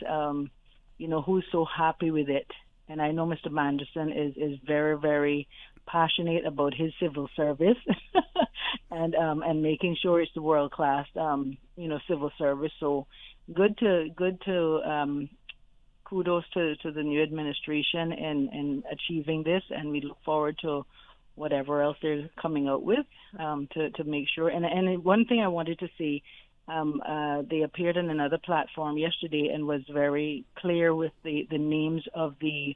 J: who's so happy with it, and I know Mr. Manderson is very, very passionate about his civil service and making sure it's the world class civil service. So good to kudos to the new administration in achieving this, and we look forward to whatever else they're coming out with to make sure. And one thing I wanted to say, they appeared on another platform yesterday and was very clear with the names of the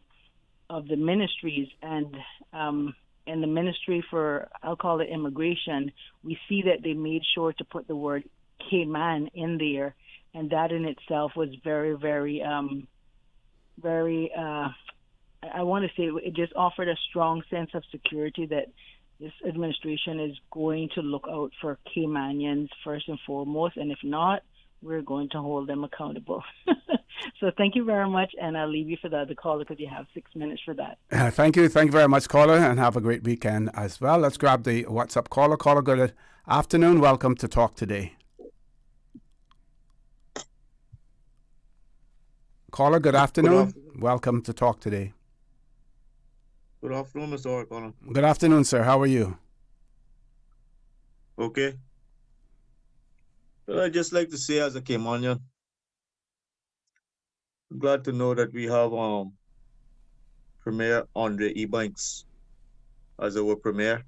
J: ministries, and in the ministry for, I'll call it immigration, we see that they made sure to put the word Cayman in there, and that in itself was very, very I want to say it just offered a strong sense of security that this administration is going to look out for Caymanians first and foremost, and if not, we're going to hold them accountable. So thank you very much, and I'll leave you for the other caller because you have 6 minutes for that.
F: Thank you very much, caller, and have a great weekend as well. Let's grab the WhatsApp caller. Caller, good afternoon. Welcome to Talk Today. Caller, good afternoon. Welcome to Talk Today.
R: Good afternoon, Mr. Orrett Connor.
F: Good afternoon, sir. How are you?
R: Okay. Well, I'd just like to say, as a Caymanian, I'm glad to know that we have Premier Andre E-Banks as our Premier.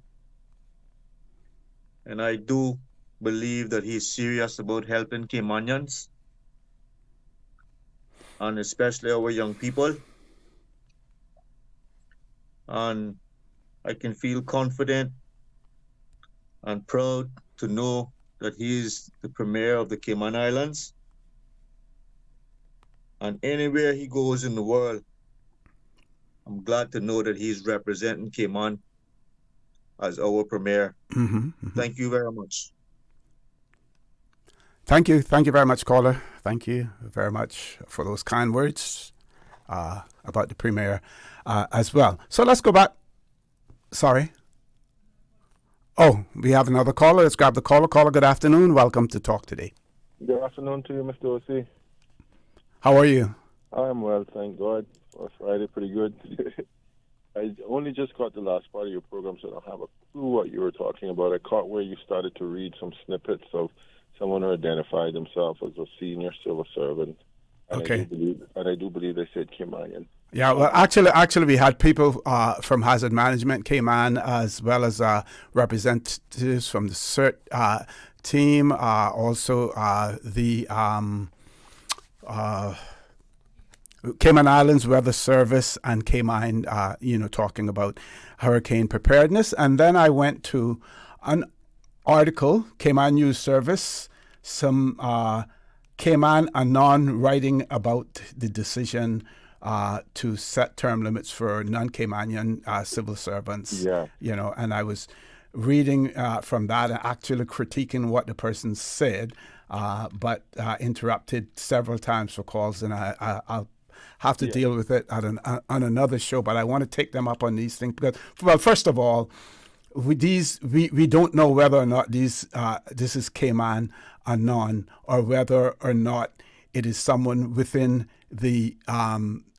R: And I do believe that he's serious about helping Caymanians, and especially our young people. and I can feel confident and proud to know that he is the Premier of the Cayman Islands. And anywhere he goes in the world, I'm glad to know that he's representing Cayman as our Premier. Thank you very much.
F: Thank you very much, caller. Thank you very much for those kind words about the Premier as well. So let's go back. Sorry. Oh, we have another caller. Let's grab the caller. Caller, good afternoon. Welcome to Talk Today.
O: Good afternoon to you, Mr. O.C.
F: How are you?
O: I'm well, thank God. For Friday, pretty good. I only just caught the last part of your program, so I don't have a clue what you were talking about. I caught where you started to read some snippets of someone who identified themselves as a senior civil servant. And
F: Okay.
O: I do believe they said Cayman.
F: Yeah, well, actually, we had people from Hazard Management Cayman, as well as representatives from the CERT team, also the Cayman Islands Weather Service and Caymind, talking about hurricane preparedness. And then I went to an article, Cayman News Service, some Cayman Anon writing about the decision to set term limits for non-Caymanian civil servants.
O: Yeah.
F: And I was reading from that and actually critiquing what the person said, but interrupted several times for calls, and I'll have to deal with it on another show. But I want to take them up on these things because, well, first of all, we don't know whether or not this is Cayman Anon or whether or not it is someone within the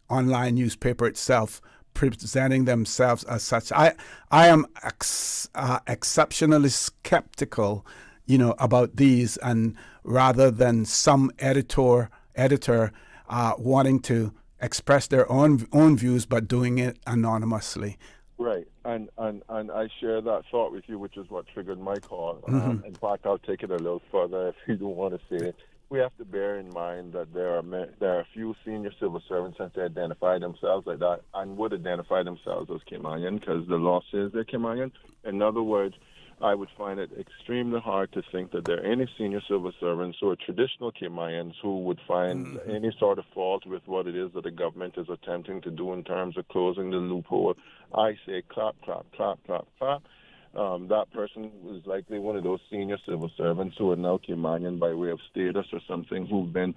F: online newspaper itself presenting themselves as such. I am exceptionally skeptical, about these, and rather than some editor wanting to express their own views but doing it anonymously.
O: Right, and I share that thought with you, which is what triggered my call. In fact, I'll take it a little further if you don't want to say it. We have to bear in mind that there are a few senior civil servants that identify themselves like that and would identify themselves as Caymanian because the law says they're Caymanian. In other words, I would find it extremely hard to think that there are any senior civil servants who are traditional Caymanians who would find any sort of fault with what it is that the government is attempting to do in terms of closing the loophole. I say clap, clap, clap, clap, clap. That person is likely one of those senior civil servants who are now Caymanian by way of status or something, who've been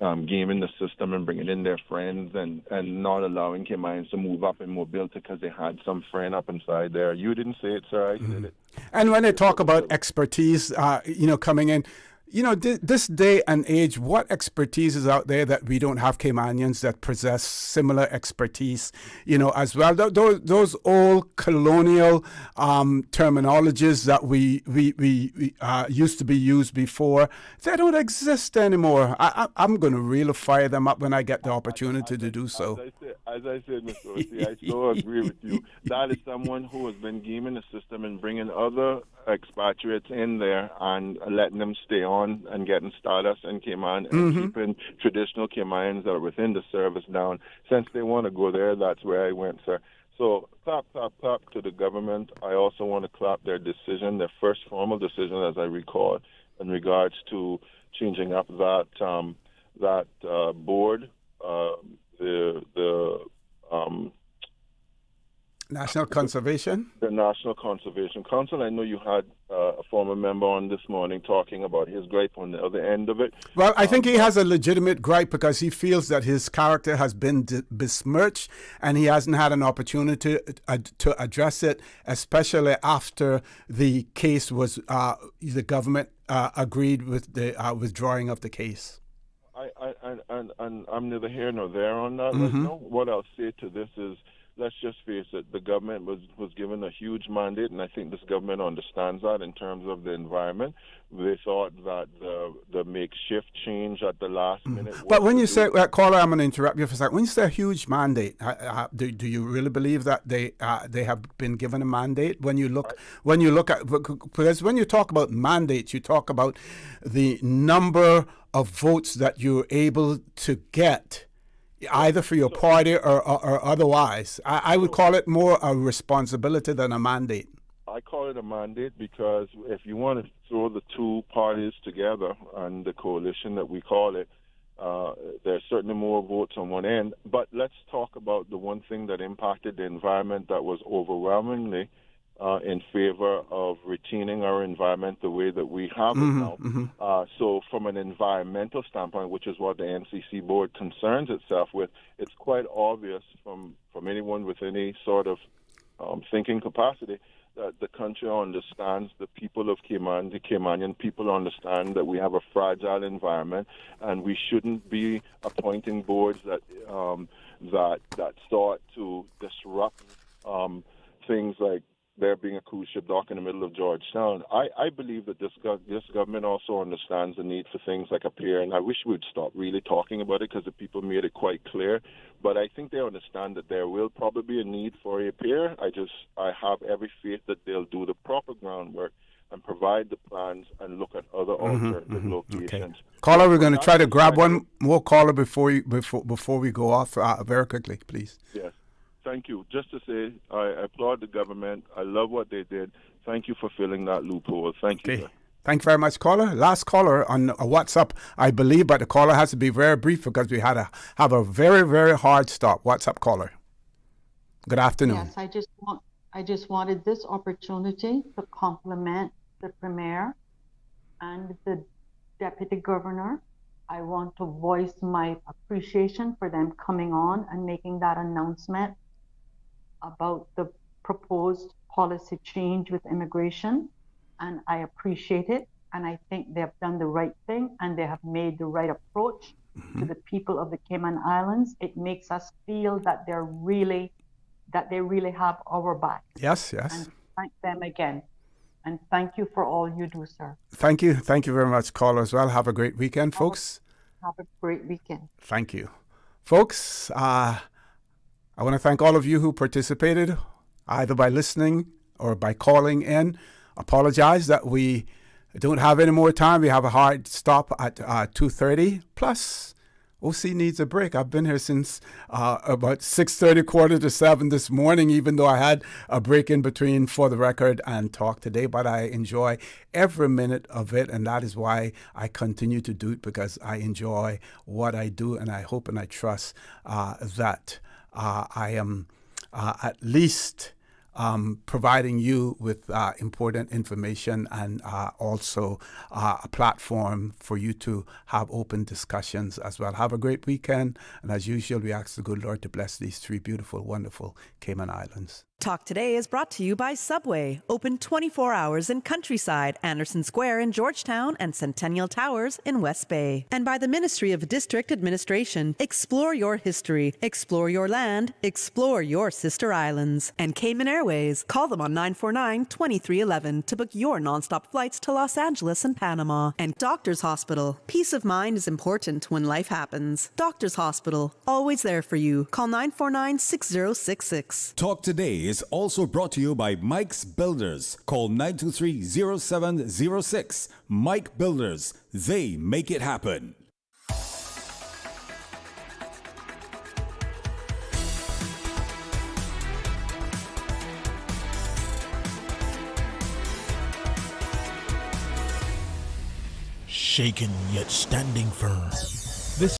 O: gaming the system and bringing in their friends and not allowing Caymanians to move up in mobility because they had some friend up inside there. You didn't say it, sir. I said it.
F: And when they talk about expertise, coming in, this day and age, what expertise is out there that we don't have Caymanians that possess similar expertise, as well? Those old colonial terminologies that we used to be used before, they don't exist anymore. I'm going to really fire them up when I get the opportunity to do so.
O: As I said, Mr. O.C., I so agree with you. That is someone who has been gaming the system and bringing other expatriates in there and letting them stay on and getting stardust in Cayman and keeping traditional Caymanians that are within the service down. Since they want to go there, that's where I went, sir. So clap, clap, clap to the government. I also want to clap their decision, their first formal decision, as I recall, in regards to changing up that board, the
F: National Conservation?
O: The National Conservation Council. I know you had a former member on this morning talking about his gripe on the other end of it.
F: Well, I think he has a legitimate gripe because he feels that his character has been besmirched and he hasn't had an opportunity to address it, especially after the case was, the government agreed with the withdrawing of the case.
O: And I'm neither here nor there on that right now. What I'll say to this is, let's just face it, the government was given a huge mandate, and I think this government understands that in terms of the environment. They thought that the makeshift change at the last minute...
F: But when you say, caller, I'm going to interrupt you for a second. When you say a huge mandate, do you really believe that they have been given a mandate? When you look at... Because when you talk about mandates, you talk about the number of votes that you're able to get either for your party or otherwise. I would call it more a responsibility than a mandate.
O: I call it a mandate because if you want to throw the two parties together and the coalition that we call it, there's certainly more votes on one end. But let's talk about the one thing that impacted the environment that was overwhelmingly in favor of retaining our environment the way that we have it now. So from an environmental standpoint, which is what the NCC board concerns itself with, it's quite obvious from anyone with any sort of thinking capacity that the country understands, the people of Cayman, the Caymanian people understand that we have a fragile environment, and we shouldn't be appointing boards that sought to disrupt things like there being a cruise ship dock in the middle of Georgetown. I believe that this government also understands the need for things like a pier, and I wish we would stop really talking about it because the people made it quite clear. But I think they understand that there will probably be a need for a pier. I have every faith that they'll do the proper groundwork and provide the plans and look at other alternative locations.
F: Okay. Caller, we're going to try to grab one more caller before we go off very quickly, please.
O: Yes. Thank you. Just to say, I applaud the government. I love what they did. Thank you for filling that loophole. Thank you.
F: Thank you very much, caller. Last caller on WhatsApp, I believe, but the caller has to be very brief because we had to have a very, very hard stop. WhatsApp caller. Good afternoon.
Q: Yes, I just wanted this opportunity to compliment the Premier and the Deputy Governor. I want to voice my appreciation for them coming on and making that announcement about the proposed policy change with immigration, and I appreciate it, and I think they have done the right thing and they have made the right approach to the people of the Cayman Islands. It makes us feel that they really have our back.
F: Yes.
Q: And thank them again, and thank you for all you do, sir.
F: Thank you very much, caller, as well. Have a great weekend, folks.
Q: Have a great weekend.
F: Thank you, folks. I want to thank all of you who participated, either by listening or by calling in. Apologize that we don't have any more time. We have a hard stop at 2:30. Plus, OC needs a break. I've been here since about 6:30, 6:45 this morning, even though I had a break in between For the Record and Talk Today. But I enjoy every minute of it, and that is why I continue to do it, because I enjoy what I do, and I hope and I trust that I am at least providing you with important information and also a platform for you to have open discussions as well. Have a great weekend. And as usual, we ask the good Lord to bless these three beautiful, wonderful Cayman Islands.
E: Talk Today is brought to you by Subway, open 24 hours in Countryside, Anderson Square in Georgetown, and Centennial Towers in West Bay. And by the Ministry of District Administration. Explore your history, explore your land, explore your sister islands. And Cayman Airways. Call them on 949-2311 to book your nonstop flights to Los Angeles and Panama. And Doctors Hospital. Peace of mind is important when life happens. Doctors Hospital, always there for you. Call 949-6066.
S: Talk Today is also brought to you by Mike's Builders. Call 923-0706. Mike Builders. They make it happen.
L: Shaken yet standing firm.